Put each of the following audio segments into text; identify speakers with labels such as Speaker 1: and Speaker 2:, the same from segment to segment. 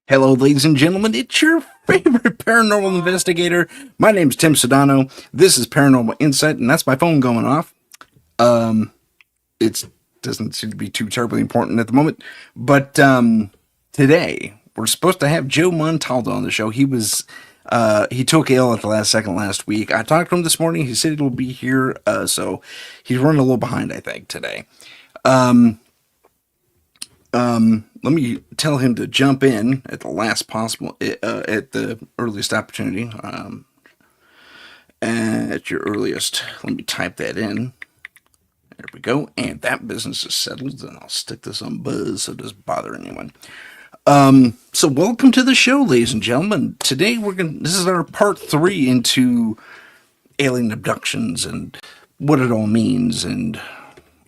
Speaker 1: Hello, ladies and gentlemen. It's your favorite paranormal investigator. My name's Tim Sudano. This is Paranormal Insight, and that's my phone going off. It doesn't seem to be too terribly important at the moment, but today we're supposed to have Joe Montaldo on the show. He took ill at the last second last week. I talked to him this morning. He said he'll be here, so he's running a little behind, I think, today. Let me tell him to jump in at the last possible, at the earliest opportunity. At your earliest, let me type that in. There we go. And that business is settled. And I'll stick this on buzz so it doesn't bother anyone. So welcome to the show, ladies and gentlemen. Today this is our part 3 into alien abductions and what it all means, and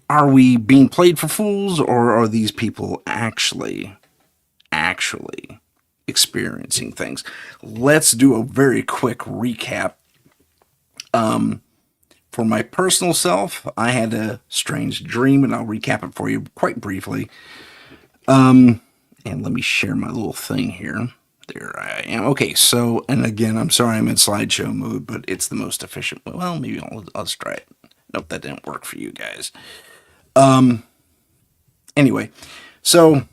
Speaker 1: are we being played for fools, or are these people actually experiencing things? Let's do a very quick recap. For my personal self, I had a strange dream, and I'll recap it for you quite briefly. And let me share my little thing here. There I am. Okay, so, and again, I'm sorry I'm in slideshow mode, but it's the most efficient. Well, maybe I'll just try it. Nope, that didn't work for you guys. Anyway, so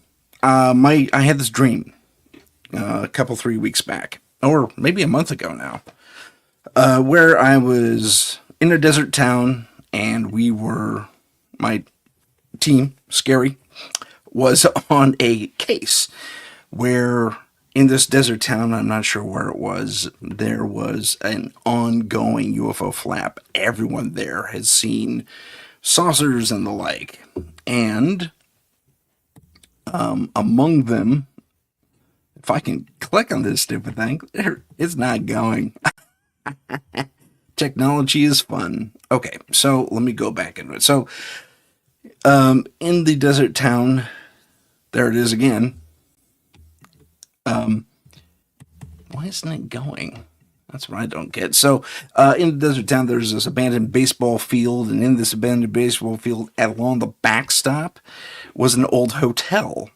Speaker 1: I had this dream a couple 3 weeks back, or maybe a month ago now, where I was in a desert town, and my team, Scary, was on a case where in this desert town, I'm not sure where it was, there was an ongoing UFO flap. Everyone there has seen saucers and the like, and among them, if I can click on this stupid thing, it's not going. Technology is fun. Okay, so let me go back into it. So, in the desert town, there it is again. Why isn't it going? That's what I don't get. So, in the desert town, there's this abandoned baseball field, and in this abandoned baseball field, along the backstop, was an old hotel.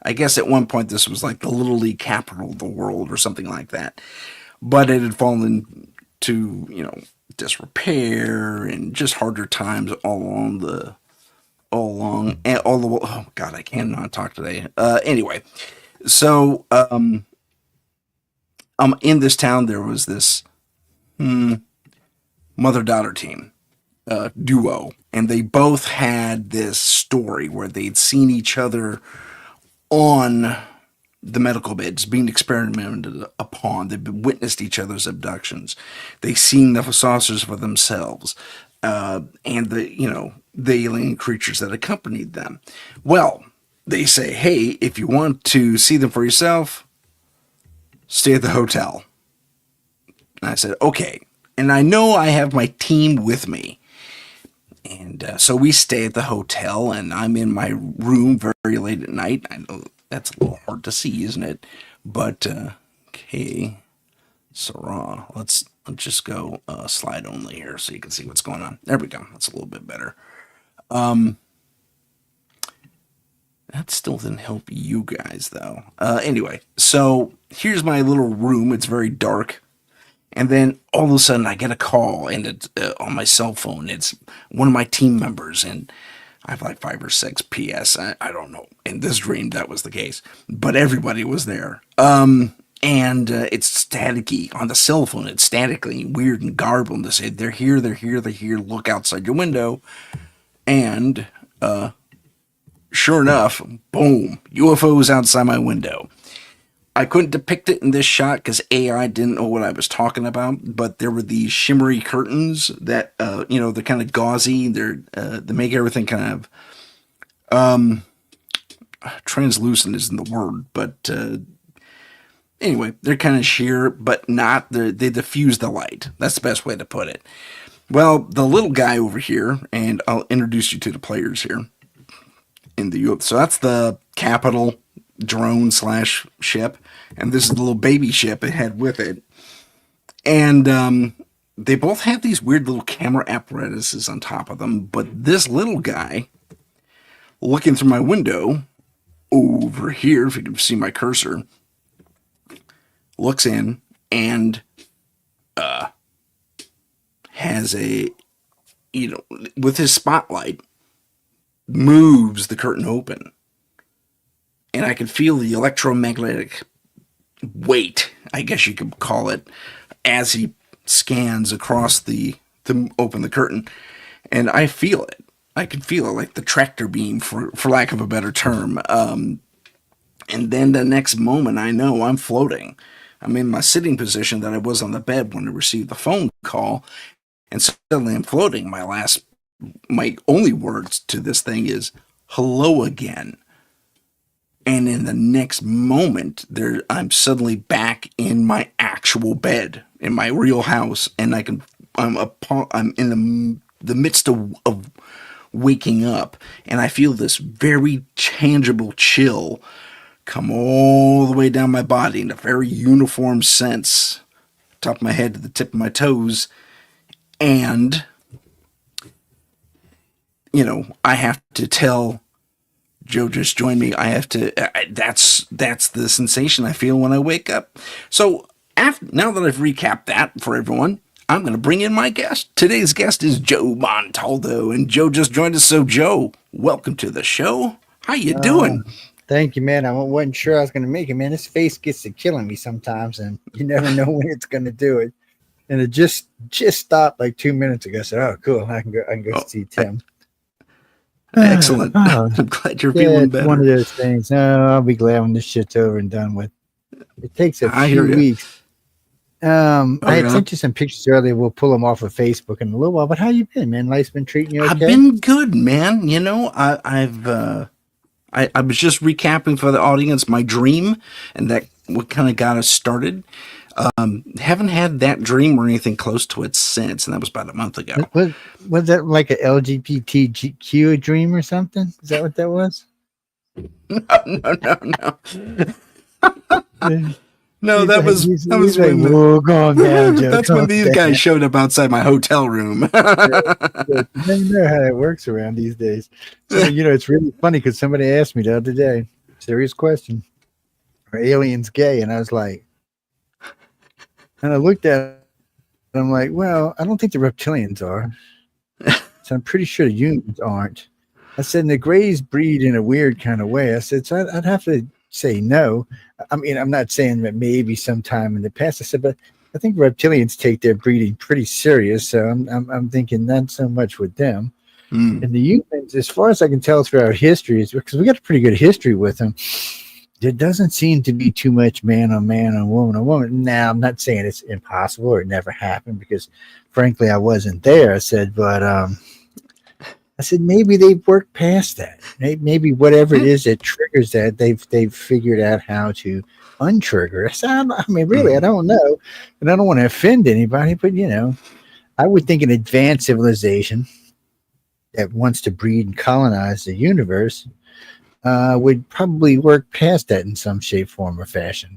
Speaker 1: I guess at one point this was like the Little League capital of the world or something like that. But it had fallen to, disrepair and just harder times oh God, I cannot talk today. Anyway, so, in this town, there was this mother-daughter team, duo, and they both had this story where they'd seen each other on the medical beds being experimented upon. They've witnessed each other's abductions. They've seen the saucers for themselves, and the alien creatures that accompanied them. Well, they say, hey, if you want to see them for yourself, stay at the hotel. And I said, okay. And I know I have my team with me. And so we stay at the hotel, and I'm in my room very late at night. I know that's a little hard to see, isn't it? But, okay. Sarah, let's just go slide only here so you can see what's going on. There we go. That's a little bit better. That still didn't help you guys, though. Anyway, so here's my little room. It's very dark. And then all of a sudden I get a call, and it's on my cell phone. It's one of my team members, and I have like 5 or 6 PS. I don't know. In this dream, that was the case. But everybody was there. And it's staticky. On the cell phone, it's statically weird and garbled. And they say, they're here, they're here, they're here. Look outside your window. And sure enough, boom, UFOs outside my window. I couldn't depict it in this shot because AI didn't know what I was talking about, but there were these shimmery curtains that, they're kind of gauzy. They make everything kind of, translucent isn't the word, but, anyway, they're kind of sheer, but not, they diffuse the light. That's the best way to put it. Well, the little guy over here, and I'll introduce you to the players here in the UFO. So that's the Capital drone / ship, and this is the little baby ship it had with it. And they both have these weird little camera apparatuses on top of them, but this little guy, looking through my window over here, if you can see my cursor, looks in, and has a, with his spotlight, moves the curtain open. And I could feel the electromagnetic weight, I guess you could call it, as he scans across to open the curtain. And I feel it. I could feel it like the tractor beam, for lack of a better term. And then the next moment, I know I'm floating. I'm in my sitting position that I was on the bed when I received the phone call, and suddenly I'm floating. My only words to this thing is "hello again," and in the next moment, I'm suddenly back in my actual bed in my real house, and I'm in the midst of waking up, and I feel this very tangible chill come all the way down my body in a very uniform sense, top of my head to the tip of my toes. And, I have to tell Joe just joined me. That's the sensation I feel when I wake up. So now that I've recapped that for everyone, I'm going to bring in my guest. Today's guest is Joe Montaldo, and Joe just joined us. So Joe, welcome to the show. How you doing?
Speaker 2: Thank you, man. I wasn't sure I was going to make it, man. This face gets to killing me sometimes, and you never know when it's going to do it. And it just stopped like 2 minutes ago. So, oh, cool. I can go see Tim.
Speaker 1: Excellent. I'm glad you're feeling better.
Speaker 2: It's one of those things. I'll be glad when this shit's over and done with. It takes a few weeks. I had sent you some pictures earlier. We'll pull them off of Facebook in a little while. But how you been, man? Life's been treating you okay?
Speaker 1: I've been good, man. I was just recapping for the audience my dream, and that what kind of got us started. Haven't had that dream or anything close to it since, and that was about a month ago.
Speaker 2: Was that like a LGBTQ dream or something? Is that what that was?
Speaker 1: No. No, that was when that's when these guys showed up outside my hotel room.
Speaker 2: I don't know how that works around these days. So, it's really funny because somebody asked me the other day, serious question, are aliens gay? And I was like, and I looked at it, and I'm like, well, I don't think the reptilians are. So I'm pretty sure the humans aren't. I said, and the Greys breed in a weird kind of way. I said, so I'd have to say no. I mean, I'm not saying that maybe sometime in the past. I said, but I think reptilians take their breeding pretty serious. So I'm thinking not so much with them. And the humans, as far as I can tell throughout history, is because we got a pretty good history with them. There doesn't seem to be too much man on woman on woman. Now, I'm not saying it's impossible or it never happened because, frankly, I wasn't there. I said, but I said maybe they've worked past that. Maybe whatever it is that triggers that, they've figured out how to untrigger. I mean, really, I don't know, and I don't want to offend anybody, but I would think an advanced civilization that wants to breed and colonize the universe would probably work past that in some shape, form, or fashion.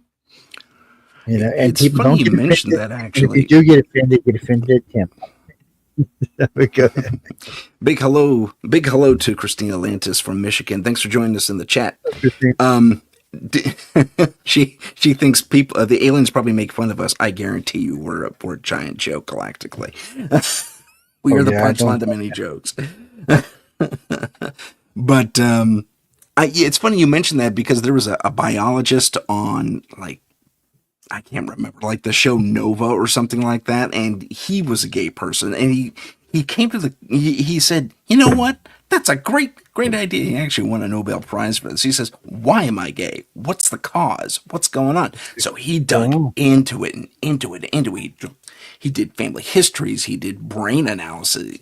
Speaker 2: And
Speaker 1: it's
Speaker 2: people
Speaker 1: funny
Speaker 2: don't
Speaker 1: you mentioned that. Actually,
Speaker 2: if you do get offended at Tim. Go ahead.
Speaker 1: Big hello to Christina Lantis from Michigan. Thanks for joining us in the chat. She thinks people the aliens probably make fun of us. I guarantee you we're a giant joke galactically. We are the punchline to many jokes. But it's funny you mentioned that because there was a biologist on, like, I can't remember, like the show Nova or something like that, and he was a gay person, and he came to he said, you know what? That's a great idea. He actually won a Nobel Prize for this. He says, why am I gay? What's the cause? What's going on? So he dug into it and into it. He did family histories. He did brain analysis,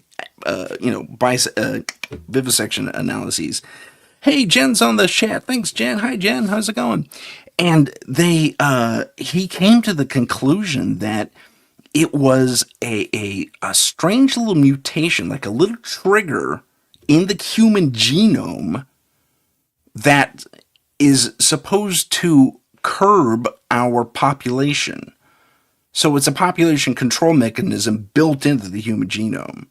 Speaker 1: vivisection analyses. Hey, Jen's on the chat. Thanks, Jen. Hi, Jen. How's it going? And he came to the conclusion that it was a strange little mutation, like a little trigger in the human genome that is supposed to curb our population. So it's a population control mechanism built into the human genome,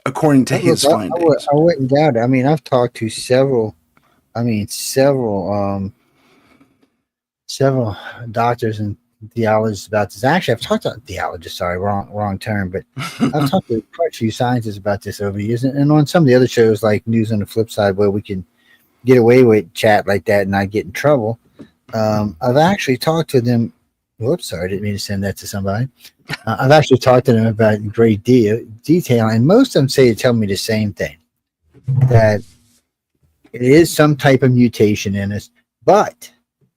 Speaker 1: according to his findings.
Speaker 2: I wouldn't doubt it. I mean, I've talked to several doctors and theologists about this. Actually, I've talked to theologists. Sorry, wrong term. But I've talked to quite a few scientists about this over the years, and on some of the other shows, like News on the Flip Side, where we can get away with chat like that and not get in trouble. I've actually talked to them. Whoops, sorry, I didn't mean to send that to somebody. I've actually talked to them about in great detail, and most of them tell me the same thing, that it is some type of mutation in us, but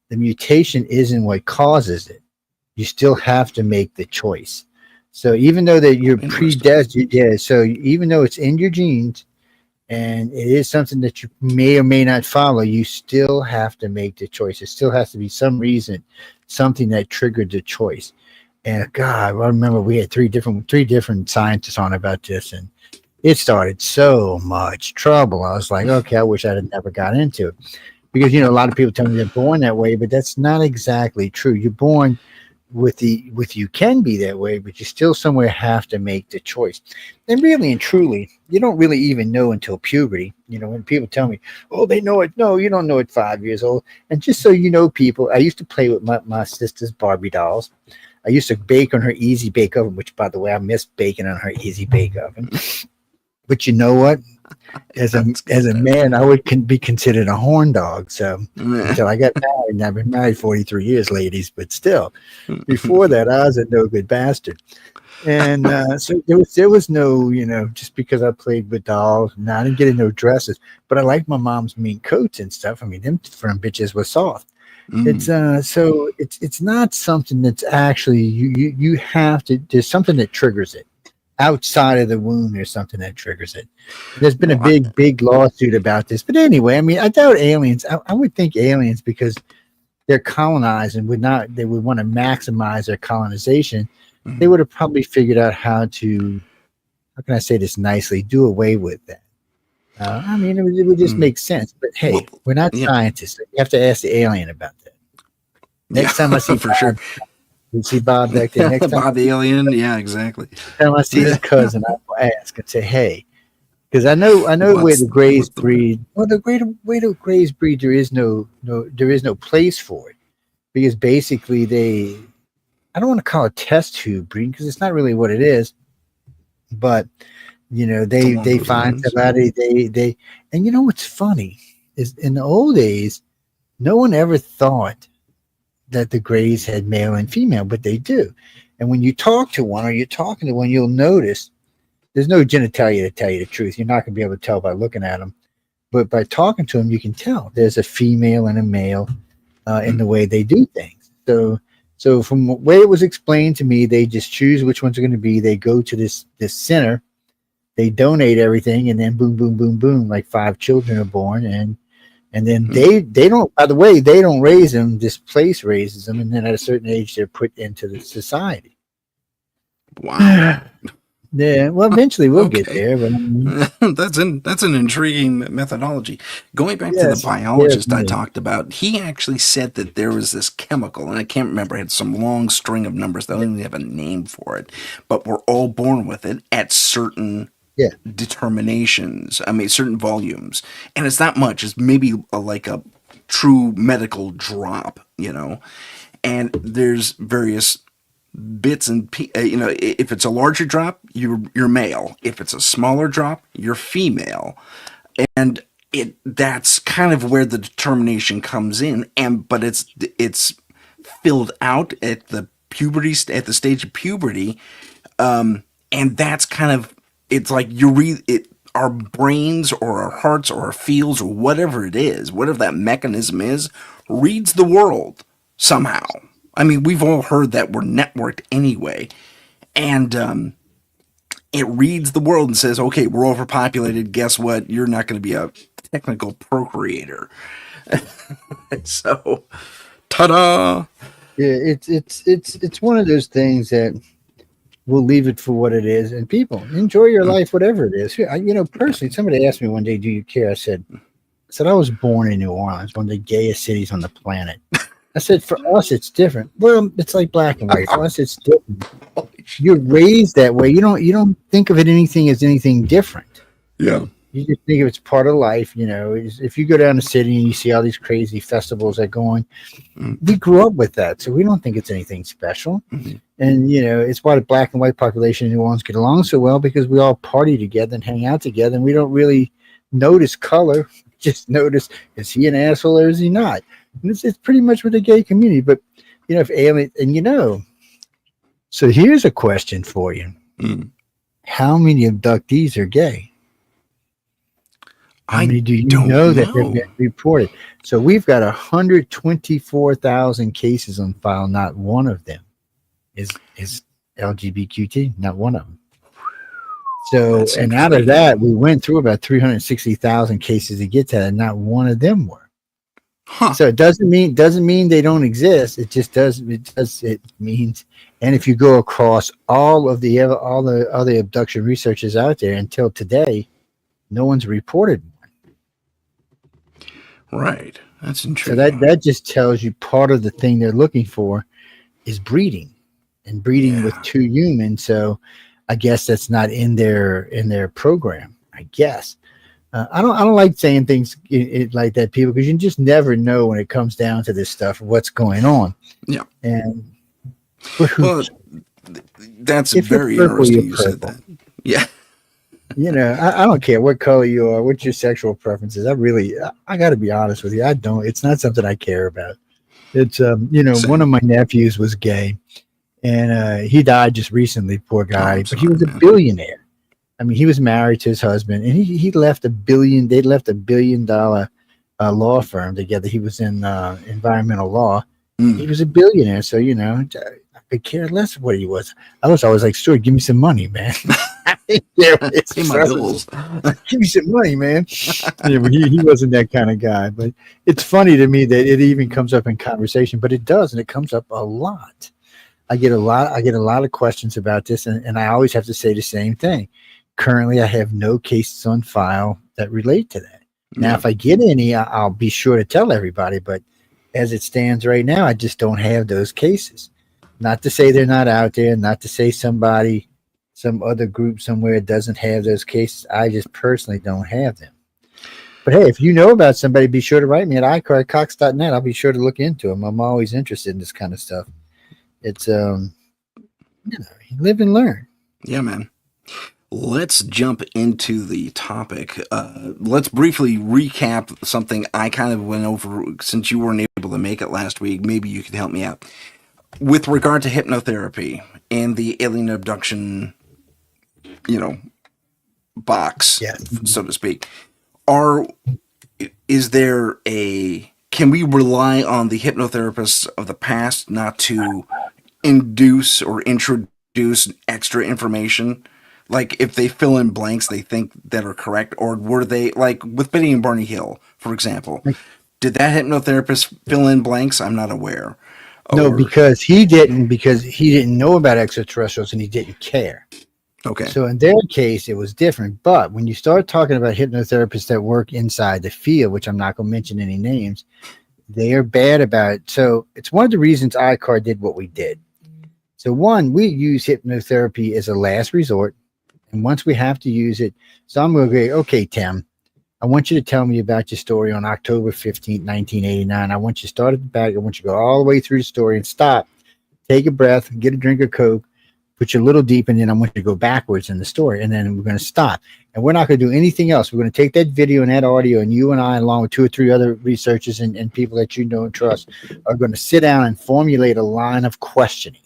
Speaker 2: the mutation isn't what causes it. You still have to make the choice. So even though that you're predestined, so even though it's in your genes and it is something that you may or may not follow, you still have to make the choice. It still has to be some reason, something that triggered the choice. And God, I remember we had three different scientists on about this, and it started so much trouble. I was like, okay, I wish I had never got into it, because a lot of people tell me they're born that way, but that's not exactly true. You're born with you can be that way, but you still somewhere have to make the choice. And really and truly, you don't really even know until puberty. When people tell me, oh, they know it. No, you don't know it 5 years old. And just so you know, people, I used to play with my sister's Barbie dolls. I used to bake on her Easy Bake Oven, which, by the way, I miss baking on her Easy Bake Oven. But you know what? As a man, I would be considered a horn dog. So until I got married, and I've been married 43 years, ladies, but still, before that, I was a no good bastard. And so there was no, just because I played with dolls, and I didn't get no dresses, but I liked my mom's mink coats and stuff. I mean, them from bitches were soft. It's so it's not something that's actually you have to. There's something that triggers it. Outside of the womb, there's something that triggers it. There's been a big lawsuit about this. But anyway, I mean, I doubt aliens. I would think aliens, because they're colonized and they would want to maximize their colonization. They would have probably figured out how can I say this nicely, do away with that. I mean, it would just make sense. But hey, we're not scientists. You have to ask the alien about that. Next time I see
Speaker 1: for sure.
Speaker 2: You see Bob back there. Next time
Speaker 1: Bob the alien, yeah, exactly.
Speaker 2: Next time I see his cousin, I will ask and say, "Hey," because I know where the Greys breed. Well, the way the Greys breed, there is no place for it, because basically I don't want to call it test tube breeding, because it's not really what it is, but they find somebody, they and what's funny is, in the old days, no one ever thought that the Greys had male and female, but they do. And when you talk to one, or you're talking to one, you'll notice there's no genitalia to tell you the truth. You're not going to be able to tell by looking at them, but by talking to them, you can tell there's a female and a male in the way they do things. So from the way it was explained to me, they just choose which ones are going to be. They go to this center, they donate everything, and then boom, boom, boom, boom, like 5 children are born, and then they don't, by the way, they don't raise them. This place raises them. And then at a certain age, they're put into the society.
Speaker 1: Wow.
Speaker 2: Yeah. Well, eventually we'll get there. But
Speaker 1: that's an intriguing methodology. Going back to the biologist I talked about, he actually said that there was this chemical, and I can't remember, it had some long string of numbers. They don't even have a name for it, but we're all born with it at certain determinations. I mean, certain volumes, and it's not much. It's maybe like a true medical drop, and there's various bits and if it's a larger drop, you're male. If it's a smaller drop, you're female, and that's kind of where the determination comes in. But it's filled out at the stage of puberty, and that's kind of, it's like our brains or our hearts or our feels or whatever it is, whatever that mechanism is, reads the world somehow. I mean, we've all heard that we're networked anyway, and it reads the world and says, okay, we're overpopulated. Guess what? You're not going to be a technical procreator. So, ta-da!
Speaker 2: Yeah, it's one of those things that we'll leave it for what it is, and people enjoy your life, whatever it is. Personally, somebody asked me one day, "Do you care?" I said, I was born in New Orleans, one of the gayest cities on the planet. I said, for us, it's different. Well, it's like black and white. For us, it's different. You're raised that way. You don't think of anything as anything different.
Speaker 1: Yeah.
Speaker 2: You just think it's part of life, you know. If you go down the city and you see all these crazy festivals that go on,
Speaker 1: Mm,
Speaker 2: we grew up with that, so we don't think it's anything special.
Speaker 1: mhm.
Speaker 2: And you know, it's why the black and white population in New Orleans get along so well, because we all party together and hang out together, and we don't really notice color. Just notice, is he an asshole or is he not? And it's pretty much with the gay community. But you know, if alien, and you know, so here's a question for you:
Speaker 1: Mm.
Speaker 2: how many abductees are gay? How
Speaker 1: I
Speaker 2: many do you
Speaker 1: don't
Speaker 2: know that have
Speaker 1: know.
Speaker 2: been reported? So we've got 124,000 cases on file. Not one of them is LGBTQ. Not one of them. So,
Speaker 1: That's
Speaker 2: and out of that,
Speaker 1: intriguing.
Speaker 2: we went through about 360,000 cases to get to that, and not one of them were.
Speaker 1: Huh.
Speaker 2: So it doesn't mean they don't exist. It means, and if you go across all the other abduction researchers out there until today, no one's reported.
Speaker 1: Right. That's
Speaker 2: So that
Speaker 1: intriguing.
Speaker 2: that just tells you part of the thing they're looking for is breeding, and breeding with
Speaker 1: Yeah.
Speaker 2: two humans. So I guess that's not in their program. I guess. I don't like saying things like that, people, because you just never know when it comes down to this stuff what's going on.
Speaker 1: Yeah.
Speaker 2: And but who
Speaker 1: Well, that's
Speaker 2: if you're
Speaker 1: very
Speaker 2: purple, you're
Speaker 1: interesting you said
Speaker 2: purple.
Speaker 1: that. Yeah.
Speaker 2: You know, I don't care what color you are, what's your sexual preferences. I got to be honest with you. I don't. It's not something I care about. It's you know, one of
Speaker 1: Same.
Speaker 2: my nephews was gay, and he died just recently. Poor
Speaker 1: Oh,
Speaker 2: guy,
Speaker 1: I'm
Speaker 2: but he
Speaker 1: sorry,
Speaker 2: was a
Speaker 1: man.
Speaker 2: billionaire. I mean, he was married to his husband, and he left a billion. They left $1 billion law firm together. He was in environmental law. He
Speaker 1: Mm.
Speaker 2: was a billionaire, so you know, I could care less what he was. I was always like, "Stuart, give me some money, man." I didn't care what his
Speaker 1: Pay my
Speaker 2: preference was.
Speaker 1: bills.
Speaker 2: Give me some money, man. Yeah, but he wasn't that kind of guy. But it's funny to me that it even comes up in conversation, but it does, and it comes up a lot. I get a lot of questions about this, and I always have to say the same thing. Currently, I have no cases on file that relate to that. Now,
Speaker 1: Yeah.
Speaker 2: if I get any, I'll be sure to tell everybody. But as it stands right now, I just don't have those cases. Not to say they're not out there, not to say some other group somewhere doesn't have those cases. I just personally don't have them. But hey, if you know about somebody, be sure to write me at iCarCox.net. I'll be sure to look into them. I'm always interested in this kind of stuff. It's you know, you live and learn.
Speaker 1: Yeah, man. Let's jump into the topic. Let's briefly recap something I kind of went over since you weren't able to make it last week. Maybe you could help me out. With regard to hypnotherapy and the alien abduction, you know, box,
Speaker 2: Yeah.
Speaker 1: so to speak, are is there a can we rely on the hypnotherapists of the past not to induce or introduce extra information? Like if they fill in blanks they think that are correct, or were they like with Betty and Barney Hill, for example? Did that hypnotherapist fill in blanks? I'm not aware.
Speaker 2: No,
Speaker 1: Or
Speaker 2: because he didn't know about extraterrestrials and he didn't care.
Speaker 1: okay,
Speaker 2: So in their case, it was different. But when you start talking about hypnotherapists that work inside the field, which I'm not going to mention any names, they are bad about it. So it's one of the reasons ICAR did what we did. So one, we use hypnotherapy as a last resort. And once we have to use it, so I'm going to go, okay, Tim, I want you to tell me about your story on October 15th, 1989. I want you to start at the back. I want you to go all the way through the story and stop, take a breath, get a drink of Coke, put you a little deep, and then I want you to go backwards in the story. And then we're going to stop. And we're not going to do anything else. We're going to take that video and that audio, and you and I, along with two or three other researchers and people that you know and trust, are going to sit down and formulate a line of questioning.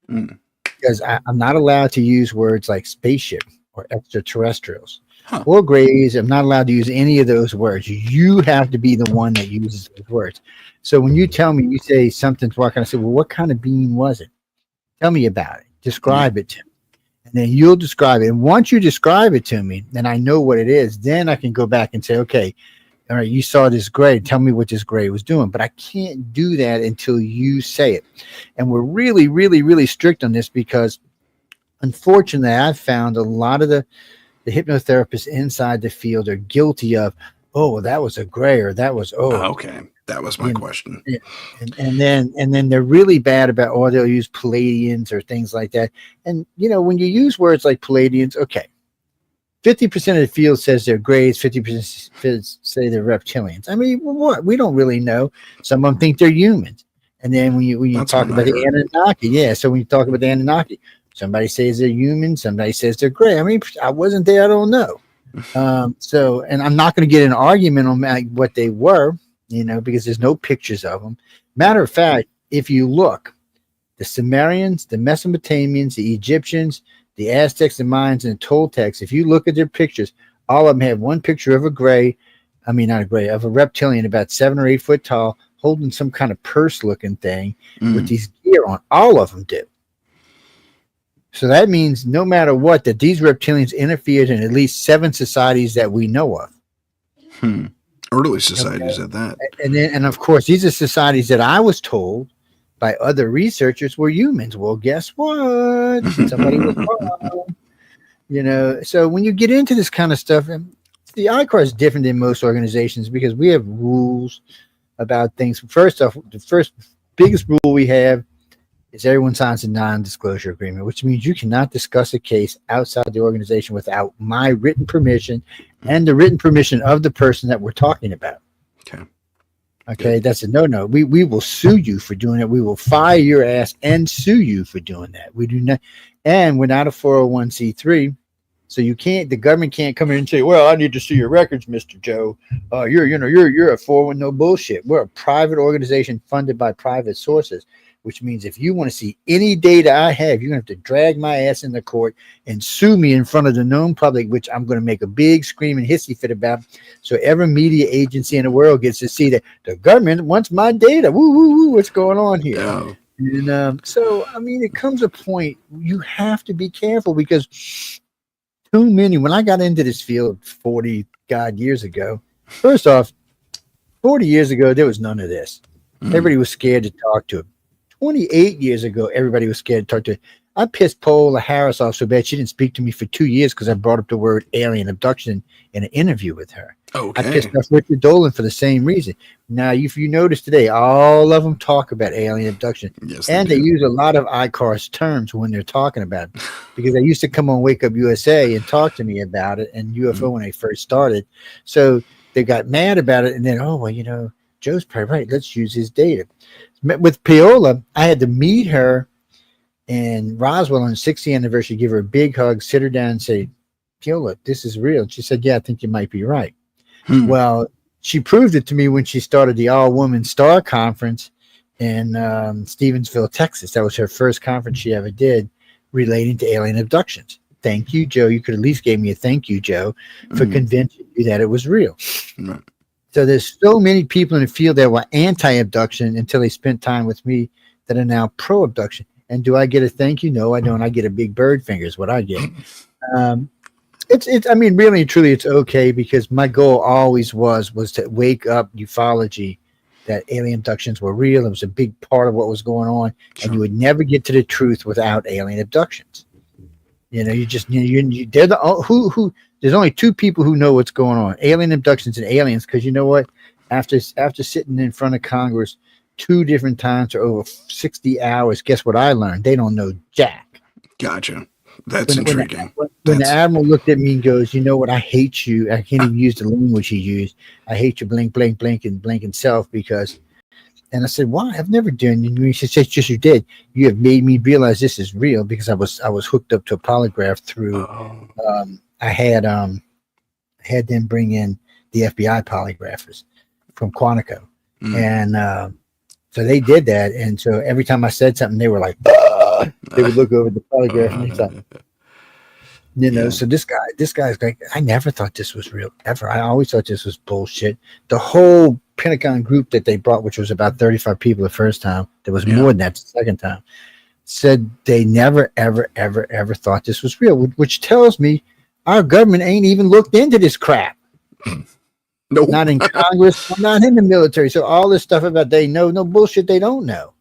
Speaker 1: mm,
Speaker 2: Because I'm not allowed to use words like spaceship or extraterrestrials
Speaker 1: huh?
Speaker 2: or grays. I'm not allowed to use any of those words. You have to be the one that uses those words. So when you tell me, you say something's walking, I say, well, what kind of being was it? Tell me about it.
Speaker 1: Yeah,
Speaker 2: Describe it to me. And then you'll describe it. And once you describe it to me, then I know what it is. Then I can go back and say, okay, all right, you saw this gray. Tell me what this gray was doing. But I can't do that until you say it. And we're really, really, really strict on this because unfortunately, I've found a lot of the hypnotherapists inside the field are guilty of, oh, well, that was a gray, or that was, oh,
Speaker 1: okay, that was my
Speaker 2: you know,
Speaker 1: question.
Speaker 2: yeah. And then they're really bad about, or they'll use Palladians or things like that. And you know, when you use words like Palladians, okay, 50% of the field says they're grays, 50% say they're reptilians. I mean, what? We don't really know. Some of them think they're humans. And then when you
Speaker 1: That's
Speaker 2: talk
Speaker 1: what I
Speaker 2: about the
Speaker 1: heard.
Speaker 2: Anunnaki, yeah. So when you talk about the Anunnaki, somebody says they're human, somebody says they're gray. I mean, I wasn't there, I don't know. So, and I'm not going to get an argument on what they were, because there's no pictures of them. Matter of fact, if you look, the Sumerians, the Mesopotamians, the Egyptians, the Aztecs, the Mayans, and the Toltecs, if you look at their pictures, all of them have one picture of of a reptilian about 7 or 8 foot tall, holding some kind of purse looking thing with these gear on. All of them do. So that means no matter what, that these reptilians interfered in at least 7 societies that we know of.
Speaker 1: Early societies at that.
Speaker 2: And of course, these are societies that I was told by other researchers were humans. Well, guess what? Somebody was wrong. So when you get into this kind of stuff, the ICAR is different than most organizations because we have rules about things. First off, the first biggest rule we have is everyone signs a non-disclosure agreement, which means you cannot discuss a case outside the organization without my written permission and the written permission of the person that we're talking about. Okay, that's a no. We will sue you for doing it. We will fire your ass and sue you for doing that. We do not, and we're not a 401c3, so the government can't come in and say, "Well, I need to see your records, Mr. Joe. You're a 401." No bullshit. We're a private organization funded by private sources, which means if you want to see any data I have, you're going to have to drag my ass in the court and sue me in front of the known public, which I'm going to make a big screaming hissy fit about. So every media agency in the world gets to see that the government wants my data. Woo, woo, woo, what's going on here?
Speaker 1: Oh.
Speaker 2: And so, I mean, it comes a point you have to be careful because too many, when I got into this field 40 God years ago, first off, 40 years ago, there was none of this. Everybody was scared to talk to him. 28 years ago, everybody was scared to talk to. I pissed Paola Harris off so bad she didn't speak to me for 2 years because I brought up the word alien abduction in an interview with her.
Speaker 1: Okay.
Speaker 2: I pissed off Richard Dolan for the same reason. Now, if you notice today, all of them talk about alien abduction.
Speaker 1: Yes,
Speaker 2: and they use a lot of ICAR's terms when they're talking about it because they used to come on Wake Up USA and talk to me about it and UFO when they first started. So they got mad about it and then, Joe's probably right. Let's use his data. With Paola, I had to meet her in Roswell on the 60th anniversary, give her a big hug, sit her down and say, Paola, this is real. And she said, yeah, I think you might be right. Well, she proved it to me when she started the all-woman STAR conference in Stevensville, Texas. That was her first conference she ever did relating to alien abductions. Thank you, Joe. You could at least give me a thank you, Joe, for convincing me that it was real. So there's so many people in the field that were anti-abduction until they spent time with me that are now pro-abduction. And do I get a thank you? No, I don't. I get a big bird finger is what I get. It's I mean, really and truly, it's okay because my goal always was to wake up ufology that alien abductions were real. It was a big part of what was going on. And you would never get to the truth without alien abductions. They're there's only 2 people who know what's going on: alien abductions and aliens. Because you know what? After sitting in front of Congress 2 different times for over 60 hours, guess what I learned? They don't know jack.
Speaker 1: Gotcha. That's intriguing.
Speaker 2: When the admiral looked at me and goes, you know what? I hate you. I can't even use the language he used. I hate your blink, blink, blink, and blinking self because. And I said, why? I've never done. And he said, just you did. You have made me realize this is real because I was hooked up to a polygraph through. I had them bring in the FBI polygraphers from Quantico, and so they did that. And so every time I said something, they were like, they would look over the polygraph and they thought, So this guy's like, I never thought this was real ever. I always thought this was bullshit. The whole Pentagon group that they brought, which was about 35 people the first time, there was more than that the second time, said they never, ever, ever, ever thought this was real, which tells me our government ain't even looked into this crap.
Speaker 1: No,
Speaker 2: not in Congress, not in the military. So all this stuff about they know, no bullshit, they don't know.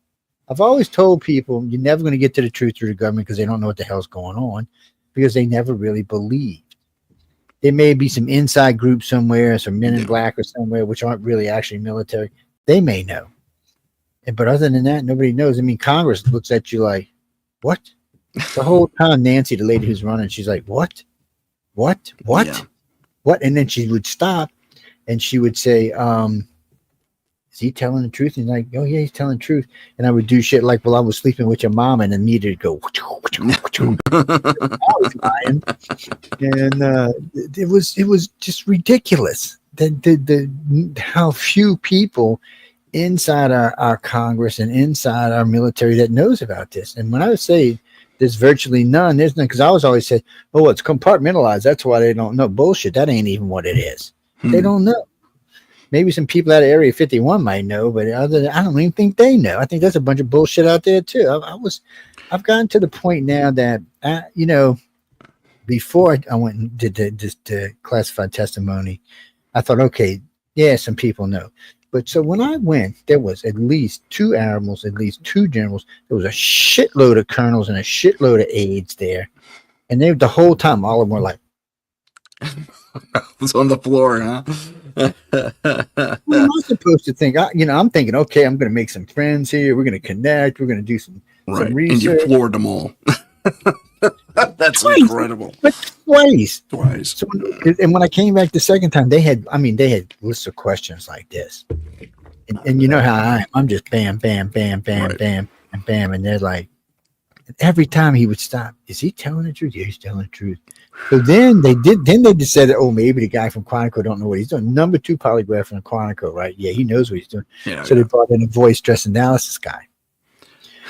Speaker 2: I've always told people you're never going to get to the truth through the government because they don't know what the hell's going on because they never really believed. There may be some inside group somewhere, some men in black or somewhere, which aren't really actually military. They may know. But other than that, nobody knows. I mean, Congress looks at you like, what? The whole time, Nancy, the lady who's running, she's like, what? What?
Speaker 1: Yeah.
Speaker 2: What? And then she would stop and she would say, is he telling the truth? And like, oh yeah, he's telling the truth. And I would do shit like, well, I was sleeping with your mom, and immediately go, I was lying. And it was just ridiculous. The how few people inside our Congress and inside our military that knows about this. And when I say there's virtually none, there's none, because I was always said, oh, it's compartmentalized. That's why they don't know. Bullshit. That ain't even what it is. They don't know. Maybe some people out of Area 51 might know, but I don't even think they know. I think that's a bunch of bullshit out there too. I've gotten to the point now that before I went and did the classified testimony, I thought, okay, yeah, some people know. But so when I went, there was at least 2 admirals, at least 2 generals. There was a shitload of colonels and a shitload of aides there. And they the whole time, all of them were like,
Speaker 1: It's on the floor, huh?
Speaker 2: what am I supposed to think? I'm thinking, okay, I'm going to make some friends here. We're going to connect. We're going to do some research.
Speaker 1: And you floored them all. That's
Speaker 2: twice,
Speaker 1: incredible.
Speaker 2: But twice.
Speaker 1: Twice.
Speaker 2: So, and when I came back the second time, they had lists of questions like this. And you know how I am. I'm just bam, bam, bam, bam,
Speaker 1: Right.
Speaker 2: bam, and bam. And they're like, every time he would stop, is he telling the truth? Yeah, he's telling the truth. So then they just said, oh, maybe the guy from Quantico don't know what he's doing. Number 2 polygraph from Quantico, right? Yeah, he knows what he's doing.
Speaker 1: Yeah,
Speaker 2: so they brought in a voice stress analysis guy.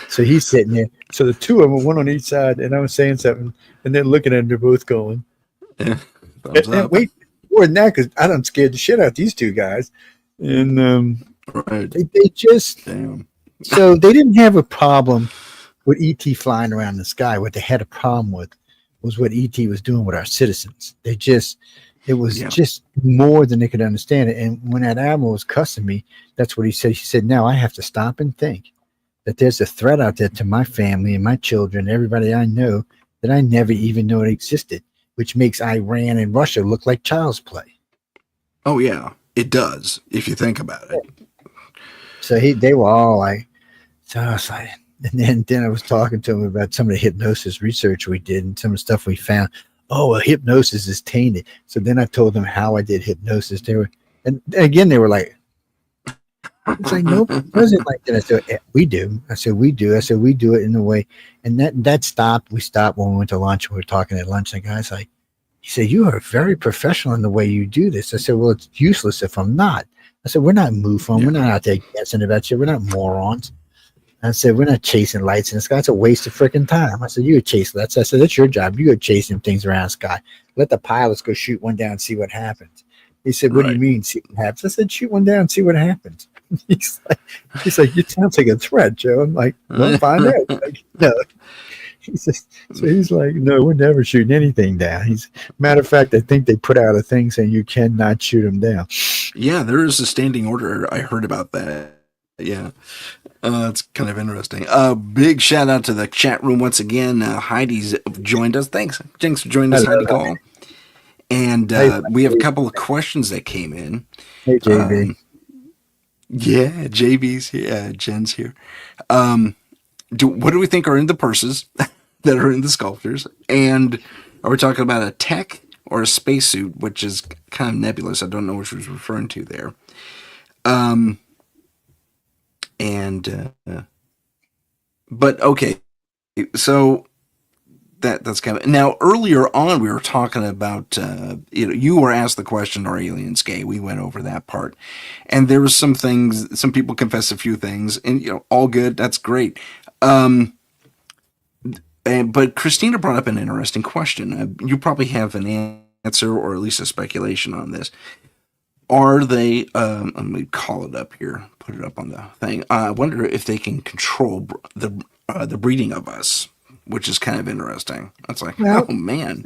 Speaker 2: So he's sitting there. So the 2 of them, one on each side, and I was saying something, and they're looking at him, they're both going.
Speaker 1: Yeah. Thumbs
Speaker 2: And
Speaker 1: up.
Speaker 2: wait, more than that, because I done scared the shit out of these 2 guys. And
Speaker 1: Right.
Speaker 2: they just,
Speaker 1: Damn.
Speaker 2: so they didn't have a problem with ET flying around the sky. What they had a problem with was what ET was doing with our citizens. It was just more than they could understand it. And when that admiral was cussing me, that's what he said. He said, now I have to stop and think that there's a threat out there to my family and my children, everybody I know, that I never even know it existed, which makes Iran and Russia look like child's play.
Speaker 1: Oh, yeah. It does, if you think about it.
Speaker 2: So they were all like, so I was like, and then I was talking to him about some of the hypnosis research we did and some of the stuff we found. Oh, well, hypnosis is tainted. So then I told them how I did hypnosis. And again, they were like, it's like, nope, it wasn't like that. I said, we do. I said, we do. I said, we do it in a way. And that stopped. We stopped when we went to lunch. We were talking at lunch. The guy's like, he said, you are very professional in the way you do this. I said, well, it's useless if I'm not. I said, we're not MUFON. We're not out there guessing about shit. We're not morons. I said, we're not chasing lights in the sky. It's a waste of freaking time. I said, you would chase lights. I said, that's your job. You go chasing things around the sky. Let the pilots go shoot one down and see what happens. He said, what do you mean see what happens? I said, shoot one down and see what happens. He's like, you sounds like a threat, Joe. I'm like, well, find out. Like, no. He's like, no, we're never shooting anything down. Matter of fact, I think they put out a thing saying you cannot shoot them down.
Speaker 1: Yeah, there is a standing order. I heard about that. Yeah. It's kind of interesting. Big shout out to the chat room once again. Heidi's joined us. Thanks for joining us, Heidi Call. And we have a couple of questions that came in.
Speaker 2: Hey, JB.
Speaker 1: Yeah, JB's here. Jen's here. What do we think are in the purses that are in the sculptures? And are we talking about a tech or a spacesuit, which is kind of nebulous? I don't know what she was referring to there. But okay, so that's kind of now. Earlier on, we were talking about you were asked the question, "Are aliens gay?" We went over that part, and there was some things. Some people confessed a few things, and all good. That's great. But Christina brought up an interesting question. You probably have an answer or at least a speculation on this. Are they, let me call it up here, put it up on the thing. I wonder if they can control the breeding of us, which is kind of interesting. It's like, oh man.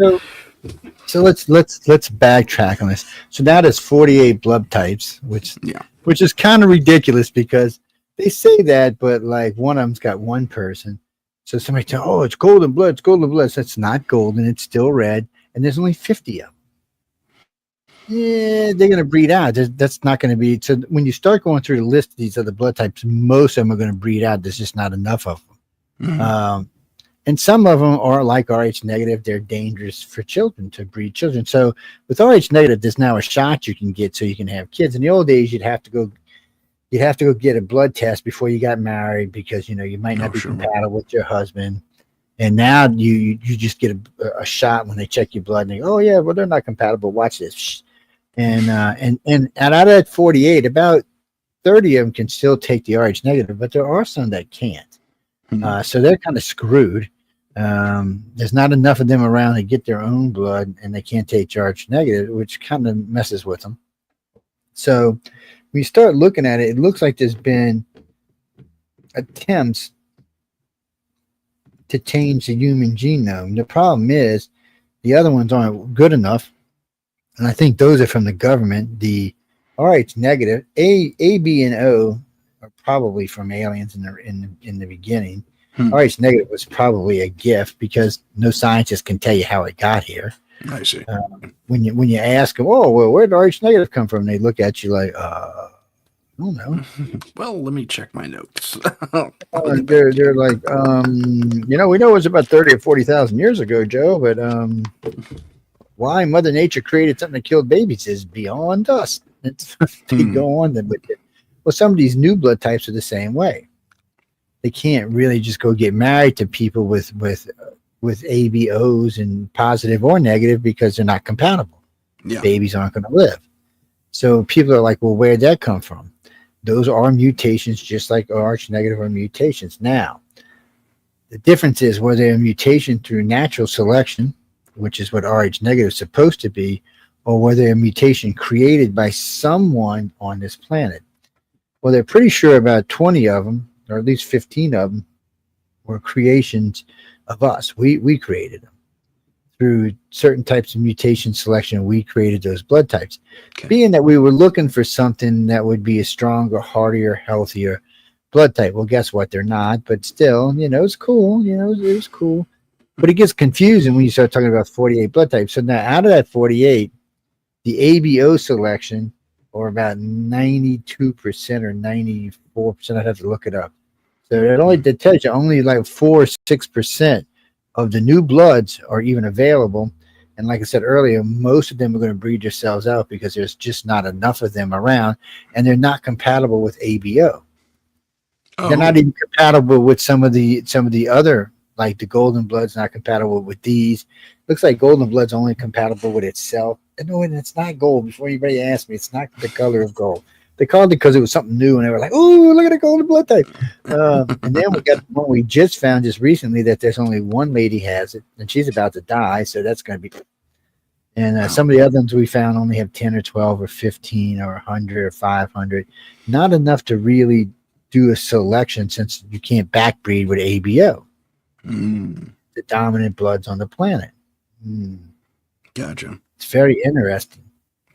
Speaker 2: So let's backtrack on this. So now there's 48 blood types, which is kind of ridiculous because they say that, but like one of them's got one person. So somebody tell, oh, it's golden blood, So it's not golden, it's still red, and there's only 50 of them. Yeah, they're going to breed out. That's not going to be. So when you start going through the list of these other blood types, most of them are going to breed out. There's just not enough of them. And some of them are like Rh negative. They're dangerous for children, to breed children. So with Rh negative, there's now a shot you can get so you can have kids. In the old days, you'd have to go get a blood test before you got married because you might not
Speaker 1: Oh,
Speaker 2: be
Speaker 1: sure.
Speaker 2: compatible with your husband. And now you just get a shot when they check your blood and they go, oh yeah, well they're not compatible. Watch this. And out of that 48, about 30 of them can still take the Rh negative, but there are some that can't. So they're kind of screwed. There's not enough of them around to get their own blood, and they can't take Rh negative, which kind of messes with them. So when you start looking at it, it looks like there's been attempts to change the human genome. The problem is the other ones aren't good enough, and I think those are from the government. The Rh negative, A, B, and O are probably from aliens in the beginning. Rh negative was probably a gift because no scientist can tell you how it got here.
Speaker 1: I see.
Speaker 2: When you ask them, oh well, where did Rh negative come from? They look at you like, I don't know.
Speaker 1: Well, let me check my notes.
Speaker 2: They're like, we know it was about 30 or 40,000 years ago, Joe, but why Mother Nature created something that killed babies is beyond us. They go on with it. Well, some of these new blood types are the same way. They can't really just go get married to people with ABOs and positive or negative because they're not compatible.
Speaker 1: Yeah.
Speaker 2: Babies aren't going to live. So people are like, well, where'd that come from? Those are mutations, just like Rh negative are mutations. Now, the difference is whether they're a mutation through natural selection, which is what Rh negative is supposed to be, or whether they're a mutation created by someone on this planet. Well, they're pretty sure about 20 of them, or at least 15 of them, were creations of us. We created them. Through certain types of mutation selection, we created those blood types. Okay. Being that we were looking for something that would be a stronger, hardier, healthier blood type. Well, guess what? They're not, but still, it's cool. It was cool. But it gets confusing when you start talking about 48 blood types. So now out of that 48, the ABO selection, or about 92% or 94%, I'd have to look it up. So that tells you only like 4 or 6% of the new bloods are even available. And like I said earlier, most of them are going to breed themselves out because there's just not enough of them around, and they're not compatible with ABO. Oh. They're not even compatible with some of the other, like the golden blood's not compatible with these. Looks like golden blood's only compatible with itself. No, and it's not gold. Before anybody asks me, it's not the color of gold. They called it because it was something new, and they were like, "Oh, look at the golden blood type." And then we got one we just found just recently that there's only one lady has it, and she's about to die, so that's going to be. And some of the other ones we found only have 10 or 12 or 15 or 100 or 500. Not enough to really do a selection since you can't backbreed with ABO, the dominant bloods on the planet.
Speaker 1: Gotcha.
Speaker 2: It's very interesting.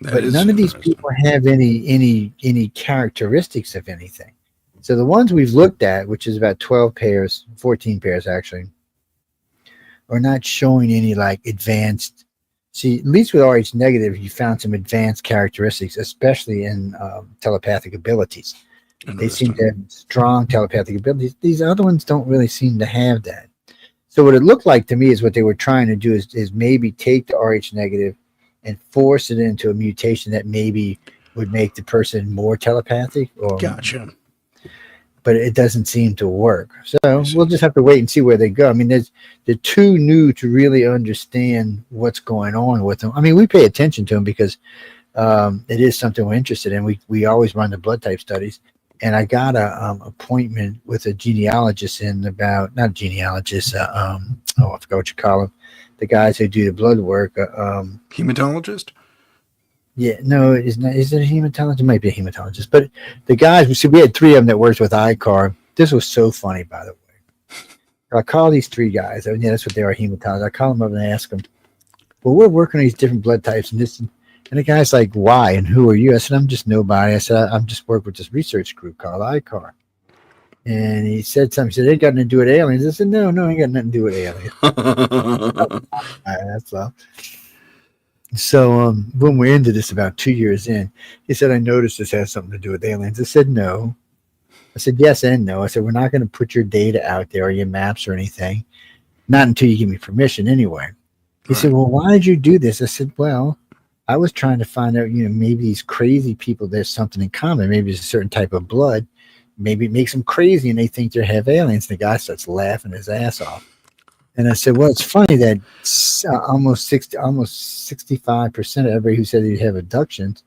Speaker 2: But none of these people have any characteristics of anything. So the ones we've looked at, which is about 12 pairs, 14 pairs actually, are not showing any like advanced. See, at least with Rh negative, you found some advanced characteristics, especially in telepathic abilities. They seem to have strong telepathic abilities. These other ones don't really seem to have that. So what it looked like to me is what they were trying to do is maybe take the Rh negative and force it into a mutation that maybe would make the person more telepathic.
Speaker 1: Gotcha.
Speaker 2: But it doesn't seem to work. So we'll just have to wait and see where they go. I mean, they're too new to really understand what's going on with them. I mean, we pay attention to them because it is something we're interested in. We always run the blood type studies. And I got a appointment with a genealogist not genealogist, I forgot what you call them. The guys who do the blood work.
Speaker 1: Hematologist?
Speaker 2: Yeah, no, is it a hematologist? It might be a hematologist. But the guys, we had 3 of them that worked with ICAR. This was so funny, by the way. I call these 3 guys. I mean, yeah, that's what they are, hematologists. I call them up and ask them, well, we're working on these different blood types. And the guy's like, why? And who are you? I said, I'm just nobody. I said, I'm just working with this research group called ICAR. And he said something. He said, they got nothing to do with aliens. I said, no, ain't got nothing to do with aliens. That's all. So when we're into this about 2 years in, he said, I noticed this has something to do with aliens. I said, no. I said, yes and no. I said, we're not going to put your data out there or your maps or anything. Not until you give me permission anyway. He said,
Speaker 1: Right.
Speaker 2: well, why did you do this? I said, well, I was trying to find out, maybe these crazy people, there's something in common. Maybe it's a certain type of blood. Maybe it makes them crazy and they think they have aliens. The guy starts laughing his ass off. And I said, well, it's funny that almost 65% of everybody who said they have abductions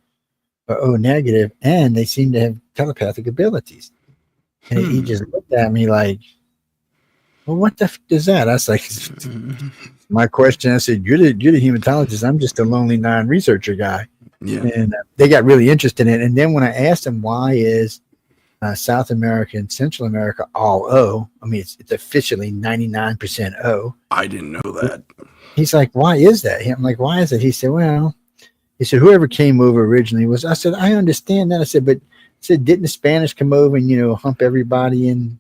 Speaker 2: are O negative, and they seem to have telepathic abilities. And he just looked at me like, well, what the f is that? I was like, my question, I said, you're the hematologist. I'm just a lonely non-researcher guy.
Speaker 1: Yeah.
Speaker 2: And they got really interested in it. And then when I asked them, why is South America and Central America all O? I mean, it's officially 99% O.
Speaker 1: I didn't know that.
Speaker 2: He's like, why is that? I'm like, why is it? He said, well, whoever came over originally was, I said, I understand that. I said, but didn't the Spanish come over and, hump everybody in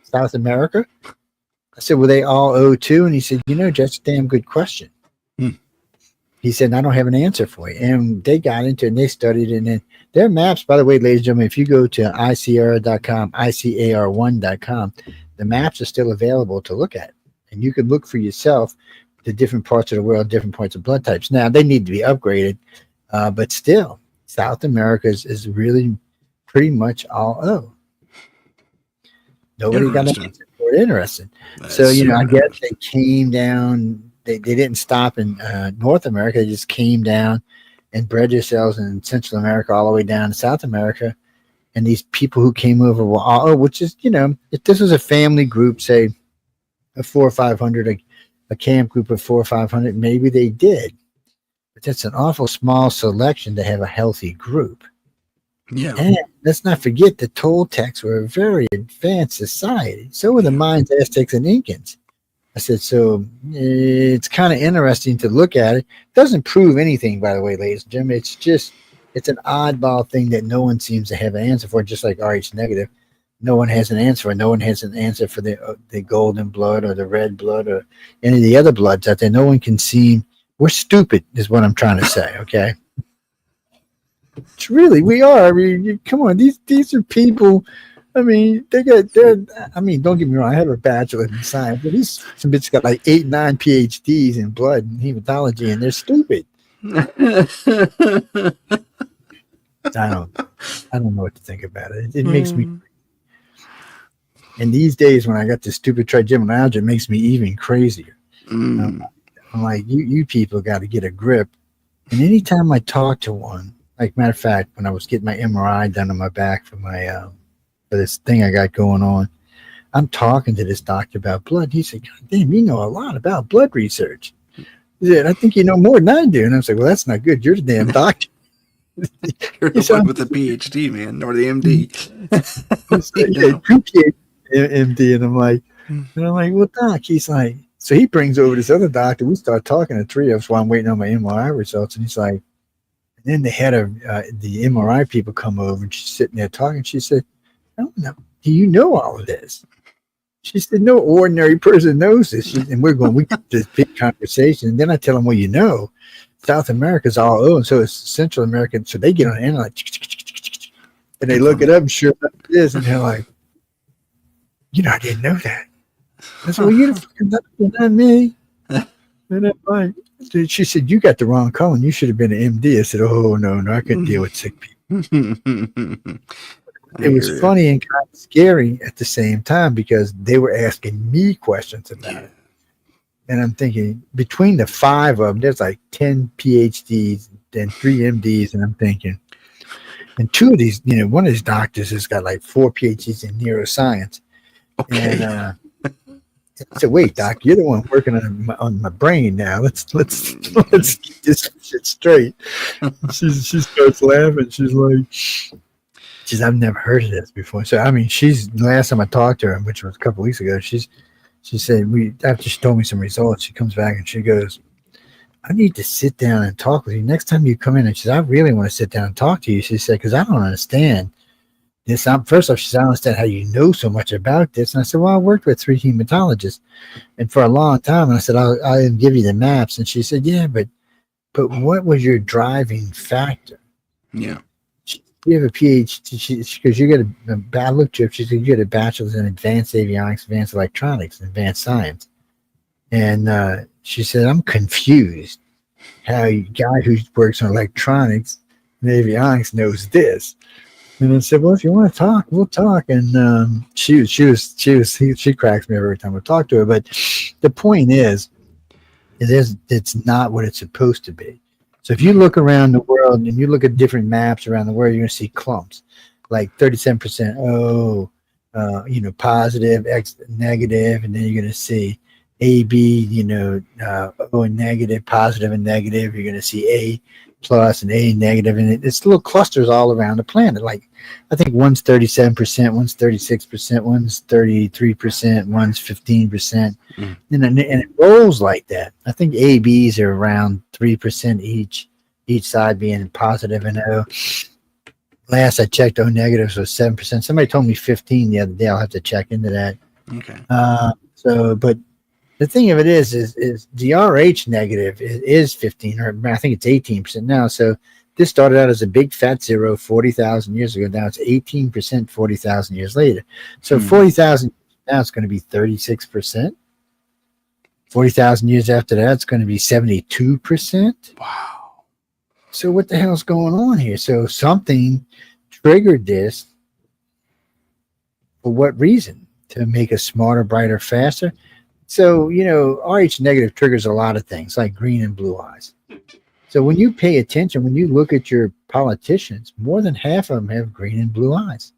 Speaker 2: South America? I said, were they all O too? And he said, that's a damn good question. He said, I don't have an answer for you. And they got into it and they studied it. And then their maps, by the way, ladies and gentlemen, if you go to ICR.com, ICAR1.com, the maps are still available to look at. And you can look for yourself the different parts of the world, different points of blood types. Now, they need to be upgraded, but still, South America is really pretty much all O. Nobody got an answer for it. Interesting. So, I guess they came down. They didn't stop in North America. They just came down and bred themselves in Central America all the way down to South America. And these people who came over were all, which is, if this was a family group, say a 400 or 500, a camp group of 400 or 500, maybe they did. But that's an awful small selection to have a healthy group.
Speaker 1: Yeah.
Speaker 2: And let's not forget the Toltecs were a very advanced society. So were the Mayans, Aztecs, and Incans. I said, so it's kind of interesting to look at it. Doesn't prove anything, by the way, ladies and gentlemen. It's an oddball thing that no one seems to have an answer for, just like Rh negative. No one has an answer for. No one has an answer for the golden blood or the red blood or any of the other bloods out there. No one can seem. We're stupid, is what I'm trying to say. Okay. It's really, we are. I mean, come on. These are people. I mean, don't get me wrong. I have a bachelor in science, but some bitch got like 8, 9 PhDs in blood and hematology, and they're stupid. I don't know what to think about it. It makes me. And these days, when I got this stupid trigeminoalgia, it makes me even crazier. I'm like, you people got to get a grip. And anytime I talk to one, like matter of fact, when I was getting my MRI done on my back for my for this thing I got going on, I'm talking to this doctor about blood. He said, God damn, you know a lot about blood research. He said, I think you know more than I do. And I was like, well, that's not good. You're the damn doctor.
Speaker 1: You're the one with the PhD, man, or the MD.
Speaker 2: Yeah, 2 PhD MD. And I'm like, well, doc, he's like, so he brings over this other doctor. We start talking, the three of us, while I'm waiting on my MRI results. And he's like, and then the head of the MRI people come over and she's sitting there talking. She said, I don't know. Do you know all of this? She said, no ordinary person knows this. And we got this big conversation. And then I tell them, well, South America's all O, and so is Central America. So they get on the end like, and they look it up and sure enough it is. And they're like, I didn't know that. I said, well, you're the fucking doctor, not me. And I'm like, she said, you got the wrong calling. You should have been an MD. I said, oh, no, I couldn't deal with sick people. It was funny and kind of scary at the same time because they were asking me questions about it. And I'm thinking, between the 5 of them, there's like 10 PhDs and 3 MDs. And I'm thinking, and 2 of these, one of these doctors has got like 4 PhDs in neuroscience.
Speaker 1: Okay.
Speaker 2: And I said, wait, doc, you're the one working on my brain now. Let's get this shit straight. She starts laughing. She's like, I've never heard of this before. So, I mean, the last time I talked to her, which was a couple of weeks ago, she said, after she told me some results, she comes back and she goes, I need to sit down and talk with you. Next time you come in, and she said, I really want to sit down and talk to you. She said, because I don't understand this. First off, she said, I don't understand how you know so much about this. And I said, well, I worked with 3 hematologists and for a long time. And I said, I'll give you the maps. And she said, yeah, but what was your driving factor?
Speaker 1: Yeah.
Speaker 2: You have a PhD, because you get I looked you up, she said you get a bachelor's in Advanced Avionics, Advanced Electronics, and Advanced Science. And she said, I'm confused how a guy who works on electronics and avionics knows this. And I said, well, if you want to talk, we'll talk. And she cracks me every time I talk to her. But the point is, it's not what it's supposed to be. So if you look around the world and you look at different maps around the world, you're going to see clumps like 37%. Positive, X negative, and then you're going to see A, B, O and negative, positive and negative. You're going to see A plus and A negative, and it's little clusters all around the planet. Like I think one's 37%, one's 36%, one's 33%, one's 15%, and it rolls like that. I think ABs are around 3% each side being positive and O. Last I checked, O negatives was 7%. Somebody told me 15 the other day. I'll have to check into that.
Speaker 1: Okay.
Speaker 2: But the thing of it is the RH negative is 15, or I think it's 18% now. So this started out as a big fat zero 40,000 years ago. Now it's 18% 40,000 years later. So 40,000 now it's going to be 36%. 40,000 years after that, it's going to be 72%.
Speaker 1: Wow.
Speaker 2: So what the hell's going on here? So something triggered this. For what reason? To make us smarter, brighter, faster? So, RH negative triggers a lot of things like green and blue eyes. So when you pay attention, when you look at your politicians, more than half of them have green and blue eyes.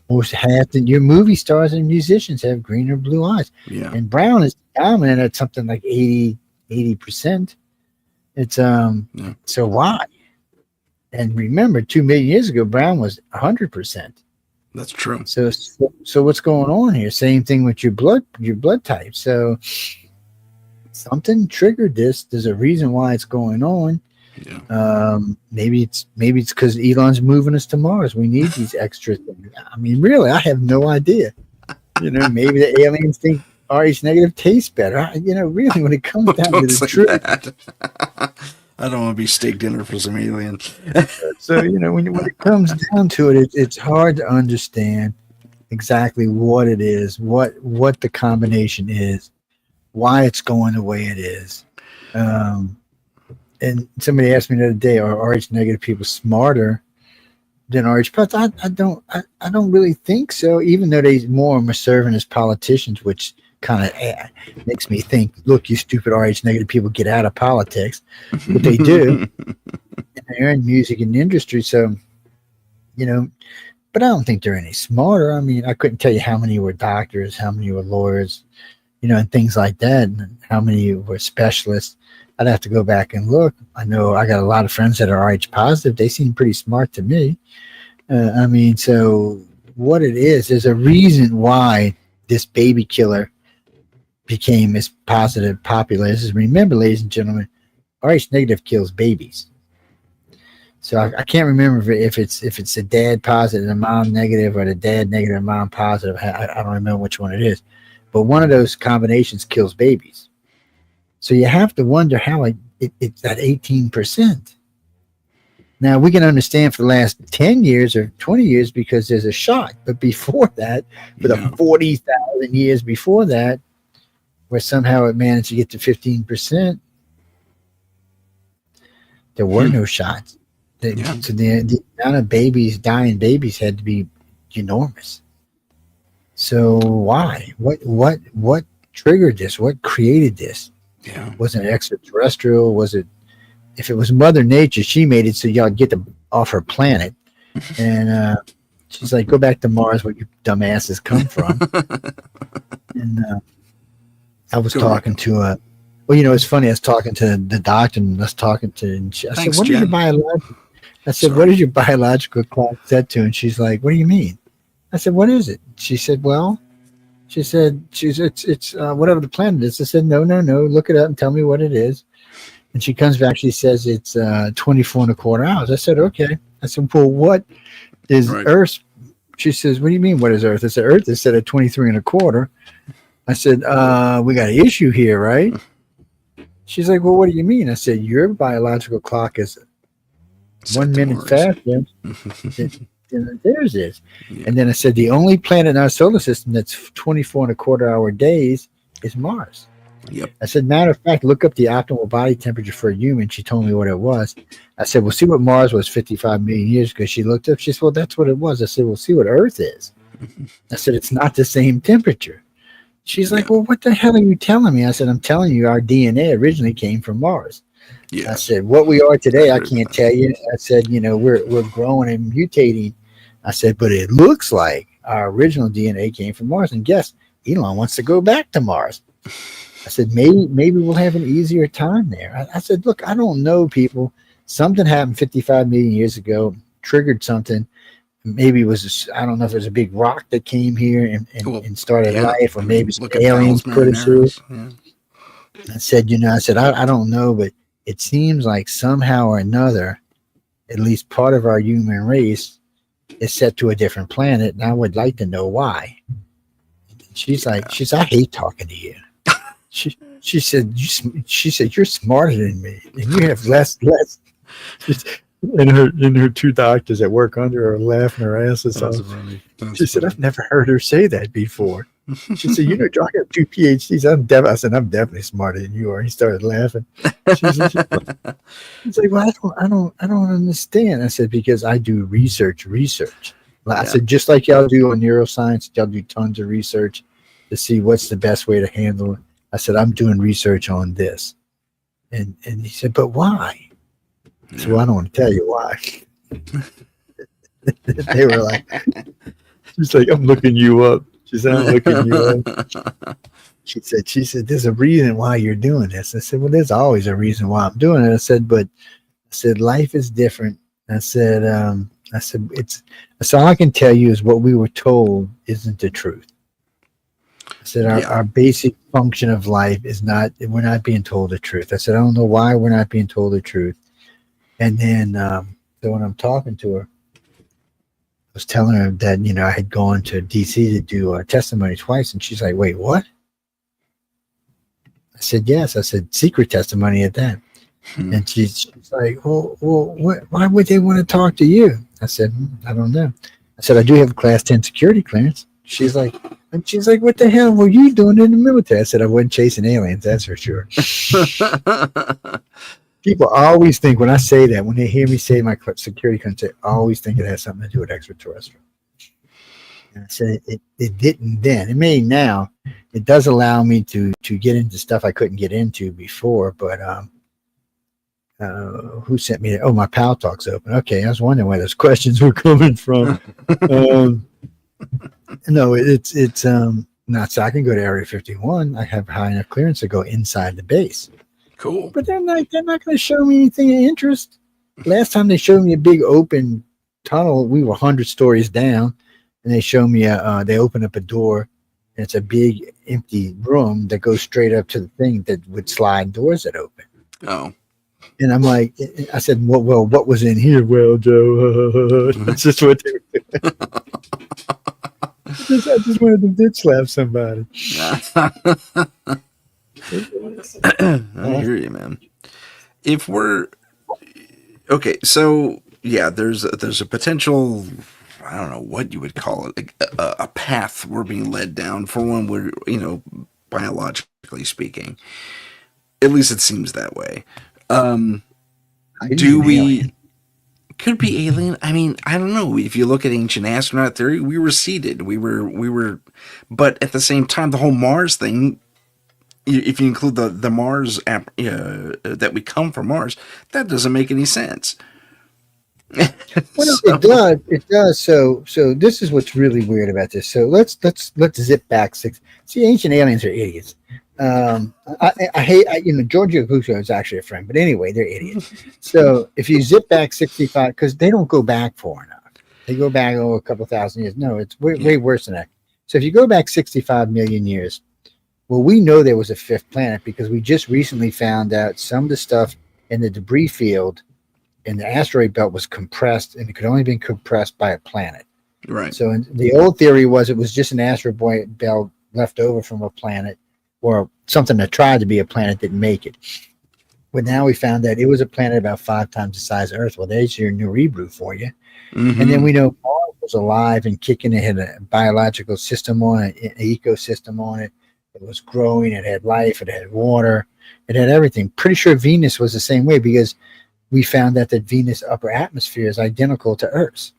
Speaker 2: Most half your movie stars and musicians have green or blue eyes.
Speaker 1: Yeah.
Speaker 2: And brown is dominant at something like 80%. It's So why? And remember, 2 million years ago, brown was 100%.
Speaker 1: That's true.
Speaker 2: So what's going on here? Same thing with your blood type. So something triggered this. There's a reason why it's going on.
Speaker 1: Yeah.
Speaker 2: Maybe it's because Elon's moving us to Mars. We need these extra things. I mean, really, I have no idea. Maybe the aliens think RH negative tastes better. Really, when it comes down to the truth.
Speaker 1: I don't want to be steak dinner for some aliens.
Speaker 2: So, when it comes down to it, it's hard to understand exactly what it is, what the combination is, why it's going the way it is. And somebody asked me the other day, are RH negative people smarter than RH plus? I don't really think so, even though they more are serving as politicians, which kind of makes me think, look, you stupid RH negative people, get out of politics. But they do. And they're in music and industry, so but I don't think they're any smarter. I mean, I couldn't tell you how many were doctors, how many were lawyers, and things like that, and how many were specialists. I'd have to go back and look. I know I got a lot of friends that are RH positive. They seem pretty smart to me. So what it is, there's a reason why this baby killer became as positive, popular. Remember, ladies and gentlemen, RH negative kills babies. So I can't remember if it's the dad positive and mom negative, or the dad negative and mom positive. I don't remember which one it is, but one of those combinations kills babies. So you have to wonder how it's at 18%. Now we can understand for the last 10 years or 20 years because there's a shot, but before that, for the 40,000 years before that, where somehow it managed to get to 15%, there were no shots. So the amount of dying babies had to be enormous. So why? What triggered this? What created this?
Speaker 1: Yeah.
Speaker 2: Was it extraterrestrial? Was it? If it was Mother Nature, she made it so y'all get off her planet. And she's like, go back to Mars where you dumbasses come from. And I was talking to it's funny. I was talking to the doctor, and I was talking to. I said, "What is your biological?" I said, "What is your biological clock set to?" And she's like, "What do you mean?" I said, "What is it?" She said, "Well," she said, "It's whatever the planet is." I said, "No. Look it up and tell me what it is." And she comes back. She says it's 24 and a quarter hours. I said, "Okay." I said, "Well, what is Earth?" She says, "What do you mean? What is Earth?" I said, "Earth is set at 23 and a quarter." I said, "We got an issue here, right?" She's like, "Well, what do you mean?" I said, "Your biological clock is 1 minute faster than theirs is." Yeah. And then I said, "The only planet in our solar system that's 24 and a quarter hour days is Mars.
Speaker 1: Yep.
Speaker 2: I said, matter of fact, look up the optimal body temperature for a human. She told me what it was. I said, well, see what Mars was 55 million years ago. She looked up. She said, well, that's what it was. I said, well, see what Earth is. I said, it's not the same temperature. She's like,
Speaker 1: Yeah.
Speaker 2: well, what the hell are you telling me? I said, I'm telling you, our DNA originally came from Mars.
Speaker 1: Yeah.
Speaker 2: I said, what we are today, I can't
Speaker 1: that.
Speaker 2: tell you. I said, we're growing and mutating. I said, but it looks like our original DNA came from Mars. And guess Elon wants to go back to Mars. I said, maybe we'll have an easier time there. I said, look, I don't know, people. Something happened 55 million years ago, triggered something. Maybe it was, I don't know if it was a big rock that came here and started
Speaker 1: Yeah.
Speaker 2: life, or
Speaker 1: I
Speaker 2: maybe
Speaker 1: mean,
Speaker 2: some
Speaker 1: look at
Speaker 2: aliens
Speaker 1: Val's
Speaker 2: put us here.
Speaker 1: Marineris. Yeah.
Speaker 2: I said, I don't know, but it seems like somehow or another, at least part of our human race is set to a different planet, and I would like to know why. She's like, I hate talking to you. She said, you're smarter than me, and you have less. And her two doctors that work under her are laughing her asses
Speaker 1: That's
Speaker 2: off.
Speaker 1: funny. That's
Speaker 2: She said,
Speaker 1: funny.
Speaker 2: I've never heard her say that before. She said, I have 2 PhDs. I said, I'm definitely smarter than you are. He started laughing. She's like, well, I don't understand. I said, because I do research. I said, just like y'all do on neuroscience, y'all do tons of research to see what's the best way to handle it. I said, I'm doing research on this. And he said, but why? So well, I don't want to tell you why. They were like, she's like, I'm looking you up. She said, I'm looking you up. She said, there's a reason why you're doing this. I said, well, there's always a reason why I'm doing it. I said, life is different. I said, it's all I can tell you is what we were told isn't the truth. I said, our basic function of life is not, we're not being told the truth. I said, I don't know why we're not being told the truth. And then, so when I'm talking to her, I was telling her that, I had gone to DC to do a testimony twice. And she's like, wait, what? I said, yes. I said, secret testimony at that. And she's like, well, why would they want to talk to you? I said, I don't know. I said, I do have a class 10 security clearance. She's like, what the hell were you doing in the military? I said, I wasn't chasing aliens, that's for sure. People always think when I say that, when they hear me say my security clearance, they always think it has something to do with extraterrestrial. And I said, it didn't then. It may now. It does allow me to get into stuff I couldn't get into before, but who sent me that? Oh, my Pal Talk's open. Okay, I was wondering where those questions were coming from. No, it's not. So I can go to Area 51. I have high enough clearance to go inside the base.
Speaker 1: Cool.
Speaker 2: But they're not going to show me anything of interest. Last time they showed me a big open tunnel, we were 100 stories down, and they showed me they open up a door, and it's a big empty room that goes straight up to the thing that would slide doors that open.
Speaker 1: Oh.
Speaker 2: And I'm like, I said, well, what was in here? Well, Joe, it's just what they were doing. I just wanted to bitch slap somebody.
Speaker 1: I hear you, man. If we're okay, so yeah, there's a potential, I don't know what you would call it, a path we're being led down for when we're, biologically speaking. At least it seems that way. Do we?
Speaker 2: Alien?
Speaker 1: Could be alien. I mean, I don't know. If you look at ancient astronaut theory, we were seeded. We were, but at the same time, the whole Mars thing. If you include the Mars that we come from Mars, that doesn't make any sense.
Speaker 2: Well, it does. So this is what's really weird about this. So let's zip back six. See, ancient aliens are idiots. I hate, Georgia Agujo is actually a friend, but anyway, they're idiots. So if you zip back 65, because they don't go back far enough. They go back a couple thousand years. No, it's way worse than that. So if you go back 65 million years, well, we know there was a fifth planet because we just recently found out some of the stuff in the debris field in the asteroid belt was compressed, and it could only be compressed by a planet.
Speaker 1: Right.
Speaker 2: So the old theory was it was just an asteroid belt left over from a planet, or something that tried to be a planet didn't make it. But now we found that it was a planet about 5 times the size of Earth. Well, there's your new Rebrew for you. Mm-hmm. And then we know Mars was alive and kicking. It had a biological system on it, an ecosystem on it. It was growing. It had life. It had water. It had everything. Pretty sure Venus was the same way because we found out that Venus' upper atmosphere is identical to Earth's.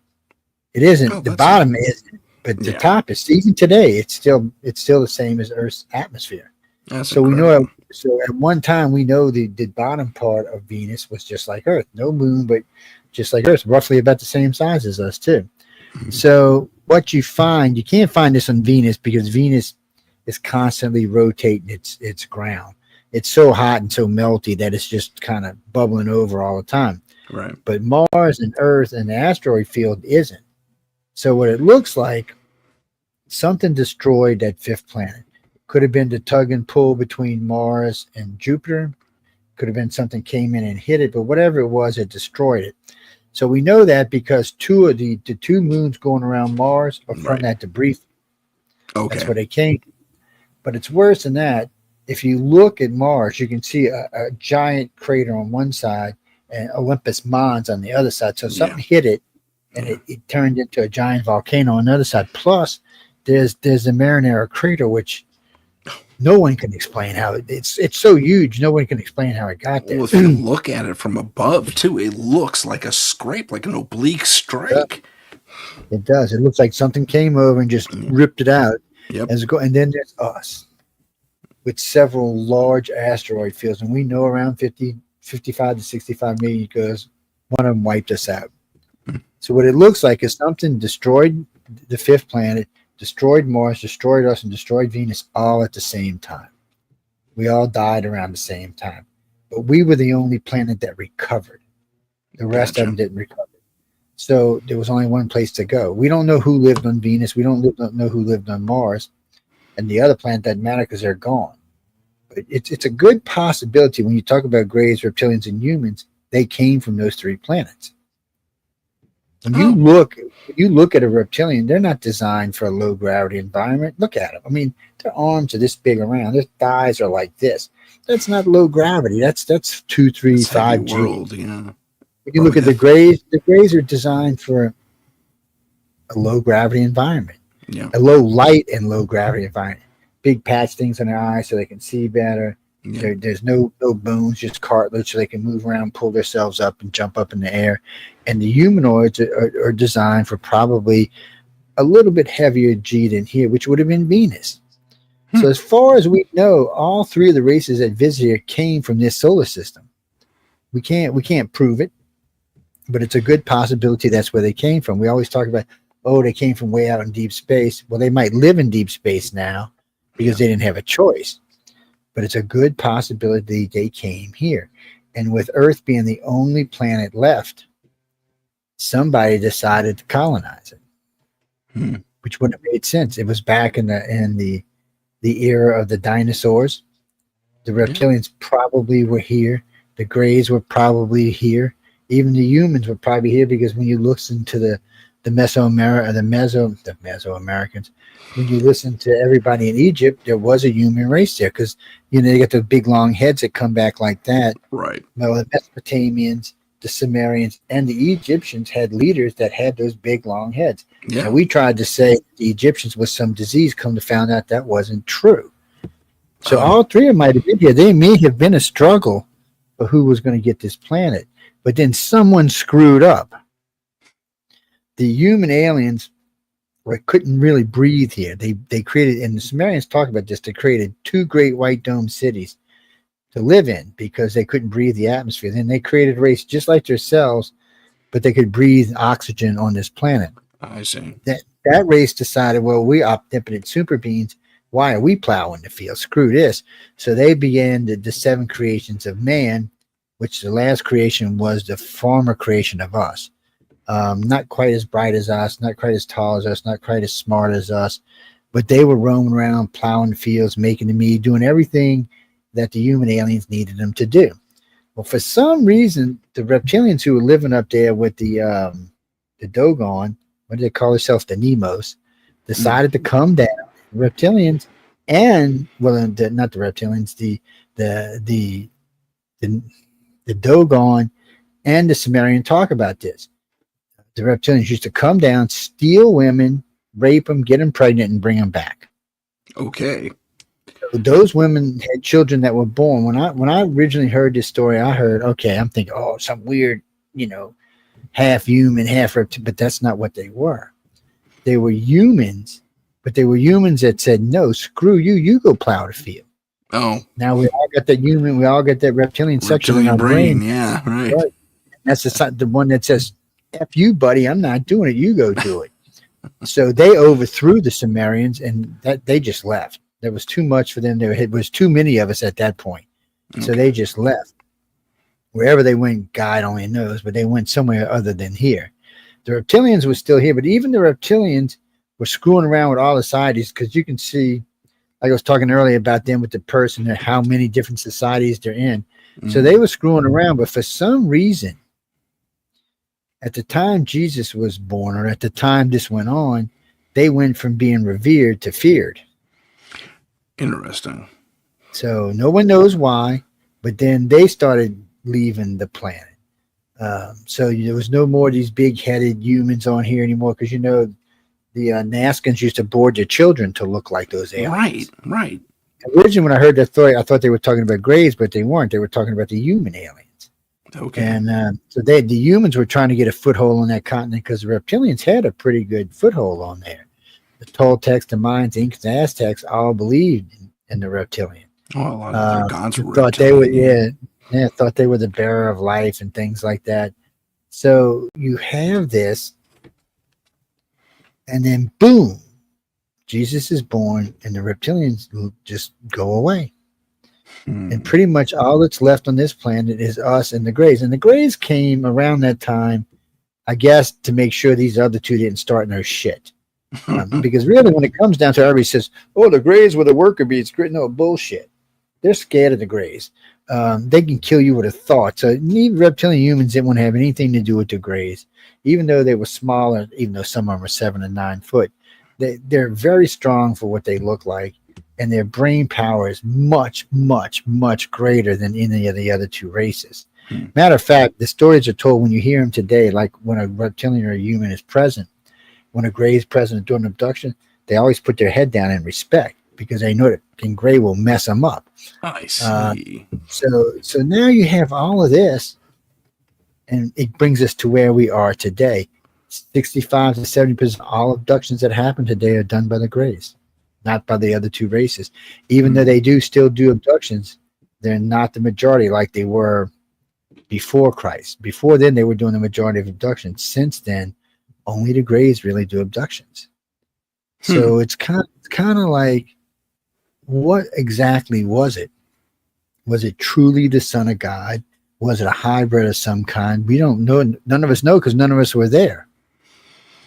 Speaker 2: It isn't.
Speaker 1: Oh,
Speaker 2: The
Speaker 1: that's
Speaker 2: bottom isn't, but the
Speaker 1: yeah.
Speaker 2: top is. Even today, it's still the same as Earth's atmosphere.
Speaker 1: That's
Speaker 2: So we know.
Speaker 1: incredible.
Speaker 2: So at one time, we know the bottom part of Venus was just like Earth, no moon, but just like Earth, roughly about the same size as us too. So what you find, you can't find this on Venus because Venus is constantly rotating its ground. It's so hot and so melty that it's just kind of bubbling over all the time.
Speaker 1: Right.
Speaker 2: But Mars and Earth and the asteroid field isn't. So what it looks like, something destroyed that fifth planet. Could have been the tug and pull between Mars and Jupiter. Could have been something came in and hit it, but whatever it was, it destroyed it. So we know that because two of the two moons going around Mars are from that debris.
Speaker 1: Okay.
Speaker 2: That's where they came. But it's worse than that. If you look at Mars, you can see a giant crater on one side and Olympus Mons on the other side. So something hit it, and it turned into a giant volcano on the other side. Plus, there's the Marinara crater, which no one can explain how it's so huge. No one can explain how it got there.
Speaker 1: Well, if you look at it from above too, it looks like a scrape, like an oblique strike.
Speaker 2: It does. It looks like something came over and just ripped it out.
Speaker 1: Yep.
Speaker 2: And then there's us with several large asteroid fields, and we know around 55 to 65 million because one of them wiped us out. So what it looks like is something destroyed the fifth planet, destroyed Mars, destroyed us, and destroyed Venus all at the same time. We all died around the same time. But we were the only planet that recovered. The rest of them didn't recover. So there was only one place to go. We don't know who lived on Venus. We don't know who lived on Mars. And the other planet doesn't matter because they're gone. But it's a good possibility when you talk about grays, reptilians, and humans, they came from those three planets. When you look at a reptilian, they're not designed for a low gravity environment. Look at them. I mean, their arms are this big around. Their thighs are like this. That's not low gravity. That's 2, 3, 5 G.
Speaker 1: World, yeah.
Speaker 2: When you look at the grays are designed for a low gravity environment.
Speaker 1: Yeah.
Speaker 2: A low light and low gravity environment. Big patch things on their eyes so they can see better. Yeah. There's no bones, just cartilage, so they can move around, pull themselves up, and jump up in the air. And the humanoids are designed for probably a little bit heavier G than here, which would have been Venus. So as far as we know, all three of the races that visit here came from this solar system. We can't prove it, but it's a good possibility that's where they came from. We always talk about, they came from way out in deep space. Well, they might live in deep space now because they didn't have a choice. But it's a good possibility they came here. And with Earth being the only planet left, somebody decided to colonize it, which wouldn't have made sense. It was back in the era of the dinosaurs. The reptilians probably were here. The grays were probably here. Even the humans were probably here because when you listen to the Mesoamericans, when you listen to everybody in Egypt, there was a human race there because they got the big long heads that come back like that.
Speaker 1: Right.
Speaker 2: Well, the Mesopotamians, the Sumerians, and the Egyptians had leaders that had those big long heads. Yeah. And we tried to say the Egyptians was some disease. Come to find out that wasn't true. So all three of them might have been here. They may have been a struggle for who was going to get this planet, but then someone screwed up. The human aliens couldn't really breathe here. They created, and the Sumerians talk about this, they created 2 great white dome cities to live in because they couldn't breathe the atmosphere. Then they created a race just like themselves, but they could breathe oxygen on this planet.
Speaker 1: I see.
Speaker 2: That race decided, well, we're omnipotent super beings. Why are we plowing the field? Screw this. So they began the 7 creations of man, which the last creation was the former creation of us. Not quite as bright as us, not quite as tall as us, not quite as smart as us, but they were roaming around, plowing the fields, making the meat, doing everything that the human aliens needed them to do. Well, for some reason, the reptilians who were living up there with the Dogon, what do they call themselves, the Nemos, decided to come down. The reptilians and not the reptilians, the Dogon and the Sumerian talk about this. The reptilians used to come down, steal women, rape them, get them pregnant, and bring them back.
Speaker 1: Okay.
Speaker 2: Those women had children that were born. When I originally heard this story, I heard, okay, I'm thinking, oh, some weird, half human, half reptile, but that's not what they were. They were humans, but they were humans that said, no, screw you, you go plow the field.
Speaker 1: Oh,
Speaker 2: Now we all got that human, we all got that reptilian section in
Speaker 1: reptilian
Speaker 2: our brain.
Speaker 1: Yeah, right.
Speaker 2: Right. That's the one that says, F you, buddy, I'm not doing it, you go do it. So they overthrew the Sumerians, and that they just left. There was too much for them. There was too many of us at that point. So they just left. Wherever they went, God only knows, but they went somewhere other than here. The reptilians were still here, but even the reptilians were screwing around with all the societies, because you can see, like I was talking earlier about them with the person and how many different societies they're in. So they were screwing around, but for some reason, at the time Jesus was born, or at the time this went on, they went from being revered to feared.
Speaker 1: Interesting.
Speaker 2: So no one knows why, but then they started leaving the planet. So there was no more of these big-headed humans on here anymore, because the Naskins used to board their children to look like those aliens.
Speaker 1: Right.
Speaker 2: Originally, when I heard that story, I thought they were talking about grays, but they weren't. They were talking about the human aliens.
Speaker 1: Okay.
Speaker 2: And so the humans were trying to get a foothold on that continent, because the reptilians had a pretty good foothold on there. The Toltecs, the Mayans, the Incas, the Aztecs all believed in the reptilian.
Speaker 1: Well, a lot of their gods were
Speaker 2: thought they were, thought they were the bearer of life and things like that. So you have this, and then boom, Jesus is born, and the reptilians just go away. And pretty much all that's left on this planet is us and the Greys. And the Greys came around that time, I guess, to make sure these other two didn't start no shit. Because really, when it comes down to it, everybody says, oh, the Greys were the worker bees. No, bullshit. They're scared of the Greys. They can kill you with a thought. So reptilian humans didn't want to have anything to do with the Greys. Even though they were smaller, even though some of them were 7 and 9 foot, they're very strong for what they look like. And their brain power is much, much, much greater than any of the other two races. Matter of fact, the stories are told when you hear them today, like when a reptilian or a human is present, when a Gray is present during an abduction, they always put their head down in respect, because they know that King Gray will mess them up.
Speaker 1: I see.
Speaker 2: So now you have all of this, and it brings us to where we are today. 65 to 70% of all abductions that happen today are done by the Greys, not by the other two races. Even though they still do abductions, they're not the majority like they were before Christ. Before then, they were doing the majority of abductions. Since then, only the Greys really do abductions. So it's kind of like, what exactly was it? Was it truly the Son of God? Was it a hybrid of some kind? We don't know. None of us know, because none of us were there.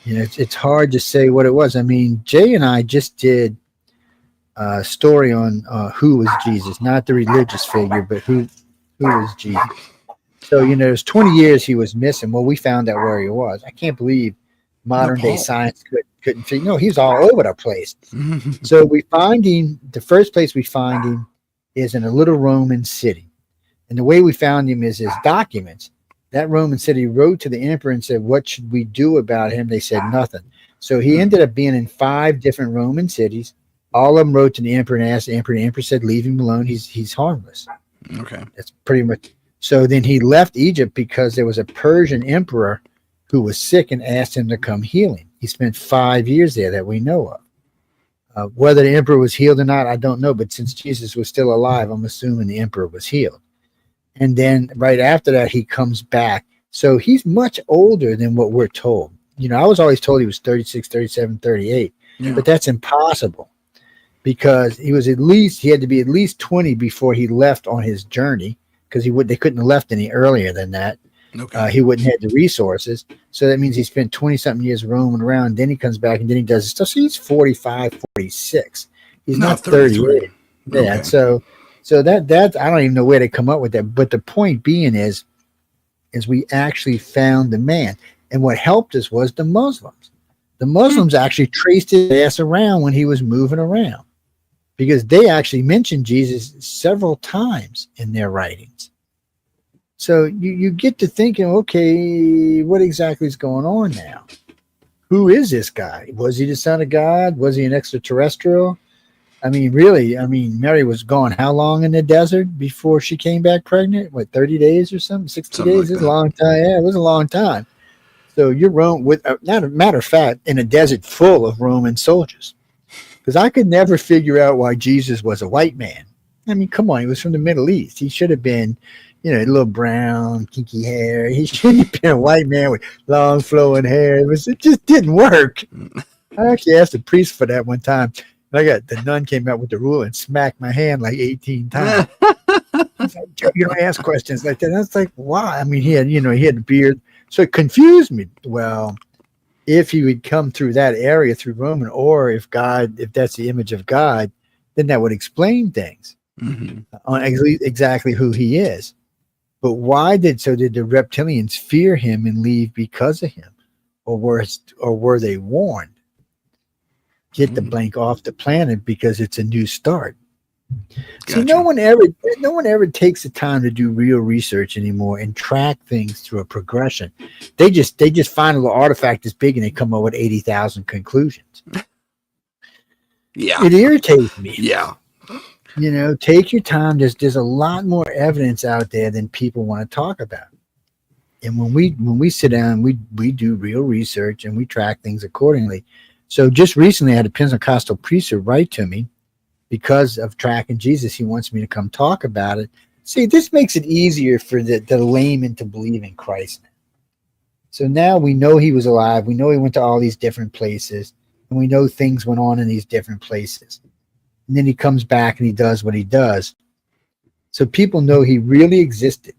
Speaker 2: It's hard to say what it was. I mean, Jay and I just did a story on who was Jesus, not the religious figure, but who was Jesus. So, there's 20 years he was missing. Well, we found out where he was. I can't believe modern day science couldn't figure. No, he's all over the place. So we find him. The first place we find him is in a little Roman city. And the way we found him is his documents. That Roman city wrote to the emperor and said, what should we do about him? They said nothing. So he ended up being in 5 different Roman cities. All of them wrote to the emperor and asked the emperor. The emperor said, leave him alone. He's harmless.
Speaker 1: Okay.
Speaker 2: That's pretty much. So then he left Egypt, because there was a Persian emperor who was sick and asked him to come heal him. He spent 5 years there that we know of. Whether the emperor was healed or not, I don't know. But since Jesus was still alive, I'm assuming the emperor was healed. And then right after that, he comes back. So he's much older than what we're told. I was always told he was 36, 37, 38. Yeah. But that's impossible, because he had to be at least 20 before he left on his journey, because they couldn't have left any earlier than that. Okay. He wouldn't have the resources. So that means he spent 20-something years roaming around. Then he comes back, and then he does his stuff. So he's 45, 46. He's not 38. Yeah. Okay. So that I don't even know where they come up with that. But the point being is we actually found the man. And what helped us was the Muslims. The Muslims actually traced his ass around when he was moving around, because they actually mentioned Jesus several times in their writings. So you get to thinking, okay, what exactly is going on now? Who is this guy? Was he the Son of God? Was he an extraterrestrial? I mean, really, I mean, Mary was gone how long in the desert before she came back pregnant? What, 30 days or something? 60
Speaker 1: Something
Speaker 2: days
Speaker 1: like
Speaker 2: is a
Speaker 1: that.
Speaker 2: long time. Yeah, it was a long time. So you're Rome with, not a matter of fact, in a desert full of Roman soldiers. Because I could never figure out why Jesus was a white man. I mean, come on, he was from the Middle East. He should have been, a little brown, kinky hair. He should have been a white man with long flowing hair. It just didn't work. I actually asked the priest for that one time. And the nun came out with the rule and smacked my hand like 18 times. He's like, Joe, you don't ask questions like that. And I was like, why? I mean, he had a beard. So it confused me. Well, if he would come through that area through Roman, or if that's the image of God, then that would explain things
Speaker 1: Mm-hmm.
Speaker 2: on exactly who he is. But did the reptilians fear him and leave because of him? Or were they warned? Get the blank off the planet because it's a new start. See,
Speaker 1: Gotcha.
Speaker 2: no one ever takes the time to do real research anymore and track things through a progression. They just find a little artifact that's big and they come up with 80,000 conclusions.
Speaker 1: Yeah.
Speaker 2: It irritates me.
Speaker 1: Yeah.
Speaker 2: Take your time. There's a lot more evidence out there than people want to talk about. And when we sit down, we do real research and we track things accordingly. So just recently, I had a Pentecostal preacher write to me. Because of tracking Jesus, he wants me to come talk about it. See, this makes it easier for the layman to believe in Christ. So now we know he was alive. We know he went to all these different places, and we know things went on in these different places. And then he comes back and he does what he does. So people know he really existed.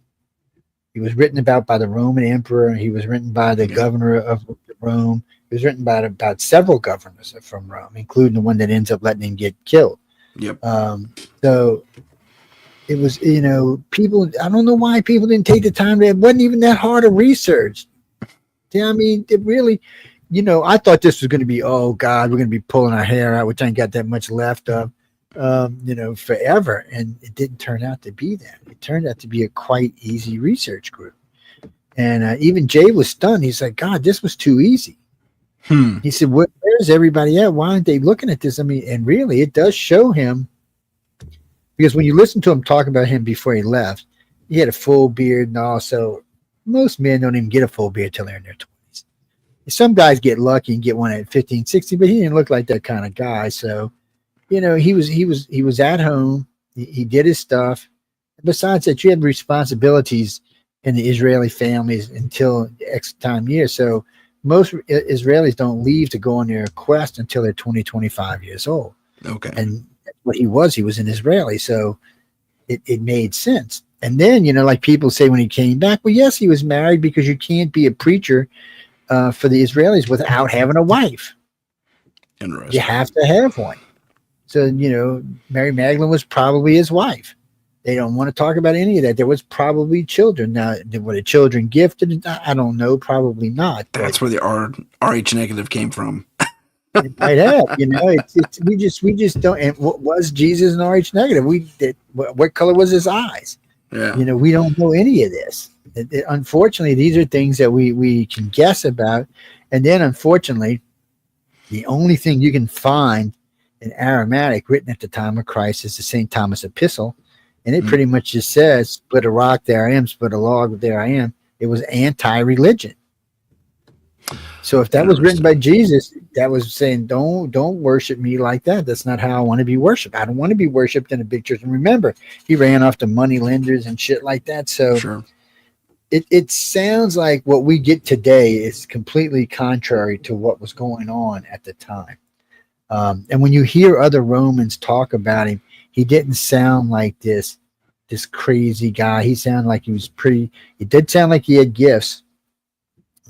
Speaker 2: He was written about by the Roman emperor. He was written by the governor of Rome. He was written by about several governors from Rome, including the one that ends up letting him get killed.
Speaker 1: Yep.
Speaker 2: So it was, people, I don't know why people didn't take the time. It wasn't even that hard of research. I mean, it really, I thought this was going to be, oh God, we're going to be pulling our hair out, which I ain't got that much left of, forever. And it didn't turn out to be that. It turned out to be a quite easy research group. And even Jay was stunned. He's like, God, this was too easy. He said, where's everybody at? Why aren't they looking at this? I mean, and really, it does show him, because when you listen to him talk about him before he left, he had a full beard and all. So most men don't even get a full beard till they're in their 20s. Some guys get lucky and get one at 15, 16, but he didn't look like that kind of guy. So, he was at home. He did his stuff. Besides that, you had responsibilities in the Israeli families until X time years. So most Israelis don't leave to go on their quest until they're 20, 25 years old.
Speaker 1: Okay.
Speaker 2: And what he was an Israeli. So it made sense. And then, like people say when he came back, well, yes, he was married because you can't be a preacher for the Israelis without having a wife.
Speaker 1: Interesting.
Speaker 2: You have to have one. So, Mary Magdalene was probably his wife. They don't want to talk about any of that. There was probably children. Now, were the children gifted? I don't know. Probably not.
Speaker 1: That's where the RH negative came from.
Speaker 2: It might have. We just don't. And what was Jesus an RH negative? What color was his eyes?
Speaker 1: Yeah.
Speaker 2: We don't know any of this. Unfortunately, these are things that we can guess about. And then, unfortunately, the only thing you can find in Aramaic written at the time of Christ is the St. Thomas Epistle. And it pretty much just says, split a rock, there I am, split a log, there I am. It was anti-religion. So if that was written by Jesus, that was saying, don't worship me like that. That's not how I want to be worshipped. I don't want to be worshipped in a big church. And remember, he ran off to money lenders and shit like that. So
Speaker 1: sure.
Speaker 2: It sounds like what we get today is completely contrary to what was going on at the time. And when you hear other Romans talk about him, he didn't sound like this crazy guy. He sounded like he was it did sound like he had gifts,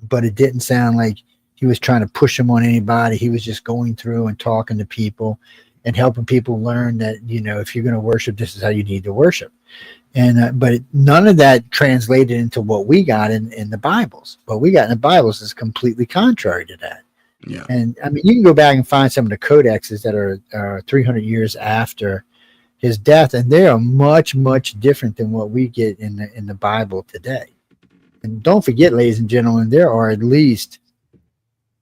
Speaker 2: but it didn't sound like he was trying to push them on anybody. He was just going through and talking to people and helping people learn that, if you're going to worship, this is how you need to worship. And but none of that translated into what we got in the Bibles. What we got in the Bibles is completely contrary to that.
Speaker 1: Yeah.
Speaker 2: And I mean, you can go back and find some of the codexes that are 300 years after his death, and they are much, much different than what we get in the Bible today. And don't forget, ladies and gentlemen, there are at least,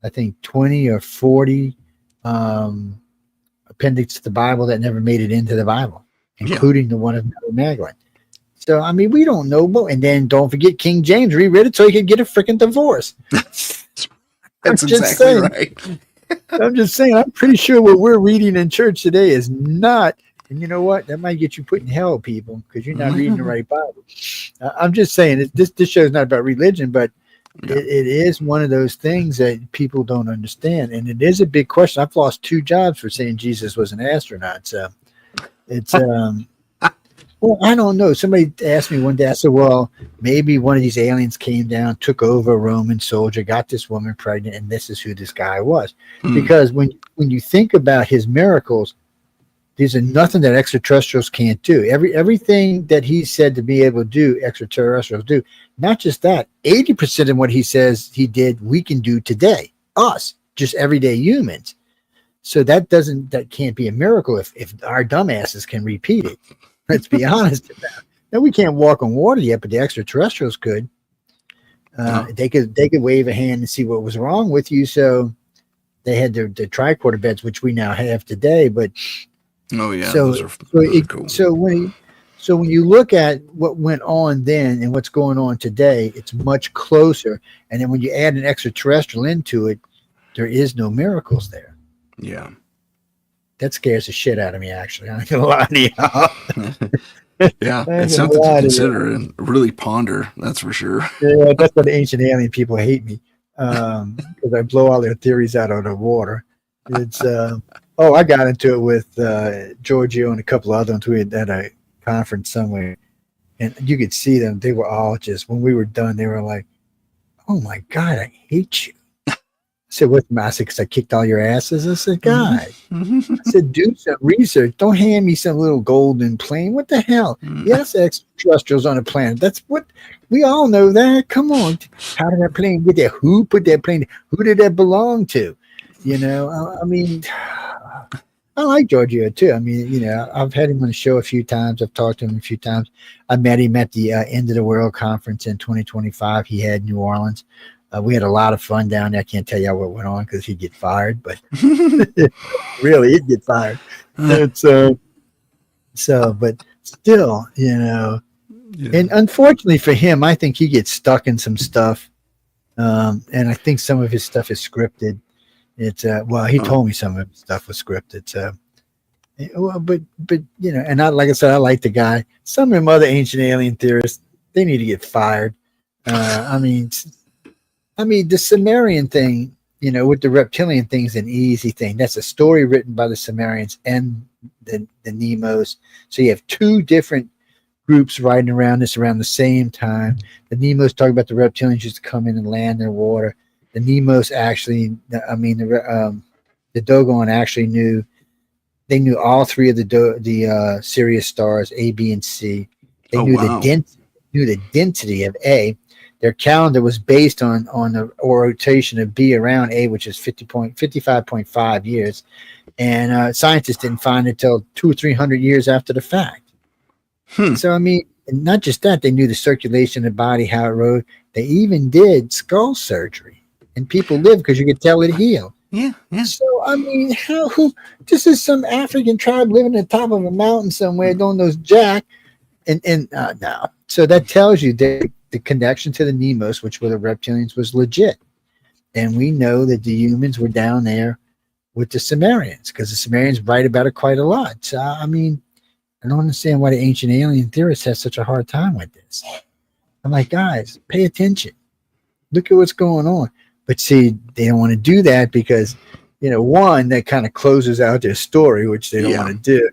Speaker 2: I think, 20 or 40 appendix to the Bible that never made it into the Bible,
Speaker 1: Yeah.
Speaker 2: including the one of Mary Magdalene. So, I mean, we don't know. And then don't forget King James reread it so he could get a freaking divorce.
Speaker 1: That's exactly right.
Speaker 2: I'm just saying, I'm pretty sure what we're reading in church today is not, and you know what? That might get you put in hell, people, because you're not reading the right Bible. I'm just saying, this show is not about religion, but it is one of those things that people don't understand. And it is a big question. I've lost 2 jobs for saying Jesus was an astronaut. So it's, well, I don't know. Somebody asked me one day, I said, well, maybe one of these aliens came down, took over a Roman soldier, got this woman pregnant, and this is who this guy was. Because when you think about his miracles, these are nothing that extraterrestrials can't do. Everything that he said to be able to do, extraterrestrials do. Not just that, 80% of what he says he did, we can do today. Us, just everyday humans. So that can't be a miracle if our dumbasses can repeat it. Let's be honest about it. Now, we can't walk on water yet, but the extraterrestrials could. They could wave a hand and see what was wrong with you. So they had their tricorder beds, which we now have today. But those are cool. So when you look at what went on then and what's going on today, it's much closer. And then when you add an extraterrestrial into it, there is no miracles there.
Speaker 1: Yeah.
Speaker 2: That scares the shit out of me, actually. I'm not going to lie to y'all.
Speaker 1: Yeah, it's something to consider and really ponder, that's for sure.
Speaker 2: Yeah, that's why the ancient alien people hate me, because I blow all their theories out of the water. It's I got into it with Giorgio and a couple of other ones. We had at a conference somewhere, and you could see them. They were all just, when we were done, they were like, oh my God, I hate you. I said, what's the matter? I said, because I kicked all your asses. I said, God. I said, do some research. Don't hand me some little golden plane. What the hell? Yes, extraterrestrials on a planet. That's what we all know that. Come on. How did that plane get there? Who put that plane? Who did that belong to? You know, I mean, I like Giorgio too. I mean, you know, I've had him on the show a few times. I've talked to him a few times. I met him at the End of the World conference in 2025. He had New Orleans. We had a lot of fun down there. I can't tell you what went on because he'd get fired, but really, he'd get fired. But still, you know, and unfortunately for him, I think he gets stuck in some stuff. And I think some of his stuff is scripted. It's he told me some of his stuff was scripted. So, but you know, and like I said, I like the guy. Some of them other ancient alien theorists, they need to get fired. I mean, the Sumerian thing, you know, with the reptilian thing is an easy thing. That's a story written by the Sumerians and the Nemos. So you have 2 different groups riding around this around the same time. The Nemos talk about the reptilians used to come in and land in water. The Nemos actually, the Dogon actually knew all 3 of the Sirius stars, A, B, and C. They knew the density of A. Their calendar was based on the rotation of B around A, which is 55.5 years. And scientists didn't find it until 200 or 300 years after the fact. So, I mean, and not just that, they knew the circulation of the body, how it rode. They even did skull surgery. And people lived because you could tell it healed.
Speaker 1: Yeah.
Speaker 2: So, I mean, this is some African tribe living at the top of a mountain somewhere, don't know jack. No. So that tells you that the connection to the Nemos, which were the reptilians, was legit. And we know that the humans were down there with the Sumerians because the Sumerians write about it quite a lot. So, I mean, I don't understand why the ancient alien theorists have such a hard time with this. I'm like, guys, pay attention. Look at what's going on. But see, they don't want to do that because, you know, one, that kind of closes out their story, which they don't want to do.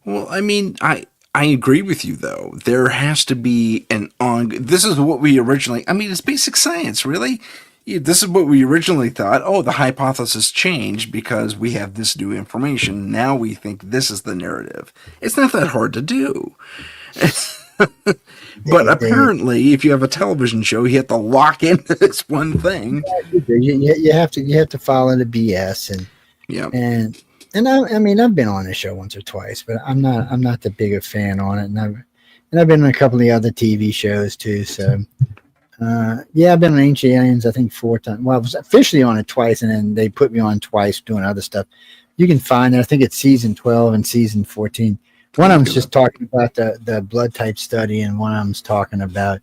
Speaker 1: Well, I mean, I agree with you, though. There has to be this is what we originally, it's basic science, really. This is what we originally thought. Oh, the hypothesis changed because we have this new information. Now we think this is the narrative. It's not that hard to do. But apparently, if you have a television show, you have to lock into this one thing.
Speaker 2: You have to follow the BS and I've been on the show once or twice, but I'm not the bigger fan on it, and I've been on a couple of the other TV shows too. So I've been on Ancient Aliens I think 4 times. Well, I was officially on it twice, and then they put me on twice doing other stuff. You can find it. I think it's season 12 and season 14. One of them's just talking about the blood type study, and one of them's talking about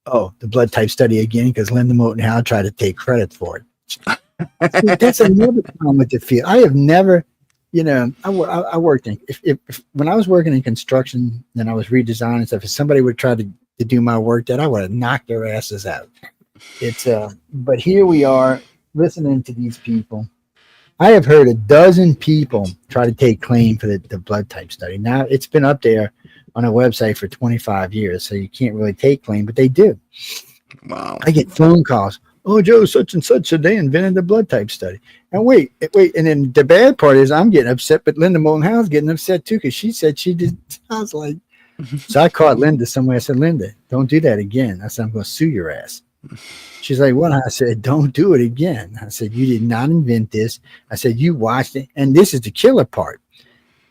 Speaker 2: the blood type study again because Linda Moulton Howe tried to take credit for it. See, that's another problem with the field. I have never, I worked in if when I was working in construction and I was redesigning stuff. If somebody would try to do my work, that I would have knocked their asses out. It's but here we are listening to these people. I have heard a dozen people try to take claim for the blood type study. Now it's been up there on a website for 25 years, so you can't really take claim, but they do.
Speaker 1: Wow.
Speaker 2: I get phone calls. Oh, Joe, such and such, so they invented the blood type study. And wait. And then the bad part is I'm getting upset, but Linda Moulton Howe's getting upset too because she said she did. I was like, so I called Linda somewhere. I said, Linda, don't do that again. I said, I'm going to sue your ass. She's like, what? I said, don't do it again. I said, you did not invent this. I said, you watched it. And this is the killer part.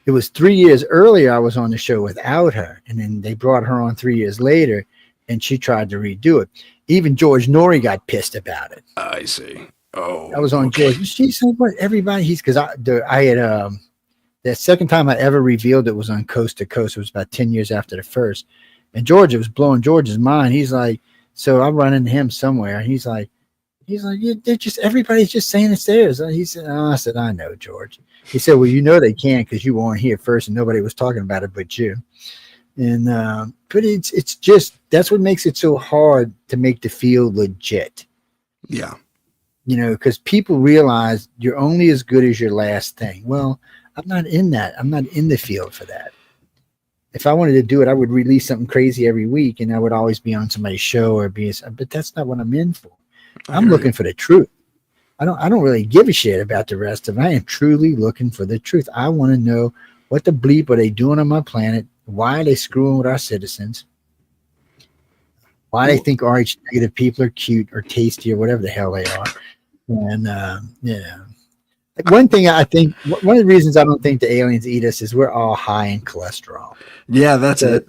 Speaker 2: It was 3 years earlier I was on the show without her. And then they brought her on 3 years later, and she tried to redo it. Even George Norrie got pissed about it.
Speaker 1: I see. Oh,
Speaker 2: I was on George. She said, what? Everybody, because I had the second time I ever revealed it was on Coast to Coast. It was about 10 years after the first. And George, it was blowing George's mind. He's like, so I run into him somewhere, and he's like, yeah, they're just, everybody's just saying it's theirs. He said, oh, I said, I know, George. He said, well, they can't because you weren't here first, and nobody was talking about it but you. And but it's just, that's what makes it so hard to make the field legit.
Speaker 1: Yeah.
Speaker 2: Because people realize you're only as good as your last thing. Well, I'm not in that. I'm not in the field for that. If I wanted to do it, I would release something crazy every week, and I would always be on somebody's show but that's not what I'm in for. I'm looking for the truth. I don't really give a shit about the rest of it. I am truly looking for the truth. I want to know what the bleep are they doing on my planet? Why are they screwing with our citizens? Why they think RH negative people are cute or tasty or whatever the hell they are. And one thing I think, one of the reasons I don't think the aliens eat us is we're all high in cholesterol.
Speaker 1: Yeah, that's it.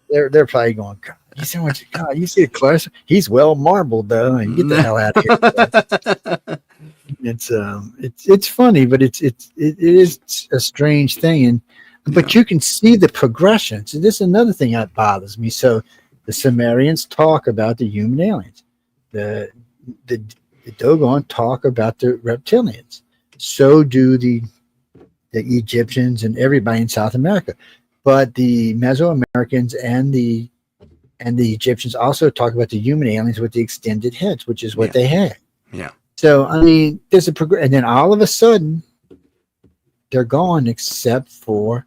Speaker 2: They're probably going, God, you see what God, you see the cholesterol? He's well marbled though, and get the hell out of here. It's funny, but it is a strange thing, but you can see the progression. So this is another thing that bothers me. So the Sumerians talk about the human aliens. The Dogon talk about the reptilians. So do the Egyptians and everybody in South America. But the Mesoamericans and the Egyptians also talk about the human aliens with the extended heads, which is what they had.
Speaker 1: Yeah.
Speaker 2: So I mean, there's a and then all of a sudden they're gone except for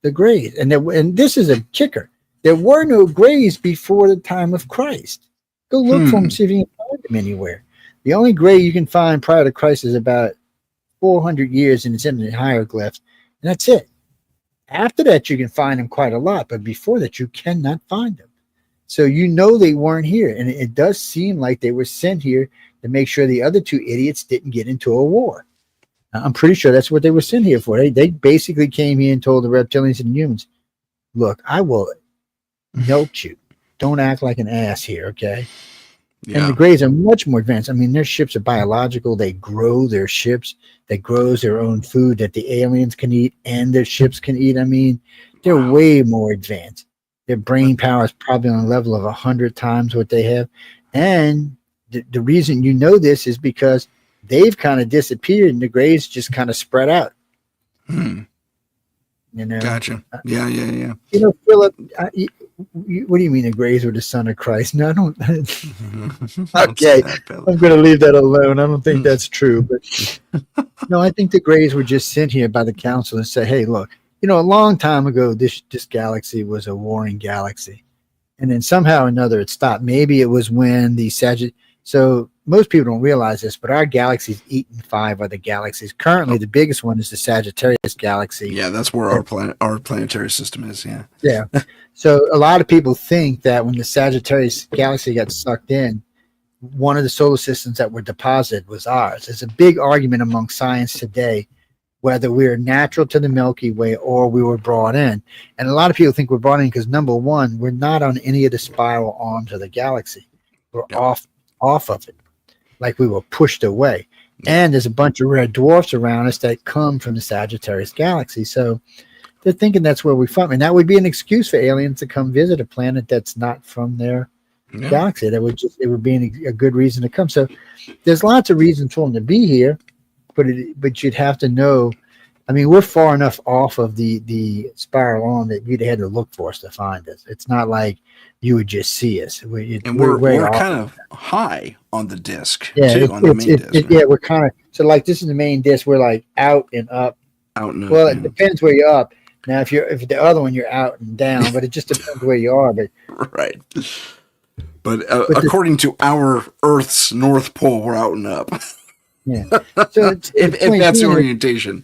Speaker 2: the Greys. And this is a kicker. There were no Greys before the time of Christ. Go look for them, see if you can find them anywhere. The only Grey you can find prior to Christ is about 400 years, and it's in the hieroglyphs, and that's it. After that, you can find them quite a lot, but before that, you cannot find them. So they weren't here, and it does seem like they were sent here to make sure the other two idiots didn't get into a war. I'm pretty sure that's what they were sent here for. They basically came here and told the reptilians and humans, look, I will milk you. Don't act like an ass here, okay? Yeah. And the Greys are much more advanced. I mean, their ships are biological. They grow their ships. That grows their own food that the aliens can eat and their ships can eat. I mean, they're way more advanced. Their brain power is probably on a level of 100 times what they have. And the reason you know this is because they've kind of disappeared and the Greys just kind of spread out.
Speaker 1: Gotcha. Yeah.
Speaker 2: Philip, what do you mean the Greys were the son of Christ? No, I don't. Okay, I'm going to leave that alone. I don't think that's true. But no, I think the Greys were just sent here by the council and say, hey, look, a long time ago, this galaxy was a warring galaxy. And then somehow or another it stopped. Maybe it was when the Sagittarius. So most people don't realize this, but our galaxy's eaten 5 other galaxies. Currently, the biggest one is the Sagittarius galaxy.
Speaker 1: Yeah, that's where our planetary system is. Yeah.
Speaker 2: Yeah. So a lot of people think that when the Sagittarius galaxy got sucked in, one of the solar systems that were deposited was ours. There's a big argument among science today whether we're natural to the Milky Way or we were brought in. And a lot of people think we're brought in because, number one, we're not on any of the spiral arms of the galaxy. We're off of it, like we were pushed away. And there's a bunch of red dwarfs around us that come from the Sagittarius galaxy. So they're thinking that's where we find. And that would be an excuse for aliens to come visit a planet that's not from their galaxy. That would just, it would be a good reason to come. So there's lots of reasons for them to be here, but you'd have to know. I mean, we're far enough off of the spiral arm that you'd had to look for us to find us. It's not like you would just see us.
Speaker 1: We're kind of high on the disc,
Speaker 2: too,
Speaker 1: on the main disc.
Speaker 2: Yeah, we're kind of, so like this is the main disc. We're like out and up. Well, it depends where you're up. Now, if the other one, you're out and down, but it just depends where you are. But
Speaker 1: right. But according to our Earth's North Pole, we're out and up.
Speaker 2: Yeah. So
Speaker 1: if that's the orientation.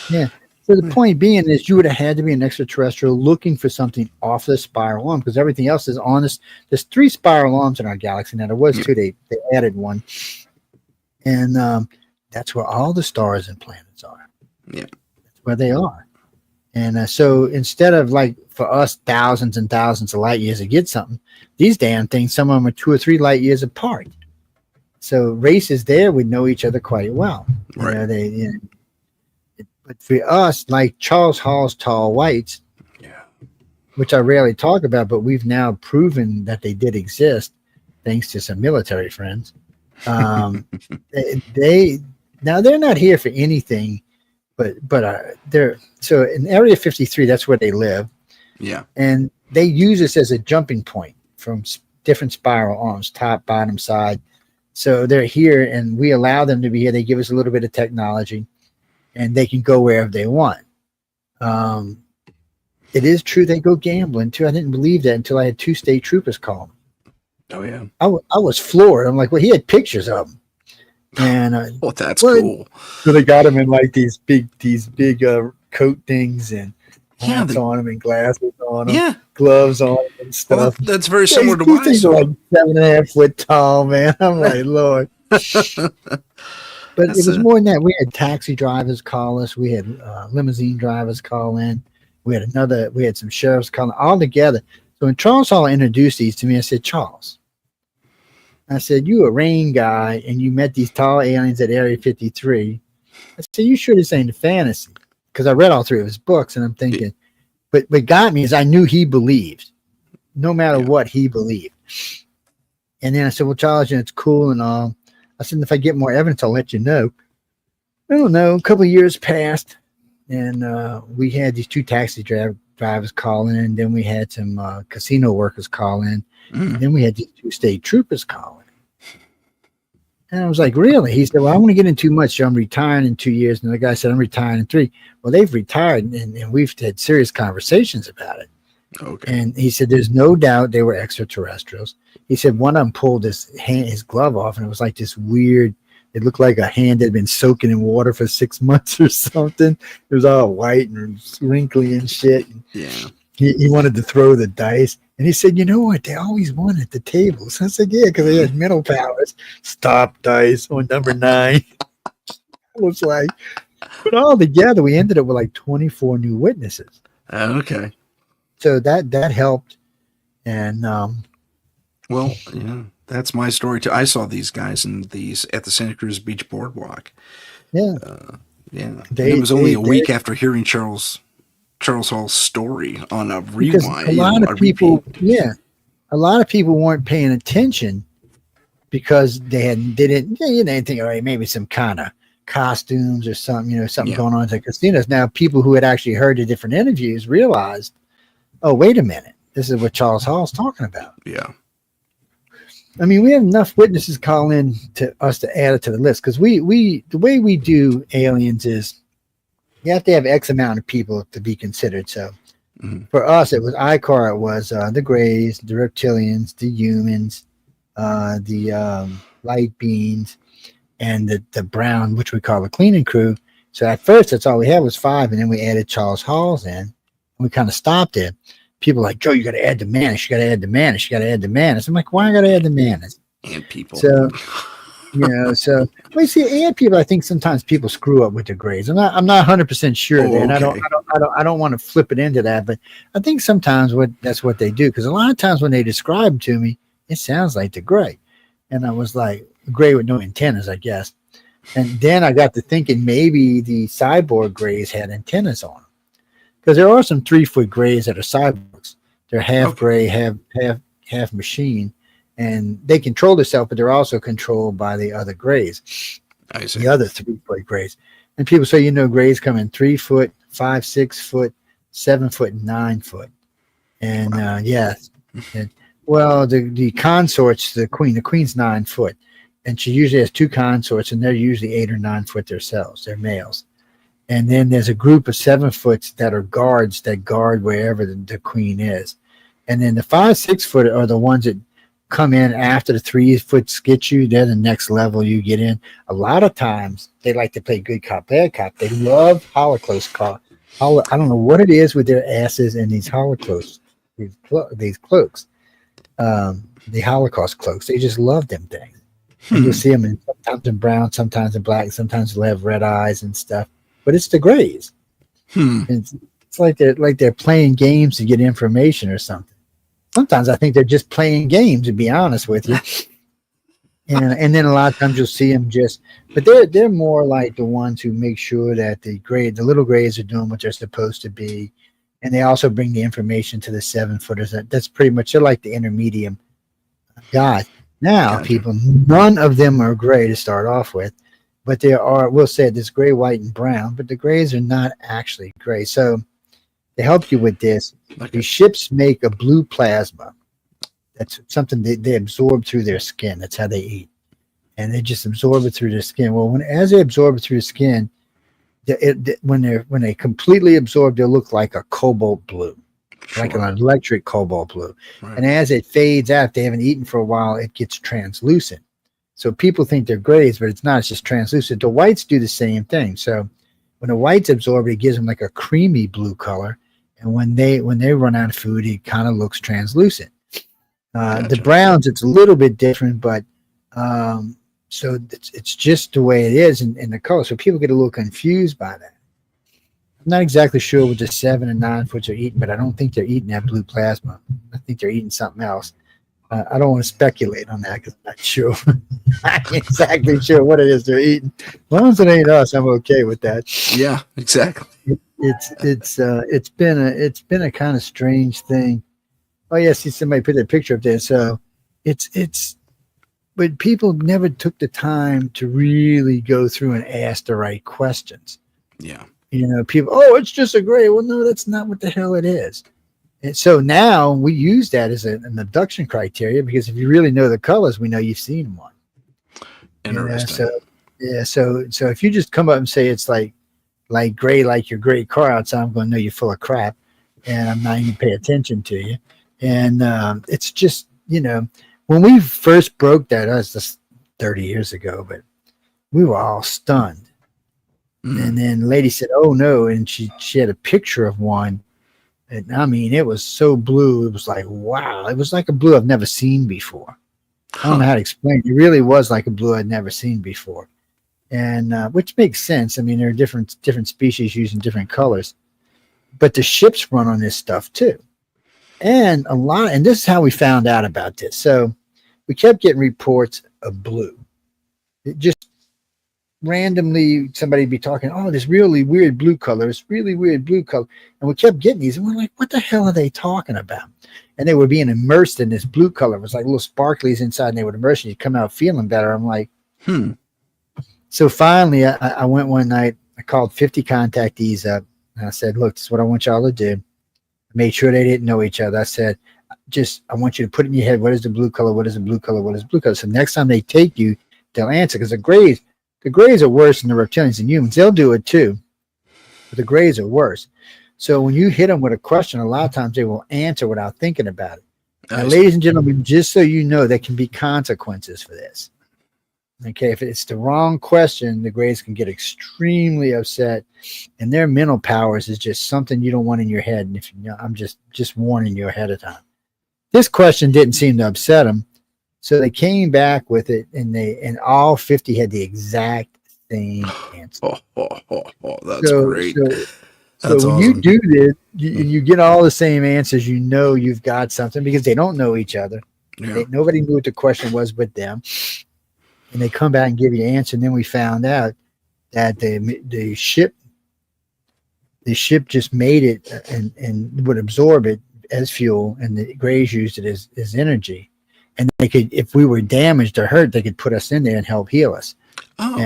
Speaker 2: Yeah. So the point being is you would have had to be an extraterrestrial looking for something off the spiral arm because everything else is on this. There's 3 spiral arms in our galaxy. Now, there was 2. They added 1. And that's where all the stars and planets are.
Speaker 1: Yeah.
Speaker 2: That's where they are. And so instead of like for us thousands and thousands of light years to get something, these damn things, some of them are 2 or 3 light years apart. So races there would know each other quite well.
Speaker 1: Right.
Speaker 2: But for us, like Charles Hall's tall whites, which I rarely talk about, but we've now proven that they did exist, thanks to some military friends. They're not here for anything, but they're so in Area 53. That's where they live.
Speaker 1: Yeah,
Speaker 2: and they use this as a jumping point from different spiral arms, top, bottom, side. So they're here and we allow them to be here. They give us a little bit of technology and they can go wherever they want. It is true they go gambling too. I didn't believe that until I had 2 state troopers call me.
Speaker 1: Oh, yeah.
Speaker 2: I was floored. I'm like, well, he had pictures of them. And
Speaker 1: that's cool.
Speaker 2: So they got him in like these big coat things and hats on them and glasses on them, gloves on them and stuff.
Speaker 1: Well, that's very similar to what I saw.
Speaker 2: Like 7.5 foot tall, man. I'm like, Lord. But it was more than that. We had taxi drivers call us. We had limousine drivers call in. We had some sheriffs calling all together. So when Charles Hall introduced these to me, I said, Charles, I said, you a rain guy and you met these tall aliens at Area 53. I said, you sure this ain't a fantasy? Because I read all 3 of his books and I'm thinking, but what got me is I knew he believed, no matter what he believed. And then I said, well, Charles, it's cool and all. I said, if I get more evidence, I'll let you know. I don't know. A couple of years passed and we had these 2 taxi drivers call in. And then we had some casino workers call in. And then we had these 2 state troopers call in. And I was like, really? He said, well, I don't want to get in too much. So I'm retiring in 2 years. And the guy said, I'm retiring in 3. Well, they've retired and we've had serious conversations about it.
Speaker 1: Okay.
Speaker 2: And he said, there's no doubt they were extraterrestrials. He said, one of them pulled his glove off and it was like this weird, it looked like a hand that had been soaking in water for 6 months or something. It was all white and wrinkly and shit.
Speaker 1: Yeah.
Speaker 2: He wanted to throw the dice. And he said, you know what? They always won at the tables. I said, yeah, because they had mental powers. Stop dice on number 9. I was like, but all together, we ended up with like 24 new witnesses.
Speaker 1: Okay.
Speaker 2: So that helped. And,
Speaker 1: well, yeah, that's my story too. I saw these guys at the Santa Cruz Beach Boardwalk.
Speaker 2: Yeah.
Speaker 1: It was only a week after hearing Charles Hall's story on a rewind.
Speaker 2: A lot of people weren't paying attention because they didn't think, all right, maybe some kind of costumes or something, something going on at the casinos. Now, people who had actually heard the different interviews realized, oh, wait a minute, this is what Charles Hall's talking about.
Speaker 1: Yeah.
Speaker 2: I mean, we have enough witnesses call in to us to add it to the list because the way we do aliens is you have to have X amount of people to be considered. So for us, it was ICAR. It was the Greys, the Reptilians, the Humans, the Light Beings, and the Brown, which we call the cleaning crew. So at first, that's all we had was 5, and then we added Charles Hall's in. And we kind of stopped it. People are like, Joe, you got to add the Manish. You got to add the Manish. You got to add the Manish. I'm like, why I got to add the Manish?
Speaker 1: And people.
Speaker 2: So, well, you see, and people, I think sometimes people screw up with the grades. I'm not 100% sure there, and
Speaker 1: okay.
Speaker 2: I don't want to flip it into that, but I think sometimes that's what they do because a lot of times when they describe them to me, it sounds like the gray, and I was like, gray with no antennas, I guess. And then I got to thinking maybe the cyborg grays had antennas on them, because there are some 3-foot grays that are cyborgs. They're half
Speaker 1: Okay.
Speaker 2: gray, half machine, and they control themselves, but they're also controlled by the other grays,
Speaker 1: I see.
Speaker 2: the other 3-foot grays. And people say, grays come in 3-foot, 5, 6-foot, 7-foot, and 9-foot. And
Speaker 1: Wow.
Speaker 2: yes, and, well, the consorts, the queen's 9-foot, and she usually has 2 consorts, and they're usually 8 or 9-foot themselves. They're males. And then there's a group of 7-foots that are guards that guard wherever the queen is. And then the 5, 6-foot are the ones that come in after the 3-foot get you. They're the next level you get in. A lot of times they like to play good cop, bad cop. They love Holocaust cop. I don't know what it is with their asses and these Holocaust, these cloaks, the Holocaust cloaks. They just love them things. And you'll see them sometimes in brown, sometimes in black, sometimes they'll have red eyes and stuff. But it's the grays. It's like they're playing games to get information or something. Sometimes I think they're just playing games, to be honest with you. And then a lot of times you'll see them but they're more like the ones who make sure that the little grays are doing what they're supposed to be, and they also bring the information to the 7-footers. That's pretty much, they're like the intermediate guys. Now,
Speaker 1: Gotcha.
Speaker 2: people, none of them are gray to start off with, but there are, we'll say there's gray, white, and brown, but the grays are not actually gray. So to help you with this, the ships make a blue plasma. That's something they absorb through their skin. That's how they eat. And they just absorb it through their skin. Well, as they absorb it through the skin, when they completely absorb, they look like a cobalt blue, like an electric cobalt blue. Right. And as it fades out, if they haven't eaten for a while, it gets translucent. So people think they're grays, but it's not. It's just translucent. The whites do the same thing. So when the whites absorb, it gives them like a creamy blue color. And when they run out of food, it kind of looks translucent.
Speaker 1: Gotcha.
Speaker 2: The browns, it's a little bit different, but so it's just the way it is in the color. So people get a little confused by that. I'm not exactly sure what the 7 and 9-foots are eating, but I don't think they're eating that blue plasma. I think they're eating something else. I don't want to speculate on that because I'm not sure. I'm not exactly sure what it is they're eating. As long as it ain't us, I'm okay with that.
Speaker 1: Yeah, exactly.
Speaker 2: It's been a kind of strange thing. Oh yeah, see, somebody put that picture up there. So but people never took the time to really go through and ask the right questions.
Speaker 1: Yeah.
Speaker 2: People, oh, it's just a gray. Well, no, that's not what the hell it is. And so now we use that as an abduction criteria, because if you really know the colors, we know you've seen one.
Speaker 1: Interesting.
Speaker 2: So if you just come up and say it's like gray, like your gray car outside, I'm going to know you're full of crap, and I'm not even pay attention to you. And it's just, when we first broke that was just 30 years ago, but we were all stunned. And then the lady said, oh no, and she had a picture of one. And I mean, it was so blue. It was like, wow. It was like a blue I've never seen before. I don't know how to explain it. It really was like a blue I'd never seen before. And which makes sense. I mean, there are different species using different colors. But the ships run on this stuff too. And this is how we found out about this. So we kept getting reports of blue. It just randomly somebody be talking, oh, this really weird blue color, this really weird blue color. And we kept getting these, and we're like, what the hell are they talking about? And they were being immersed in this blue color. It was like little sparklies inside, and they would immerse you. You come out feeling better. I'm like, So finally, I went one night, I called 50 contactees up, and I said, look, this is what I want y'all to do. I made sure they didn't know each other. I said, I want you to put in your head, what is the blue color? What is the blue color? What is the blue color? So next time they take you, they'll answer, because the grays are worse than the reptilians and humans. They'll do it too, but the grays are worse. So when you hit them with a question, a lot of times they will answer without thinking about it. Now, ladies and gentlemen, just so you know, there can be consequences for this. Okay, if it's the wrong question, the grays can get extremely upset, and their mental powers is just something you don't want in your head. And if I'm just warning you ahead of time. This question didn't seem to upset them. So they came back with it, and all 50 had the exact same answer.
Speaker 1: That's great.
Speaker 2: So when
Speaker 1: awesome.
Speaker 2: you do this, you get all the same answers. You've got something, because they don't know each other.
Speaker 1: Yeah.
Speaker 2: Nobody knew what the question was but them. and they come back and give you the answer. And then we found out that the ship just made it and would absorb it as fuel, and the Greys used it as energy. And they could, if we were damaged or hurt, they could put us in there and help heal us.
Speaker 1: Oh,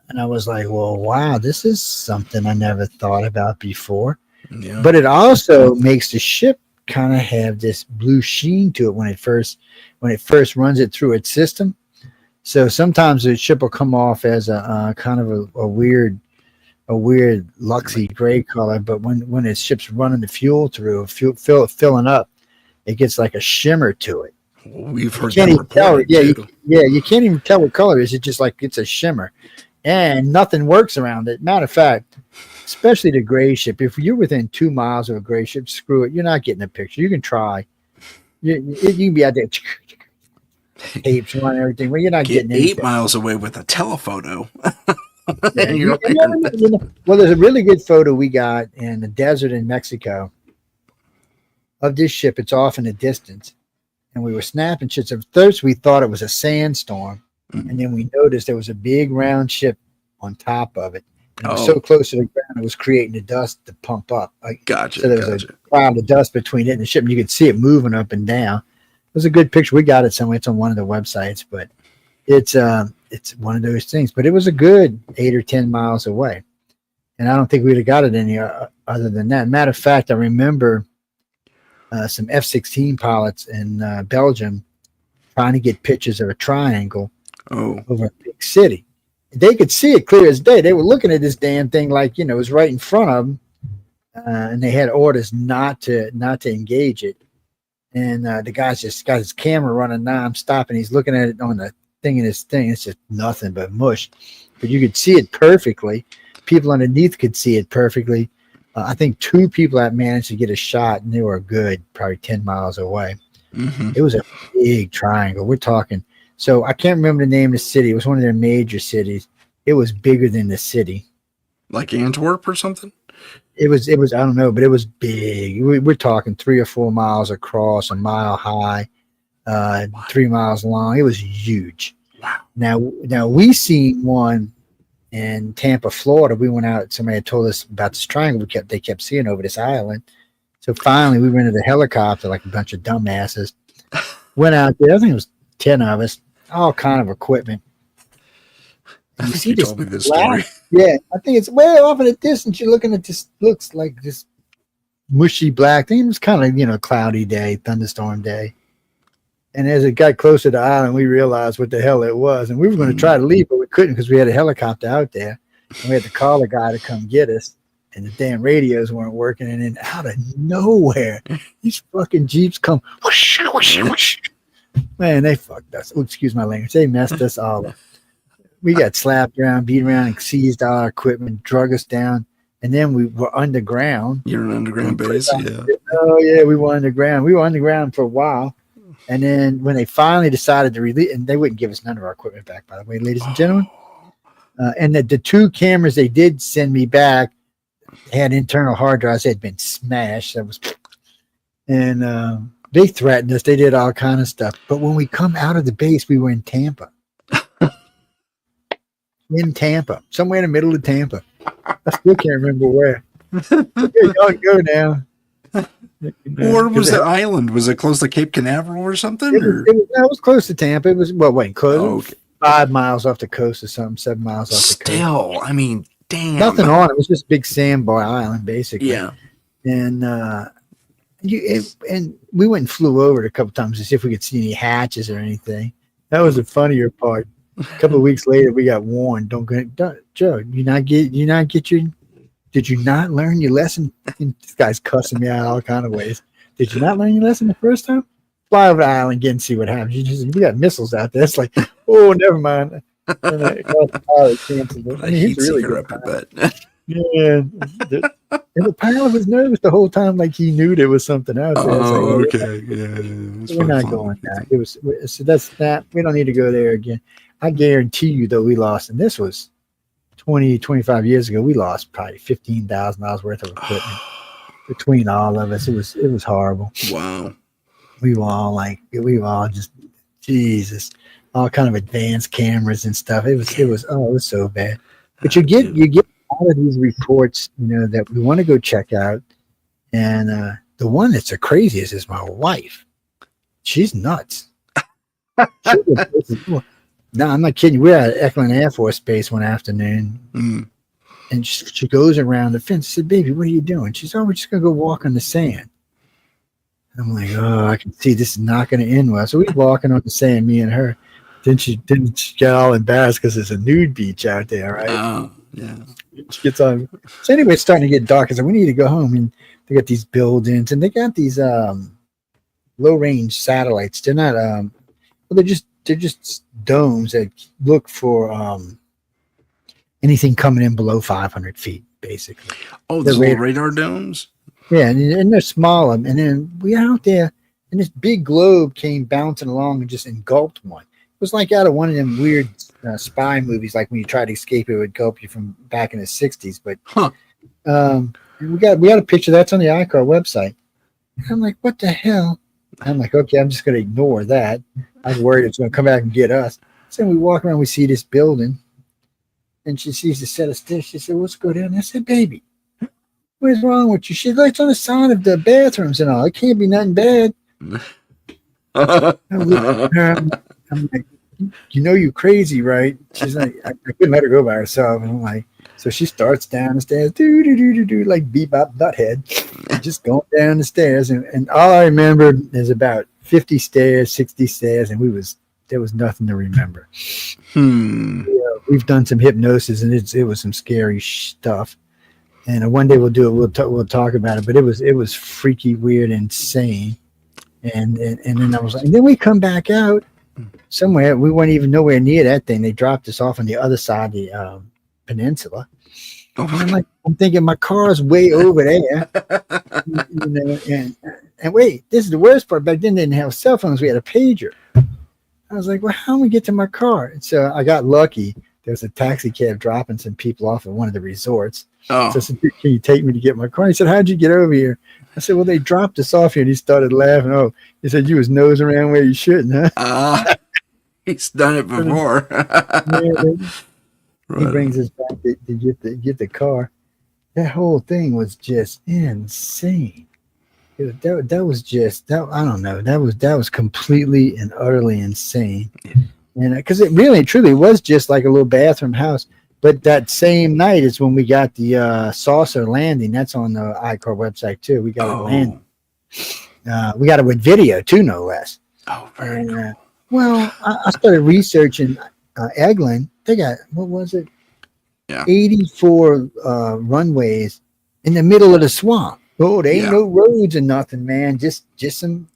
Speaker 2: And I was like, well, wow, this is something I never thought about before.
Speaker 1: yeah.
Speaker 2: But it also makes the ship kind of have this blue sheen to it when it first runs it through its system. So sometimes the ship will come off as a kind of a weird luxy gray color, but when its ship's running the fuel through, filling up, it gets like a shimmer to it.
Speaker 1: We've heard
Speaker 2: Can't
Speaker 1: that
Speaker 2: even tell it.
Speaker 1: reported
Speaker 2: You can't even tell what color it is. It's just like it's a shimmer, and nothing works around it. Matter of fact, especially the gray ship. If you're within 2 miles of a gray ship, screw it. You're not getting a picture. You can try. You can be out there, tapes on everything. Well, you're not
Speaker 1: Get
Speaker 2: getting
Speaker 1: 8
Speaker 2: anything.
Speaker 1: miles away with a telephoto.
Speaker 2: Yeah,
Speaker 1: And you're there.
Speaker 2: well, there's a really good photo we got in the desert in Mexico of this ship. It's off in the distance, and we were snapping shits. At first, we thought it was a sandstorm, and then we noticed there was a big round ship on top of it. And it was so close to the ground, it was creating the dust to pump up.
Speaker 1: Gotcha.
Speaker 2: So there was a cloud of dust between it and the ship, and you could see it moving up and down. It was a good picture. We got it somewhere. It's on one of the websites, but it's one of those things. But it was a good 8 or 10 miles away, and I don't think we'd have got it any other than that. Matter of fact, I remember some F-16 pilots in Belgium trying to get pictures of a triangle over a big city. They could see it clear as day. They were looking at this damn thing like, it was right in front of them, and they had orders not to engage it. And the guy's just got his camera running nonstop, and he's looking at it on the thing in his thing. It's just nothing but mush. But you could see it perfectly. People underneath could see it perfectly. I think 2 people that managed to get a shot, and they were good, probably 10 miles away.
Speaker 1: Mm-hmm.
Speaker 2: It was a big triangle. We're talking. So I can't remember the name of the city. It was one of their major cities. It was bigger than the city.
Speaker 1: Like Antwerp or something?
Speaker 2: It was, I don't know, but it was big. We're talking 3 or 4 miles across, a mile high, 3 miles long. It was huge.
Speaker 1: Wow.
Speaker 2: Now we seen one in Tampa, Florida. We went out. Somebody had told us about this triangle they kept seeing over this island. So finally we rented a helicopter, like a bunch of dumbasses. Went out there. I think it was 10 of us, all kind of equipment.
Speaker 1: I think you told me this story.
Speaker 2: Yeah, I think it's way off in the distance. You're looking at this, looks like this mushy black thing. It was kind of, cloudy day, thunderstorm day. And as it got closer to the island, we realized what the hell it was. And we were going to try to leave, but we couldn't because we had a helicopter out there. And we had to call a guy to come get us. And the damn radios weren't working. And then out of nowhere, these fucking Jeeps come. Whoosh, whoosh, whoosh. Man, they fucked us. Oh, excuse my language. They messed us all up. We got slapped around, beat around, and seized all our equipment, drug us down. And then we were underground.
Speaker 1: You're an underground base, yeah.
Speaker 2: Oh, yeah, we were underground. We were underground for a while. And then when they finally decided to release, and they wouldn't give us none of our equipment back, by the way, ladies and gentlemen. And the 2 cameras they did send me back had internal hard drives that had been smashed. And they threatened us. They did all kind of stuff. But when we come out of the base, we were in Tampa. Somewhere in the middle of Tampa. I still can't remember where. Y'all go now.
Speaker 1: Where was the island? Was it close to Cape Canaveral or something?
Speaker 2: It was close to Tampa. It was, close.
Speaker 1: Oh, okay.
Speaker 2: 5 miles off the coast or something, 7 miles off the coast.
Speaker 1: Still, I mean, damn.
Speaker 2: Nothing on it. It was just a big sandbar island, basically.
Speaker 1: Yeah.
Speaker 2: And and we went and flew over it a couple times to see if we could see any hatches or anything. That was the funnier part. A couple of weeks later, we got warned. Don't Joe. Did you not learn your lesson? And this guy's cussing me out all kind of ways. Did you not learn your lesson the first time? Fly over the island again and see what happens. We got missiles out there. It's like, oh, never mind. And
Speaker 1: He's really good. I bet.
Speaker 2: Yeah. And the pilot was nervous the whole time, like he knew there was something out there.
Speaker 1: Oh, okay. Yeah.
Speaker 2: We're not going back. So that's that. We don't need to go there again. I guarantee you, though, we lost, and this was 20, 25 years ago, we lost probably $15,000 worth of equipment between all of us. It was horrible.
Speaker 1: Wow.
Speaker 2: We were all just, Jesus. all kind of advanced cameras and stuff. It was so bad. But
Speaker 1: Oh,
Speaker 2: you
Speaker 1: dude.
Speaker 2: get all of these reports, that we want to go check out. And the one that's the craziest is my wife. She's nuts. She'll go places. No, I'm not kidding. We're at Eklund Air Force Base one afternoon,
Speaker 1: Mm.
Speaker 2: and she goes around the fence. I said, "Baby, what are you doing?" She said, "Oh, we're just gonna go walk on the sand." I'm like, "Oh, I can see this is not going to end well." So we're walking on the sand, me and her. Then she get all embarrassed because there's a nude beach out there, right?
Speaker 1: Oh, yeah.
Speaker 2: She gets on. So anyway, it's starting to get dark. I said, "We need to go home." And they got these buildings, and they got these low range satellites. They're not well, they're just domes that look for anything coming in below 500 feet, basically.
Speaker 1: Oh,
Speaker 2: The
Speaker 1: those little
Speaker 2: radar.
Speaker 1: radar domes?
Speaker 2: Yeah, and they're small. And then we out there, and this big globe came bouncing along and just engulfed one. It was like out of one of them weird spy movies, like when you try to escape, it would engulf you from back in the 60s. But
Speaker 1: Huh.
Speaker 2: and we got a picture that's on the ICAR website. And I'm like, what the hell? I'm like, okay, I'm just going to ignore that. I was worried it's going to come back and get us. So we walk around, we see this building, and she sees a set of stairs. She said, let's go down. And I said, baby, what is wrong with you? She said, it's on the side of the bathrooms and all. It can't be nothing bad. I look at her, I'm like, you're crazy, right? She's like, I couldn't let her go by herself. And I'm like, so she starts down the stairs, do, like bebop butthead, just going down the stairs. And all I remember is about 50 stairs, 60 stairs, and there was nothing to remember. We've done some hypnosis, and it was some scary stuff. And one day we'll do it. We'll talk about it. But it was freaky, weird, insane. And then I was like, and then we come back out somewhere. We weren't even nowhere near that thing. They dropped us off on the other side of the peninsula. And I'm thinking my car's way over there. And wait, this is the worst part. Back then, they didn't have cell phones. We had a pager. I was like, well, how do we get to my car? And so I got lucky. There was a taxi cab dropping some people off at one of the resorts.
Speaker 1: Oh.
Speaker 2: So I said, can you take me to get my car? He said, how'd you get over here? I said, well, they dropped us off here. And he started laughing. Oh, he said, you was nosing around where you shouldn't, huh?
Speaker 1: He's done it before.
Speaker 2: He brings us back to get the car. That whole thing was just insane. That was just that. I don't know. That was completely and utterly insane. And because it really truly was just like a little bathroom house. But that same night is when we got the saucer landing. That's on the ICAR website too. We got it landing. We got it with video too, no less.
Speaker 1: Oh, very cool.
Speaker 2: Well, I started researching Eglin. They got, what was it?
Speaker 1: Yeah.
Speaker 2: 84 runways in the middle of the swamp. Oh, there ain't no roads or nothing, man. Just some.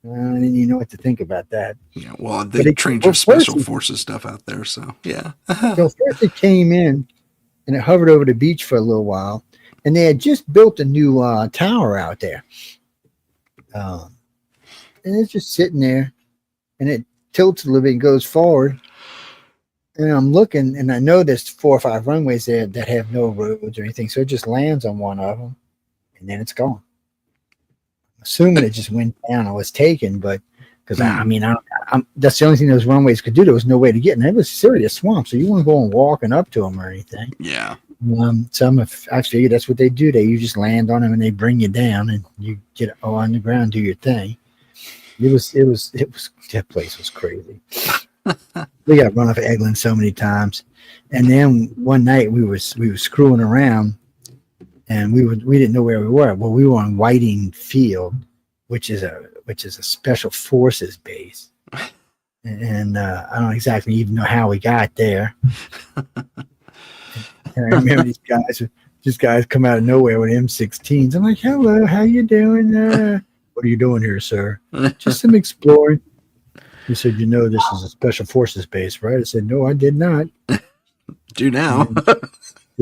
Speaker 2: I didn't even know what to think about that.
Speaker 1: Yeah, well, they trained your special forces stuff out there, so yeah.
Speaker 2: So first it came in, and it hovered over the beach for a little while, and they had just built a new tower out there. And it's just sitting there, and it tilts a little bit and goes forward. And I'm looking, and I know there's 4 or 5 runways there that have no roads or anything, so it just lands on one of them, and then it's gone. Assuming it just went down or was taken, but because that's the only thing those runways could do. There was no way to get, and it was serious swamp, so you weren't going walking up to them or anything.
Speaker 1: Yeah.
Speaker 2: So I figured that's what they do. You just land on them and they bring you down, and you get on the ground, do your thing. It was that place was crazy. We got run off of Eglin so many times, and then one night we were screwing around. And we didn't know where we were. Well, we were on Whiting Field, which is a special forces base, and I don't exactly even know how we got there. And I remember these guys come out of nowhere with M16s. I'm like, "Hello, how you doing? What are you doing here, sir?" "Just some exploring." He said, "This is a special forces base, right?" I said, "No, I did not."
Speaker 1: Do now.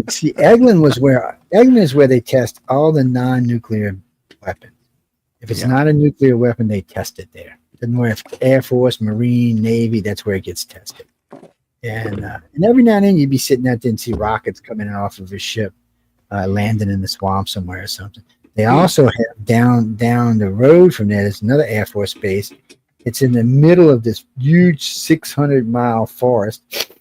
Speaker 2: See, Eglin is where they test all the non-nuclear weapons. If it's not a nuclear weapon, they test it there. Doesn't matter if it's Air Force, Marine, Navy, that's where it gets tested. And every now and then you'd be sitting out there and see rockets coming in off of a ship, landing in the swamp somewhere or something. They also have down the road from there, there's another Air Force base, It's in the middle of this huge 600-mile forest.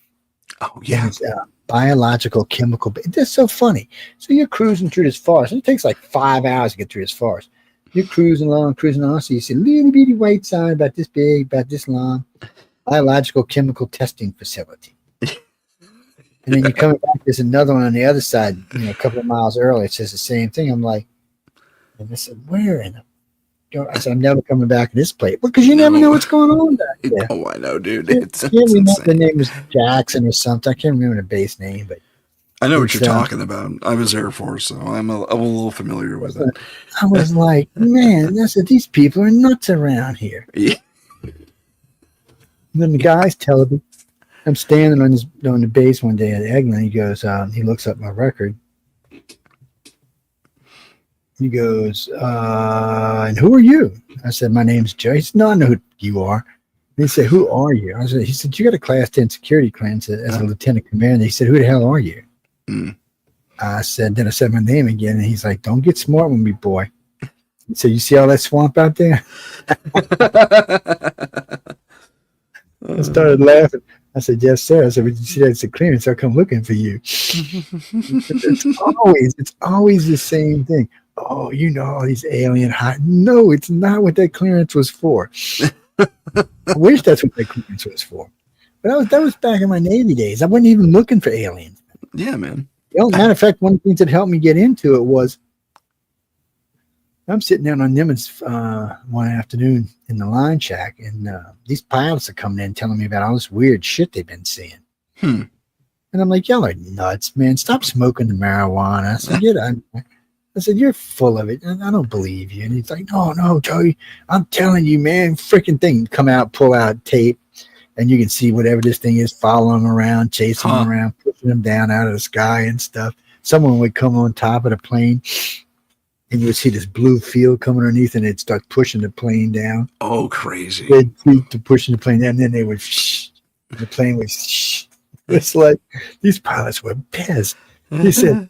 Speaker 1: Oh yeah.
Speaker 2: It's biological chemical. It's just so funny. So you're cruising through this forest. And it takes like 5 hours to get through this forest. You're cruising along. So you see a little bitty white sign about this big, about this long. Biological chemical testing facility. And then you come back, there's another one on the other side, a couple of miles earlier. It says the same thing. I'm like, and I said, where in the I said, I'm never coming back to this place. Because you never know what's going on back there.
Speaker 1: Oh, I know, dude.
Speaker 2: I
Speaker 1: It's
Speaker 2: can't remember
Speaker 1: insane.
Speaker 2: the name was Jackson or something. I can't remember the base name, but
Speaker 1: I know what you're talking about. I was Air Force, so I'm a little familiar with it.
Speaker 2: I was like, man, I said, these people are nuts around here.
Speaker 1: Yeah.
Speaker 2: And then the guy's telling me, I'm standing on the base one day at Eglin. He goes, he looks up my record. He goes, and who are you? I said, my name's Joe. He said, no, I know who you are. And he said, who are you? He said, you got a class 10 security clearance as a lieutenant commander. He said, who the hell are you?
Speaker 1: Mm.
Speaker 2: I said my name again. And he's like, don't get smart with me, boy. He said, you see all that swamp out there? I started laughing. I said, yes, sir. I said, when you see that it's a clearance, I'll come looking for you. It's always the same thing. Oh, all these alien hot. No, it's not what that clearance was for. I wish that's what that clearance was for. But that was back in my Navy days. I wasn't even looking for aliens.
Speaker 1: Yeah, man.
Speaker 2: Matter of fact, one of the things that helped me get into it was I'm sitting down on Nimitz one afternoon in the line shack, and these pilots are coming in telling me about all this weird shit they've been seeing. And I'm like, y'all are nuts, man. Stop smoking the marijuana. I said, you're full of it. I don't believe you. And he's like, no, Joey, I'm telling you, man, freaking thing. Come out, pull out tape, and you can see whatever this thing is following them around, chasing them around, pushing them down out of the sky and stuff. Someone would come on top of the plane, and you would see this blue field coming underneath, and it'd start pushing the plane down.
Speaker 1: Oh, crazy.
Speaker 2: They'd keep pushing the plane down, and then they would the plane would It's like these pilots were pissed. He said,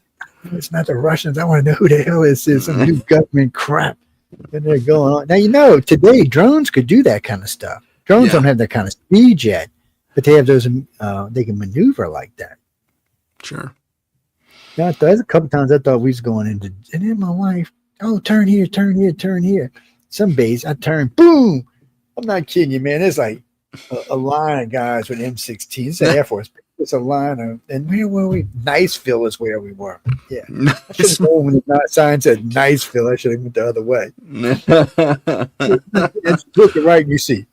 Speaker 2: it's not the Russians. I want to know who the hell is this. Some new government crap that they're going on. Now, today drones could do that kind of stuff. Drones don't have that kind of speed yet, but they have those, they can maneuver like that.
Speaker 1: Sure.
Speaker 2: Now, there's a couple times I thought we was going into, and then my wife, turn here, turn here, turn here. Some base, I turned, boom. I'm not kidding you, man. There's like a line of guys with M16s. It's an Air Force. It's a line of, and where were we? Niceville is where we were. Yeah. I should have known when the sign said Niceville. I should have went the other way. Look right and you see.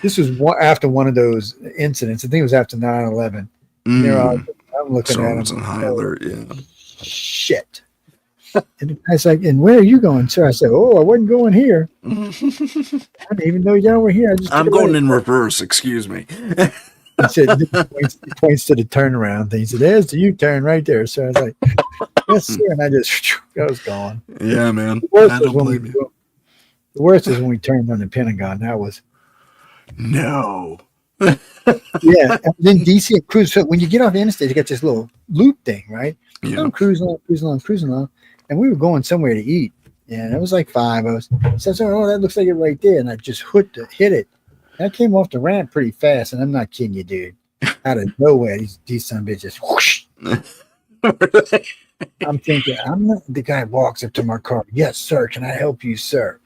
Speaker 2: This was after one of those incidents. I think it was after 9/11. I'm looking at them.
Speaker 1: On high alert, yeah.
Speaker 2: Shit. And the guy's like, and where are you going, sir? I said, I wasn't going here. I didn't even know y'all were here.
Speaker 1: I'm going in reverse, excuse me.
Speaker 2: He said, he points to the turnaround thing. He said, there's the U-turn right there. So I was like, yes, sir. And I was gone.
Speaker 1: Yeah, man.
Speaker 2: The worst is when we turned on the Pentagon. That was.
Speaker 1: No.
Speaker 2: Yeah. And then DC cruise. So when you get off the interstate, you got this little loop thing, right?
Speaker 1: Yeah.
Speaker 2: So I'm cruising along. And we were going somewhere to eat. And it was like 5 of us. So I said, that looks like it right there. And I just hit it. And I came off the ramp pretty fast. And I'm not kidding you, dude. Out of nowhere, these son of bitches. Whoosh. I'm thinking, the guy walks up to my car. Yes, sir. Can I help you, sir?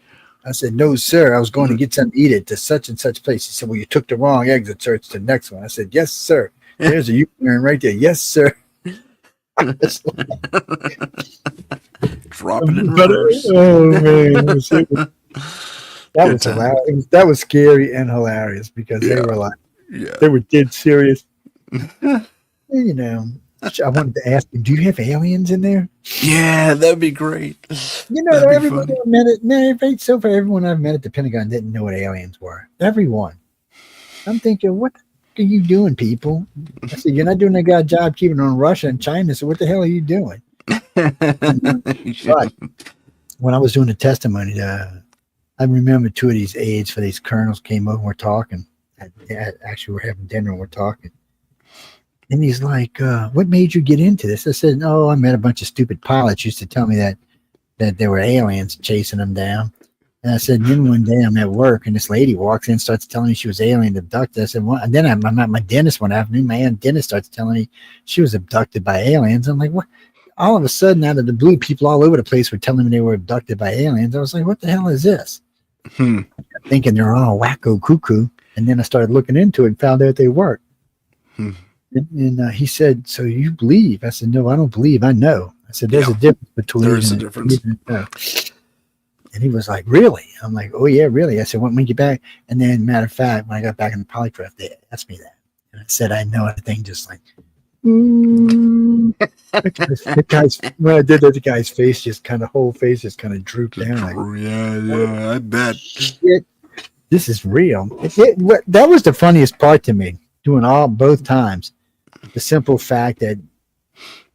Speaker 2: I said, no, sir. I was going to get something to eat at such and such place. He said, well, you took the wrong exit, sir. It's the next one. I said, yes, sir. There's a U-turn right there. Yes, sir.
Speaker 1: Dropping in reverse.
Speaker 2: Oh, man. That was hilarious. That was scary and hilarious because they were like, they were dead serious. I wanted to ask you, do you have aliens in there?
Speaker 1: Yeah, that'd be great.
Speaker 2: Everyone I've met so far, everyone I've met at the Pentagon didn't know what aliens were. Everyone. I'm thinking, what are you doing, people? I said, you're not doing a good job keeping on Russia and China, so what the hell are you doing? But when I was doing the testimony, I remember 2 of these aides for these colonels came over and we're talking. Actually, we're having dinner and we're talking. And he's like, what made you get into this? I said, I met a bunch of stupid pilots used to tell me that there were aliens chasing them down. And I said, and then one day I'm at work and this lady walks in, starts telling me she was alien abducted. I said, well, and then I'm at my dentist one afternoon. My aunt dentist starts telling me she was abducted by aliens. I'm like, what? All of a sudden, out of the blue, people all over the place were telling me they were abducted by aliens. I was like, what the hell is this? Thinking they're all wacko cuckoo. And then I started looking into it and found out they weren't. And he said, so you believe? I said, no, I don't believe. I know. I said, there's a difference between.
Speaker 1: There's a difference.
Speaker 2: And he was like, really? I'm like, oh, yeah, really? I said, when we get back. And then, matter of fact, when I got back in the polygraph, they asked me that. And I said, I know anything, just like, the guy's, when I did that, the guy's face just kind of, whole face just kind of drooped down. Like,
Speaker 1: yeah, I bet.
Speaker 2: Shit, this is real. That was the funniest part to me, doing both times. The simple fact that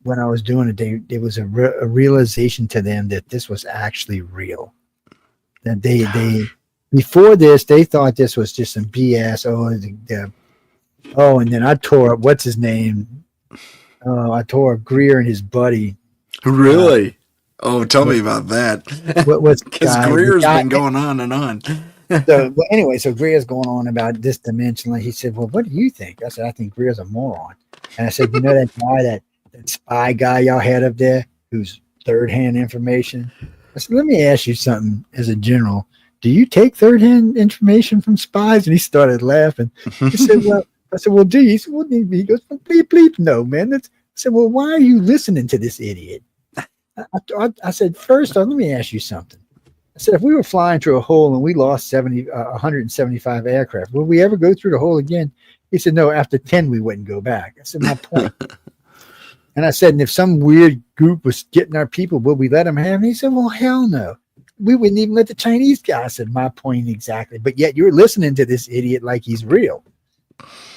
Speaker 2: when I was doing it, there was a realization to them that this was actually real. That they before this, they thought this was just some BS. And then I tore up, what's his name? I tore up Greer and his buddy.
Speaker 1: Really? Tell me about that. Because Greer's been going on and on.
Speaker 2: So Greer's going on about this dimension. He said, well, what do you think? I said, I think Greer's a moron. And I said, you know that guy, that spy guy y'all had up there who's third-hand information? I said, let me ask you something as a general. Do you take third-hand information from spies? And he started laughing. He said, well, I said, well, gee. He said, well, he goes, bleep, bleep, no, man. I said, well, why are you listening to this idiot? I said, first off, let me ask you something. I said, if we were flying through a hole and we lost 175 aircraft, would we ever go through the hole again? He said, no, after 10, we wouldn't go back. I said, my point. And I said, and if some weird group was getting our people, would we let them have it? He said, well, hell no. We wouldn't even let the Chinese guy. I said, my point exactly. But yet you're listening to this idiot like he's real.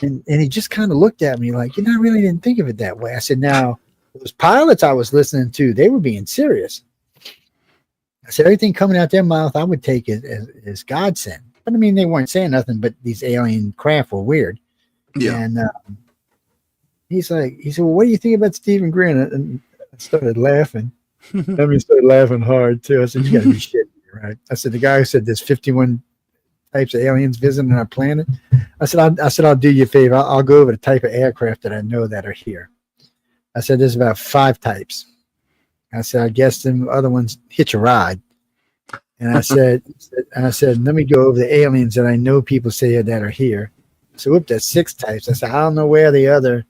Speaker 2: And he just kind of looked at me like, I really didn't think of it that way. I said, now, those pilots I was listening to, they were being serious. I said, everything coming out their mouth, I would take as godsend. But I mean, they weren't saying nothing, but these alien craft were weird. Yeah. And he said, well, what do you think about Stephen Greer? And I started laughing. Started laughing hard too. I said, you got to be shitting me, right? I said, the guy who said there's 51 types of aliens visiting our planet. I said, I'll do you a favor. I'll go over the type of aircraft that I know that are here. I said, there's about 5 types. I said, I guess them other ones hitch a ride. And I said, let me go over the aliens that I know people say that are here. So, whoop, that's 6 types. I said, I don't know where the other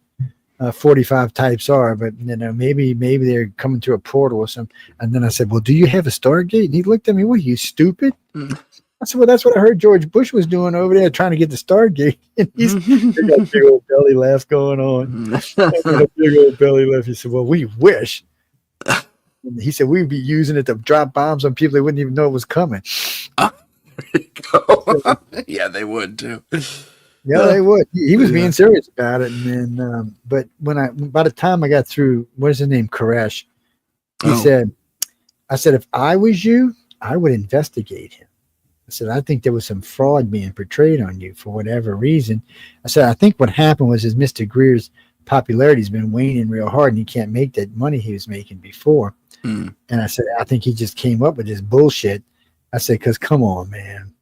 Speaker 2: 45 types are, but maybe they're coming through a portal or something. And then I said, well, do you have a Stargate? And he looked at me, what, are you stupid? I said, well, that's what I heard George Bush was doing over there, trying to get the Stargate. And he's got a big old belly laugh going on. A big old belly laugh. He said, well, we wish. And he said, we'd be using it to drop bombs on people. They wouldn't even know it was coming.
Speaker 1: There you go. Yeah, they would too.
Speaker 2: Yeah, they would. He was being serious about it. And then, but by the time I got through, what is his name? Koresh. He said, I said, if I was you, I would investigate him. I said, I think there was some fraud being portrayed on you for whatever reason. I said, I think what happened was Mr. Greer's popularity's been waning real hard and he can't make that money he was making before. And I said, I think he just came up with this bullshit. I said, because come on, man.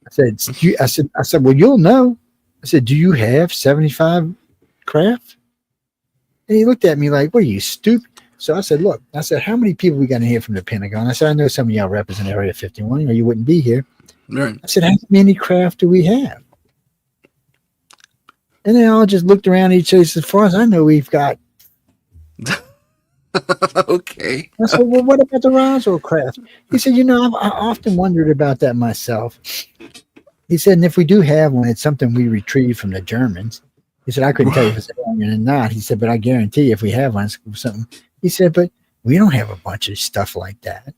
Speaker 2: I said, well, you'll know. I said, do you have 75 craft? And he looked at me like, what are you, stupid? So I said, look, how many people we got in here from the Pentagon? I said, I know some of y'all represent Area 51 or you wouldn't be here. Right. I said, how many craft do we have? And they all just looked around each other. As far as I know, we've got.
Speaker 1: Okay.
Speaker 2: I said, well, what about the Roswell craft? He said, I often wondered about that myself. He said, and if we do have one, it's something we retrieved from the Germans. He said, I couldn't tell you if it's alien or not. He said, but I guarantee you if we have one, it's something. He said, but we don't have a bunch of stuff like that.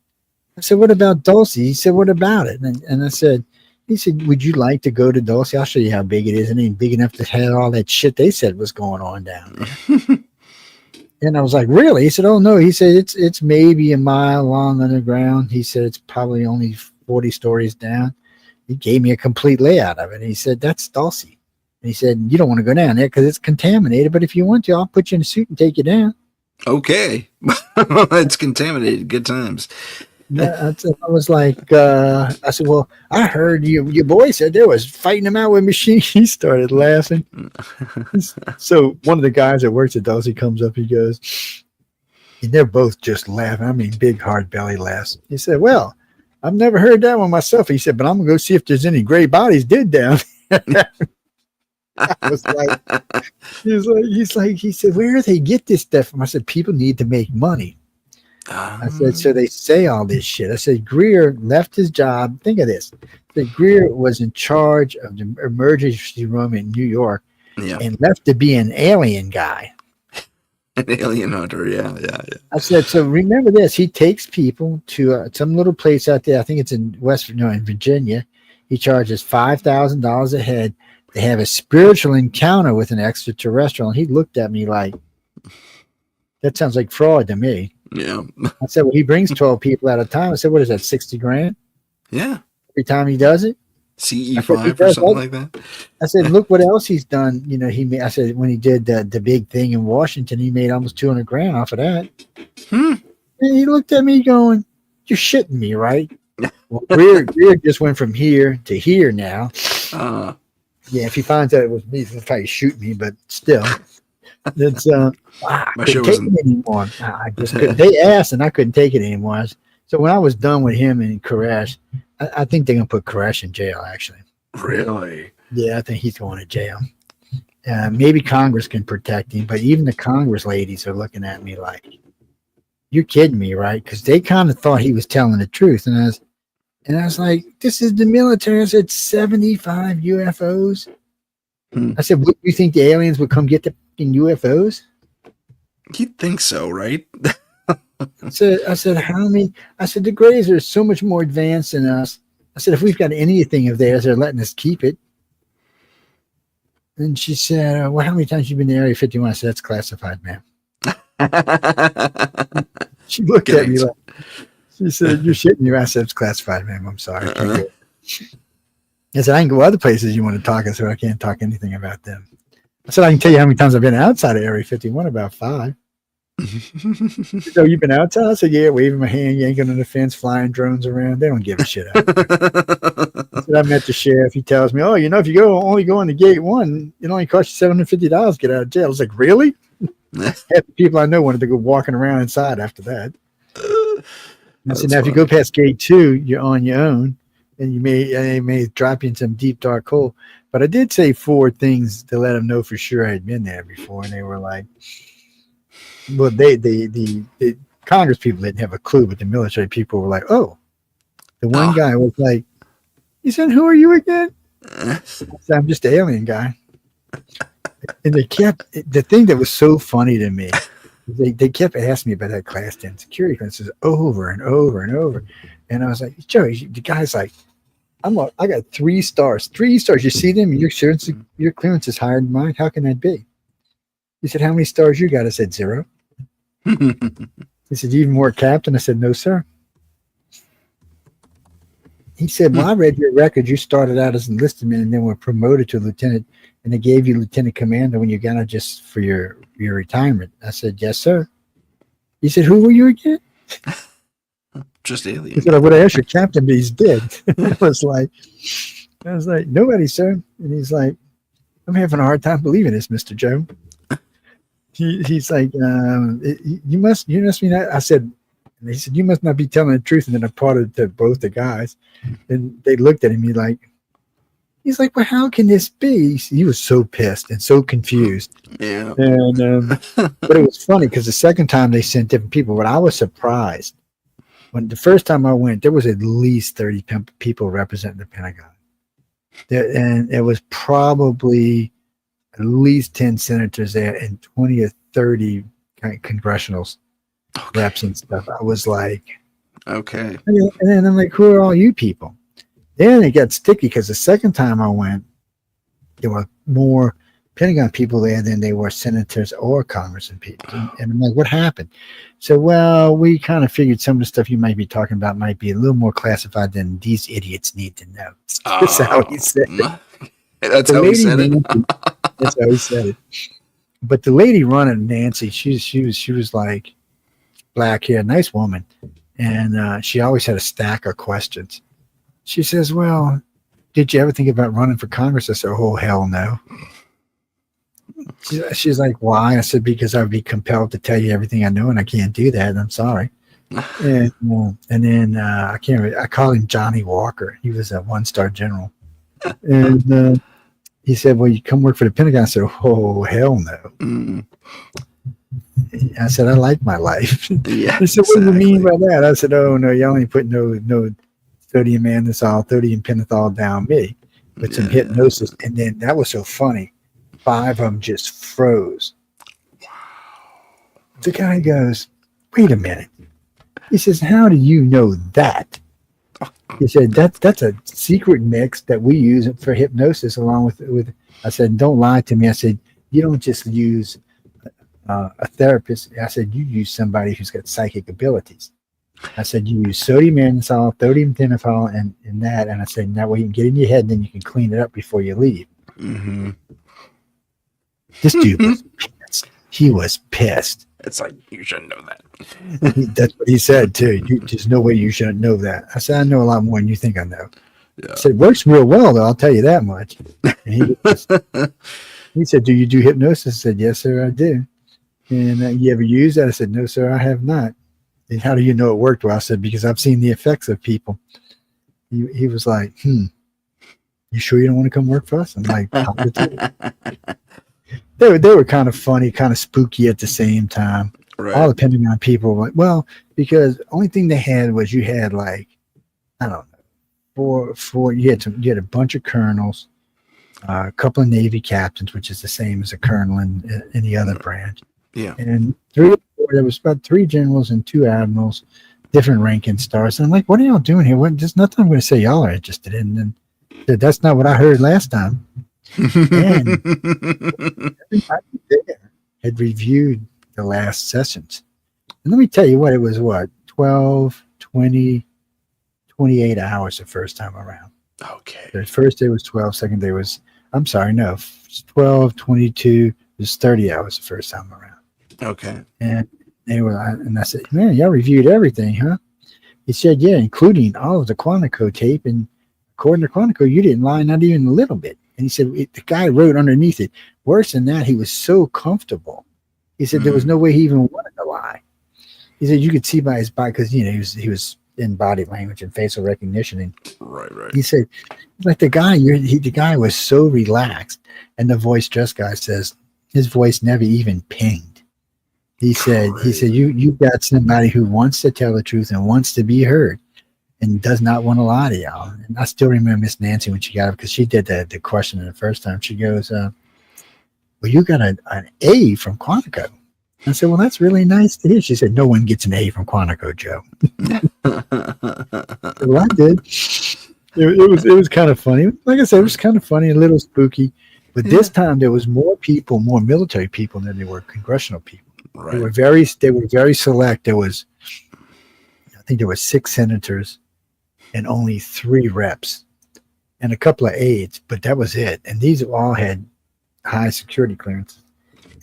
Speaker 2: I said, what about Dulce? He said, what about it? And I said, he said, would you like to go to Dulce? I'll show you how big it is. It ain't big enough to have all that shit they said was going on down there. And I was like, really? He said, oh, no. He said, it's maybe a mile long underground. He said, it's probably only 40 stories down. He gave me a complete layout of it. And he said, that's Dulce. And he said, you don't want to go down there because it's contaminated. But if you want to, I'll put you in a suit and take you down.
Speaker 1: Okay. It's contaminated. Good times.
Speaker 2: I was like, I said, well, I heard your boy said there was fighting him out with machines. He started laughing. So one of the guys that works at Dulcie comes up, he goes, and they're both just laughing. I mean, big hard belly laughs. He said, well, I've never heard that one myself. He said, but I'm going to go see if there's any gray bodies did down. I was like, he said, where do they get this stuff from? I said, people need to make money. I said, so they say all this shit. I said, Greer left his job. Think of this. That Greer was in charge of the emergency room in New York and left to be an alien guy.
Speaker 1: An alien hunter, yeah.
Speaker 2: I said, so remember this. He takes people to some little place out there. I think it's in in Virginia. He charges $5,000 a head to have a spiritual encounter with an extraterrestrial. And he looked at me like, that sounds like fraud to me.
Speaker 1: Yeah.
Speaker 2: I said, well, he brings 12 people at a time. I said, what is that, 60 grand?
Speaker 1: Yeah.
Speaker 2: Every time he does it?
Speaker 1: CE5 or something like that?
Speaker 2: I said, look what else he's done. You know, I said, when he did the big thing in Washington, he made almost 200 grand off of that. And he looked at me going, you're shitting me, right? Well, Greer just went from here to here now. Yeah, if he finds out it was me, he'll probably shoot me, but still. It's I couldn't take it anymore. I just couldn't. They asked, and I couldn't take it anymore. So when I was done with him and Koresh, I think they're gonna put Koresh in jail. Actually,
Speaker 1: really?
Speaker 2: Yeah, I think he's going to jail. Maybe Congress can protect him, but even the Congress ladies are looking at me like, "You're kidding me, right?" Because they kind of thought he was telling the truth, and I was like, "This is the military." I said, 75 UFOs. I said, "What, you think the aliens would come get the UFOs?"
Speaker 1: You'd think so, right?
Speaker 2: I said, how many? I said, the Greys are so much more advanced than us. I said, if we've got anything of theirs, they're letting us keep it. And she said, well, how many times you been to Area 51? I said, that's classified, ma'am. She looked at me like, she said, you're shitting your ass. I said, it's classified, ma'am. I'm sorry. I can't go. I said, I can go other places you want to talk. I said, I can't talk anything about them. I said, I can tell you how many times I've been outside of Area 51, about 5. So you've been outside? I said, yeah, waving my hand, yanking on the fence, flying drones around. They don't give a shit out there. I said, I met the sheriff. He tells me, oh, you know, if you only go into gate 1, it only costs you $750 to get out of jail. I was like, really? Half the people I know wanted to go walking around inside after that. I said, now if you go past gate 2, you're on your own, and they may drop you in some deep, dark hole. But I did say 4 things to let them know for sure I had been there before, and they were like, well, the Congress people didn't have a clue, but the military people were like, oh. The one guy was like, he said, who are you again? I said, I'm just the alien guy. And the thing that was so funny to me, they kept asking me about that class 10 security clearances over and over and over. And I was like, Joe, the guy's like, I got 3 stars. 3 stars. You see them? Your clearance is higher than mine. How can that be? He said, how many stars you got? I said, 0. He said, you even more captain? I said, no, sir. He said, well, I read your record. You started out as an enlisted man and then were promoted to lieutenant, and they gave you lieutenant commander when you got out just for your retirement. I said, yes, sir. He said, who were you again?
Speaker 1: Just alien.
Speaker 2: He said, I would have asked your captain, but he's dead. I was like, nobody, sir. And he's like, I'm having a hard time believing this, Mr. Joe. He's like, you must be not. I said, and he said, you must not be telling the truth. And then I pointed to both the guys, and they looked at him. He's like, well, how can this be? He was so pissed and so confused.
Speaker 1: Yeah.
Speaker 2: And but it was funny because the second time they sent different people, but I was surprised. When the first time I went, there was at least 30 people representing the Pentagon. And it was probably at least 10 senators there and 20 or 30 congressional reps and stuff. I was like,
Speaker 1: okay.
Speaker 2: And then I'm like, who are all you people? Then it got sticky because the second time I went, there were more Pentagon people there than they were senators or congressmen people. And I'm like, what happened? So, well, we kind of figured some of the stuff you might be talking about might be a little more classified than these idiots need to know. That's how he said it.
Speaker 1: That's how he said it.
Speaker 2: That's how he said it. But the lady running, Nancy, she was like black hair, nice woman. And she always had a stack of questions. She says, well, did you ever think about running for Congress? I said, oh, hell no. She's like, why? I said, because I would be compelled to tell you everything I know, and I can't do that. And I'm sorry. And then I can't remember, I called him Johnny Walker. He was a 1-star general. And he said, well, you come work for the Pentagon. I said, oh, hell no.
Speaker 1: Mm.
Speaker 2: I said, I like my life.
Speaker 1: Yeah.
Speaker 2: He said, what do you mean by that? I said, oh, no, y'all ain't put no sodium andesol, 30 and pentothal down me with some hypnosis. And then that was so funny. 5 of them just froze. Wow. The guy goes, wait a minute. He says, how do you know that? He said, that's a secret mix that we use for hypnosis along with I said, don't lie to me. I said, you don't just use a therapist. I said, you use somebody who's got psychic abilities. I said, you use sodium andesol, 30 pentothal, and that. And I said, that way you can get in your head and then you can clean it up before you leave.
Speaker 1: Mm-hmm.
Speaker 2: This dude was pissed. He was pissed.
Speaker 1: It's like, you shouldn't know that.
Speaker 2: That's what he said, too. There's no way you shouldn't know that. I said, I know a lot more than you think I know. Yeah. I said, it works real well, though. I'll tell you that much. And he said, do you do hypnosis? I said, yes, sir, I do. And you ever use that? I said, no, sir, I have not. And how do you know it worked well? I said, because I've seen the effects of people. He was like, you sure you don't want to come work for us? I'm like, they were kind of funny, kind of spooky at the same time. Right. All the Pentagon people were like, well, because the only thing they had was you had like, I don't know, four you had a bunch of colonels, a couple of Navy captains, which is the same as a colonel in any other branch.
Speaker 1: Yeah.
Speaker 2: And there was about 3 generals and 2 admirals, different rank and stars. And I'm like, what are y'all doing here? There's nothing I'm going to say y'all are interested in. And that's not what I heard last time. And everybody there had reviewed the last sessions. And let me tell you what, it was 12, 20, 28 hours the first time around.
Speaker 1: Okay.
Speaker 2: The first day was 12, second day was, 12, 22, it was 30 hours the first time around.
Speaker 1: Okay.
Speaker 2: And I said, man, y'all reviewed everything, huh? He said, yeah, including all of the Quantico tape. And according to Quantico, you didn't lie, not even a little bit. And he said, the guy wrote underneath it, worse than that, he was so comfortable. He said, there was no way he even wanted to lie. He said, you could see by his body, because, he was in body language and facial recognition. And
Speaker 1: right.
Speaker 2: He said, like the guy was so relaxed. And the voice dress guy says, his voice never even pinged. He said, you've got somebody who wants to tell the truth and wants to be heard and does not want to lie to y'all. And I still remember Miss Nancy when she got up, because she did the question the first time. She goes, well, you got an A from Quantico. I said, well, that's really nice to hear. She said, no one gets an A from Quantico, Joe. Well, I did. It was kind of funny. Like I said, it was kind of funny, a little spooky. But this time there was more military people than there were congressional people. Right. They were very select. I think there were 6 senators and only 3 reps and a couple of aides, but that was it. And these all had high security clearance.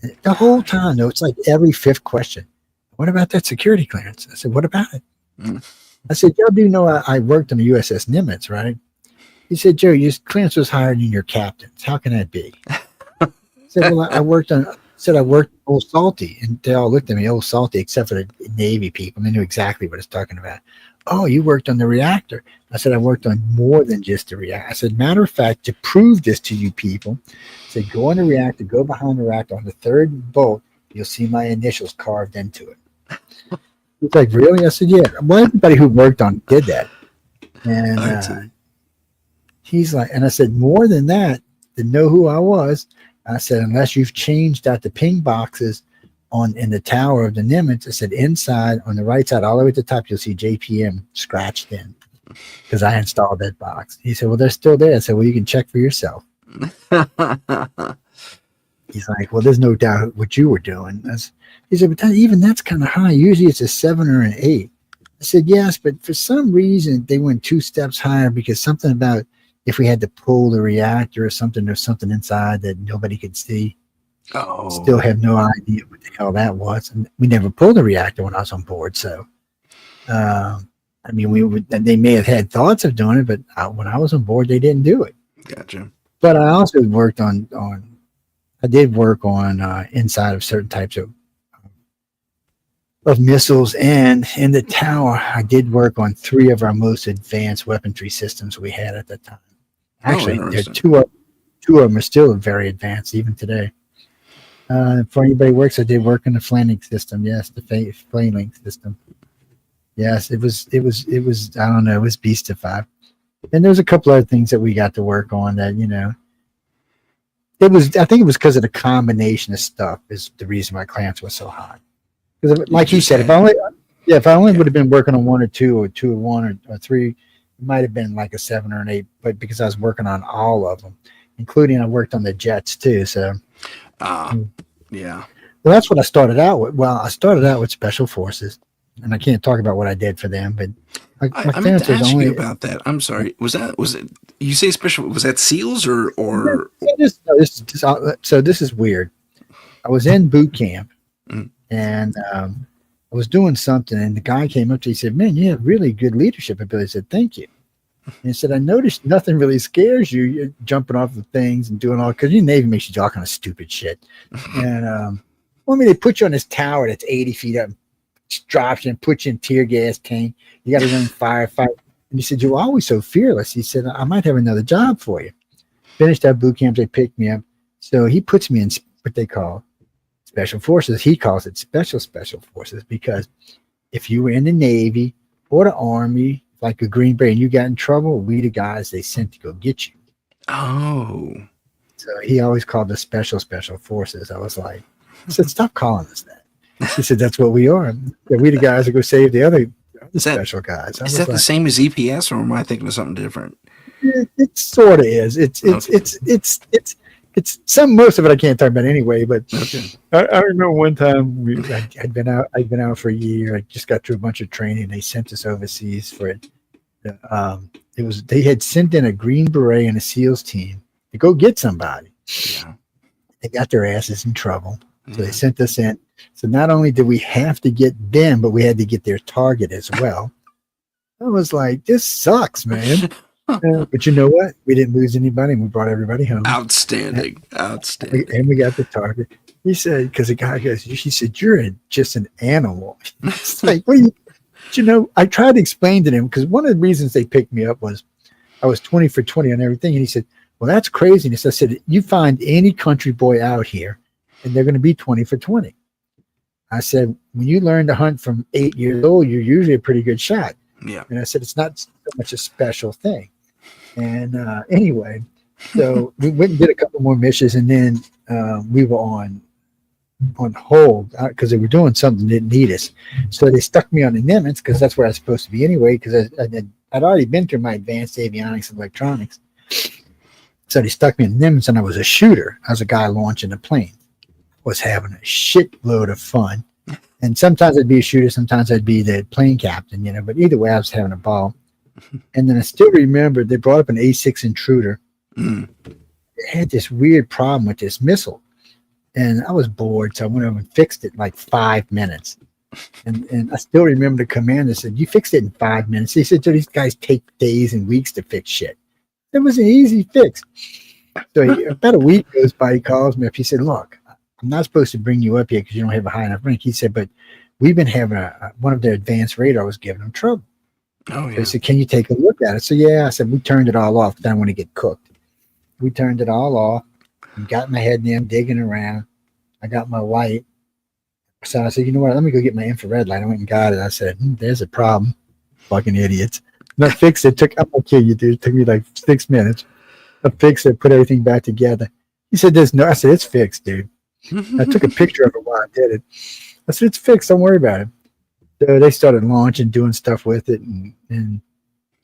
Speaker 2: And the whole time, though, it's like every 5th question. What about that security clearance? I said, what about it? I said, y'all do know I worked on the USS Nimitz, right? He said, Joe, your clearance was higher than your captain's. How can that be? I said, well, I worked Old Salty, and they all looked at me, Old Salty, except for the Navy people. They knew exactly what it's talking about. Oh, you worked on the reactor. I said, I worked on more than just the reactor. I said, matter of fact, to prove this to you people, I said, go on the reactor, go behind the reactor. On the 3rd bolt, you'll see my initials carved into it. He's like, really? I said, yeah. Well, everybody who worked on it did that. And he's like, and I said, more than that, to know who I was, I said, unless you've changed out the ping boxes in the tower of the Nimitz, I said, inside on the right side, all the way at the top, you'll see JPM scratched in, because I installed that box. He said, well, they're still there. I said, well, you can check for yourself. He's like, well, there's no doubt what you were doing. He said, but even that's kind of high. Usually it's a 7 or an 8. I said, yes, but for some reason they went 2 steps higher, because something about if we had to pull the reactor or something, there's something inside that nobody could see. Oh. Still have no idea what the hell that was. And we never pulled the reactor when I was on board. So I mean, they may have had thoughts of doing it, but when I was on board, they didn't do it.
Speaker 1: Gotcha.
Speaker 2: But I also worked I did work on inside of certain types of missiles, and in the tower, I did work on 3 of our most advanced weaponry systems we had at the time. Actually, there are two of them are still very advanced even today. For anybody who works, I did work on the flanking system. Yes, the flanking system. Yes, it was. I don't know. It was beastified, and there was a couple other things that we got to work on that it was. I think it was because of the combination of stuff is the reason why clearance was so high. Because, like you said, if I only would have been working on 1 or 2 or 2 or 1 or 3, it might have been like a 7 or an 8. But because I was working on all of them, including I worked on the jets too. So,
Speaker 1: yeah.
Speaker 2: Well, that's what I started out with. Well, I started out with Special Forces, and I can't talk about what I did for them, but
Speaker 1: I meant to ask you about that. I'm sorry. Was it? You say special? Was that SEALs or?
Speaker 2: So this is weird. I was in boot camp, and I was doing something, and the guy came up to me and said, "Man, you have really good leadership ability." I said, "Thank you." And he said, "I noticed nothing really scares you. You're jumping off the things and doing all because your Navy makes you do all kind of stupid shit." And they put you on this tower that's 80 feet up, drops you and puts you in tear gas tank. You got to run firefight. And he said, "You're always so fearless." He said, "I might have another job for you." Finished that boot camp, they picked me up. So he puts me in what they call Special Forces. He calls it Special Forces because if you were in the Navy or the Army, like a Green Beret, and you got in trouble, we the guys they sent to go get you.
Speaker 1: Oh.
Speaker 2: So he always called us Special Forces. I said, "Stop calling us that." He said, "That's what we are. We the guys that go save the other special guys."
Speaker 1: Is that the same as EPS, or am I thinking of something different?
Speaker 2: It sort of is. It's some, most of it I can't talk about anyway. But
Speaker 1: okay.
Speaker 2: I remember one time I'd been out for a year. I just got through a bunch of training. They sent us overseas for it. They had sent in a Green Beret and a SEALs team to go get somebody.
Speaker 1: Yeah.
Speaker 2: They got their asses in trouble. So they sent us in. So not only did we have to get them, but we had to get their target as well. I was like, this sucks, man. But you know what? We didn't lose anybody, and we brought everybody home.
Speaker 1: Outstanding.
Speaker 2: And we got the target. He said, because the guy goes, he said, "You're just an animal." It's like, I tried to explain to them, because one of the reasons they picked me up was I was 20 for 20 on everything. And he said, "Well, that's craziness." I said, "You find any country boy out here, and they're going to be 20 for 20. I said, "When you learn to hunt from 8 years old, you're usually a pretty good shot."
Speaker 1: Yeah.
Speaker 2: And I said, "It's not so much a special thing." And anyway, so we went and did a couple more missions, and then we were on hold because they were doing something that didn't need us. So they stuck me on the Nimitz because that's where I was supposed to be anyway, because I'd already been through my advanced avionics and electronics. So they stuck me in the Nimitz, and I was a shooter. I was a guy launching the plane. Was having a shitload of fun. And sometimes I'd be a shooter, sometimes I'd be the plane captain, but either way I was having a ball. And then I still remember they brought up an A6 intruder. It had this weird problem with this missile. And I was bored, so I went over and fixed it in like 5 minutes. And I still remember the commander said, "You fixed it in 5 minutes." He said, "So these guys take days and weeks to fix shit." It was an easy fix. So about a week goes by, he calls me up. He said, "Look, I'm not supposed to bring you up here because you don't have a high enough rank." He said, "But we've been having one of their advanced radar was giving them trouble."
Speaker 1: Oh, yeah.
Speaker 2: So he said, "Can you take a look at it?" So yeah, I said, we turned it all off because I don't want to get cooked. We turned it all off and got my head in there, digging around. I got my light. So I said, "You know what? Let me go get my infrared light." I went and got it. I said, "There's a problem. Fucking idiots." And I fixed it. I'm gonna kill you, dude. It took me like 6 minutes. I fixed it, put everything back together. He said, I said, "It's fixed, dude." I took a picture of it while I did it. I said, "It's fixed. Don't worry about it." So they started launching, doing stuff with it, and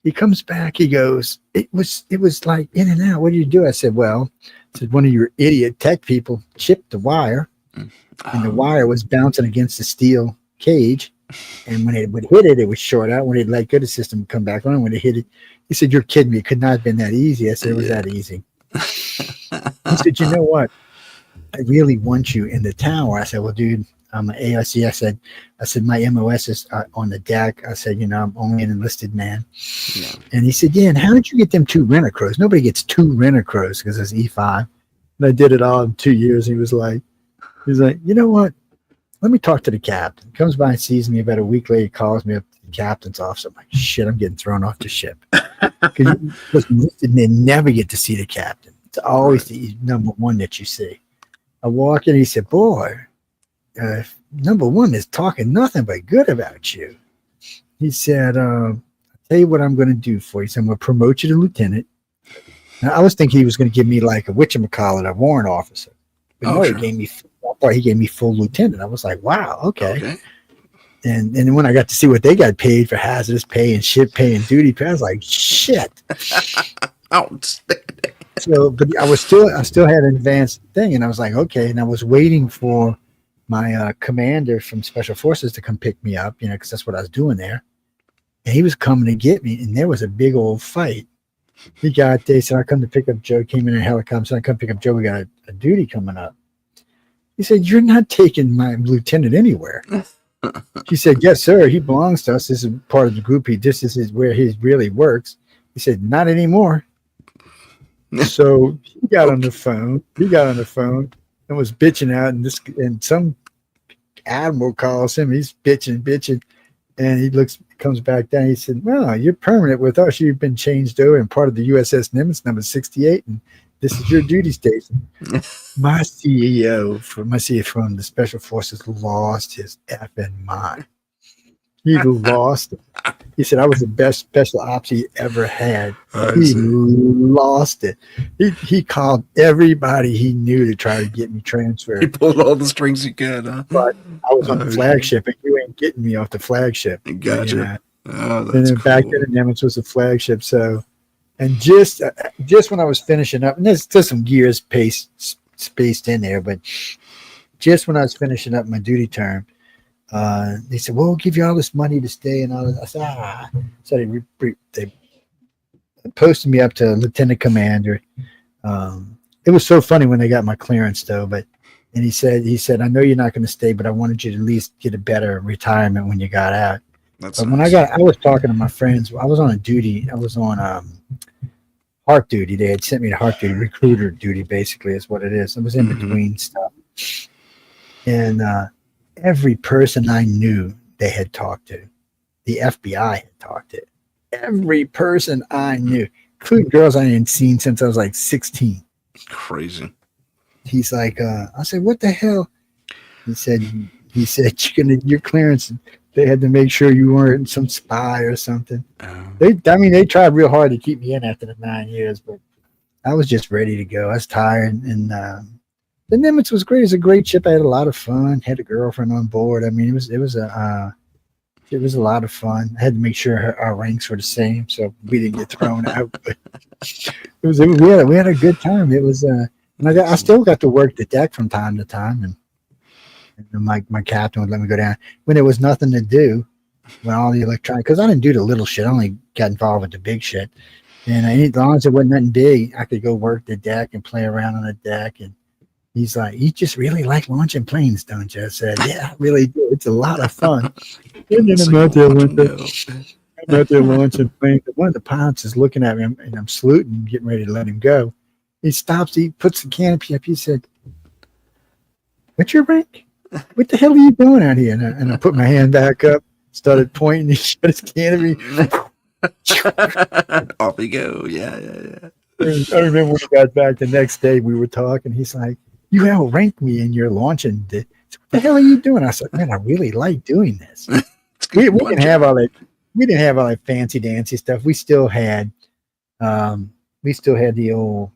Speaker 2: he comes back. He goes, it was like in and out. "What do you do?" I said, "Well," "one of your idiot tech people chipped the wire, and the wire was bouncing against the steel cage, and when it would hit it, it would short out. When it let go, the system would come back on. When it hit it," he said, "You're kidding me. It could not have been that easy." I said, "It was that easy." He said, "You know what? I really want you in the tower." I said, "Well, dude, I'm an AIC. I said, my MOS is on the deck. I said, I'm only an enlisted man.
Speaker 1: Yeah.
Speaker 2: And he said, yeah, and how did you get them 2 rent-a-crows? Nobody gets 2 rent-a-crows because it's E5. And I did it all in 2 years. He's like, you know what? Let me talk to the captain. He comes by and sees me about a week later. He calls me up to the captain's office. I'm like, shit, I'm getting thrown off the ship. Because enlisted men never get to see the captain. It's always the number one that you see. I walk in, he said, boy, number one is talking nothing but good about you. He said, I'll tell you what I'm going to do for you. He said, I'm going to promote you to lieutenant. Now, I was thinking he was going to give me like a whatchamacallit, a warrant officer. But no,
Speaker 1: sure.
Speaker 2: he gave me full lieutenant. I was like, wow, okay. And then when I got to see what they got paid for hazardous pay and ship pay and duty pay, I was like, shit.
Speaker 1: Outstanding.
Speaker 2: So, but I still had an advanced thing, and I was like, okay. And I was waiting for my commander from Special Forces to come pick me up, because that's what I was doing there. And he was coming to get me, and there was a big old fight. He got there, said, I come to pick up Joe. Came in a helicopter, said, I come pick up Joe. We got a duty coming up. He said, you're not taking my lieutenant anywhere. He said, yes, sir. He belongs to us. This is part of the group. This is where he really works. He said, not anymore. So he got on the phone. And was bitching out, and some admiral calls him. He's bitching, and he comes back down. He said, "Well, you're permanent with us. You've been changed over and part of the USS Nimitz, number 68, and this is your duty station." My CEO from the Special Forces lost his effing mind. He lost it. He said, I was the best special ops he ever had. He lost it. He called everybody he knew to try to get me transferred.
Speaker 1: He pulled all the strings he could, huh?
Speaker 2: But I was on the flagship, and you ain't getting me off the flagship.
Speaker 1: Gotcha.
Speaker 2: And then back then, the Nimitz was the flagship. So, and just when I was finishing up, and there's still some gears spaced in there, but just when I was finishing up my duty term, they said, well, we'll give you all this money to stay and all this. I said, So they posted me up to lieutenant commander. It was so funny when they got my clearance though, and he said, I know you're not going to stay, but I wanted you to at least get a better retirement when you got out. When I was talking to my friends, I was on a duty. I was on heart duty. They had sent me to heart duty, recruiter duty, basically is what it is. It was in between stuff. And every person I knew they had talked to, the FBI had talked to. Every person I knew, including girls I hadn't seen since I was like 16.
Speaker 1: Crazy. He's
Speaker 2: like, I said, what the hell? He said, your clearance, they had to make sure you weren't some spy or something. They tried real hard to keep me in after the 9 years, but I was just ready to go. I was tired, and the Nimitz was great. It was a great ship. I had a lot of fun. Had a girlfriend on board. I mean, it was a lot of fun. I had to make sure our ranks were the same, so we didn't get thrown out. But we had a good time. It was, and I still got to work the deck from time to time, and my captain would let me go down when there was nothing to do. When all the electronic, because I didn't do the little shit. I only got involved with the big shit. And as long as it wasn't nothing big, I could go work the deck and play around on the deck. And he's like, you just really like launching planes, don't you? I said, yeah, I really do. It's a lot of fun. And then I'm out there launching planes. One of the pilots is looking at me, and I'm saluting, getting ready to let him go. He stops, he puts the canopy up. He said, what's your rank? What the hell are you doing out here? And I put my hand back up, started pointing, he shut his canopy.
Speaker 1: Off we go. Yeah.
Speaker 2: I remember when we got back the next day, we were talking. He's like, you outranked me in your launching. What the hell are you doing? I said, man, I really like doing this. we didn't have all that fancy dancy stuff. We still had the old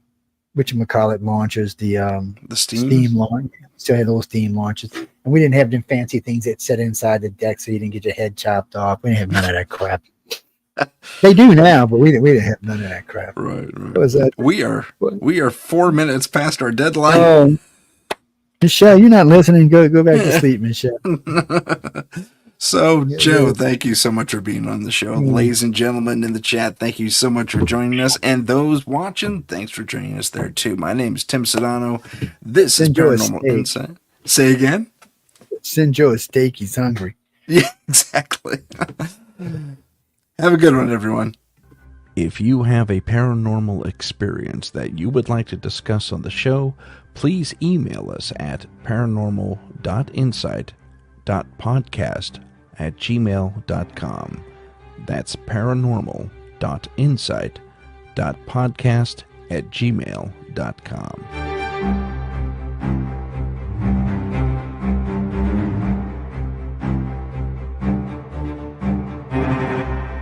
Speaker 2: whatchamacallit launchers, the steam launch. Still had those steam launches. And we didn't have them fancy things that sit inside the deck so you didn't get your head chopped off. We didn't have none of that crap. They do now, but we didn't have none of that crap.
Speaker 1: Right.
Speaker 2: What was that?
Speaker 1: We are 4 minutes past our deadline.
Speaker 2: Michelle, you're not listening. Go back to sleep, Michelle.
Speaker 1: So, Joe, thank you so much for being on the show. Ladies and gentlemen in the chat, thank you so much for joining us. And those watching, thanks for joining us there, too. My name is Tim Sudano. This is Paranormal Insight. Say again?
Speaker 2: Send Joe a steak. He's hungry.
Speaker 1: Yeah, exactly. Have a good one, everyone. If you have a paranormal experience that you would like to discuss on the show, please email us at paranormal.insight.podcast@gmail.com. That's paranormal.insight.podcast@gmail.com.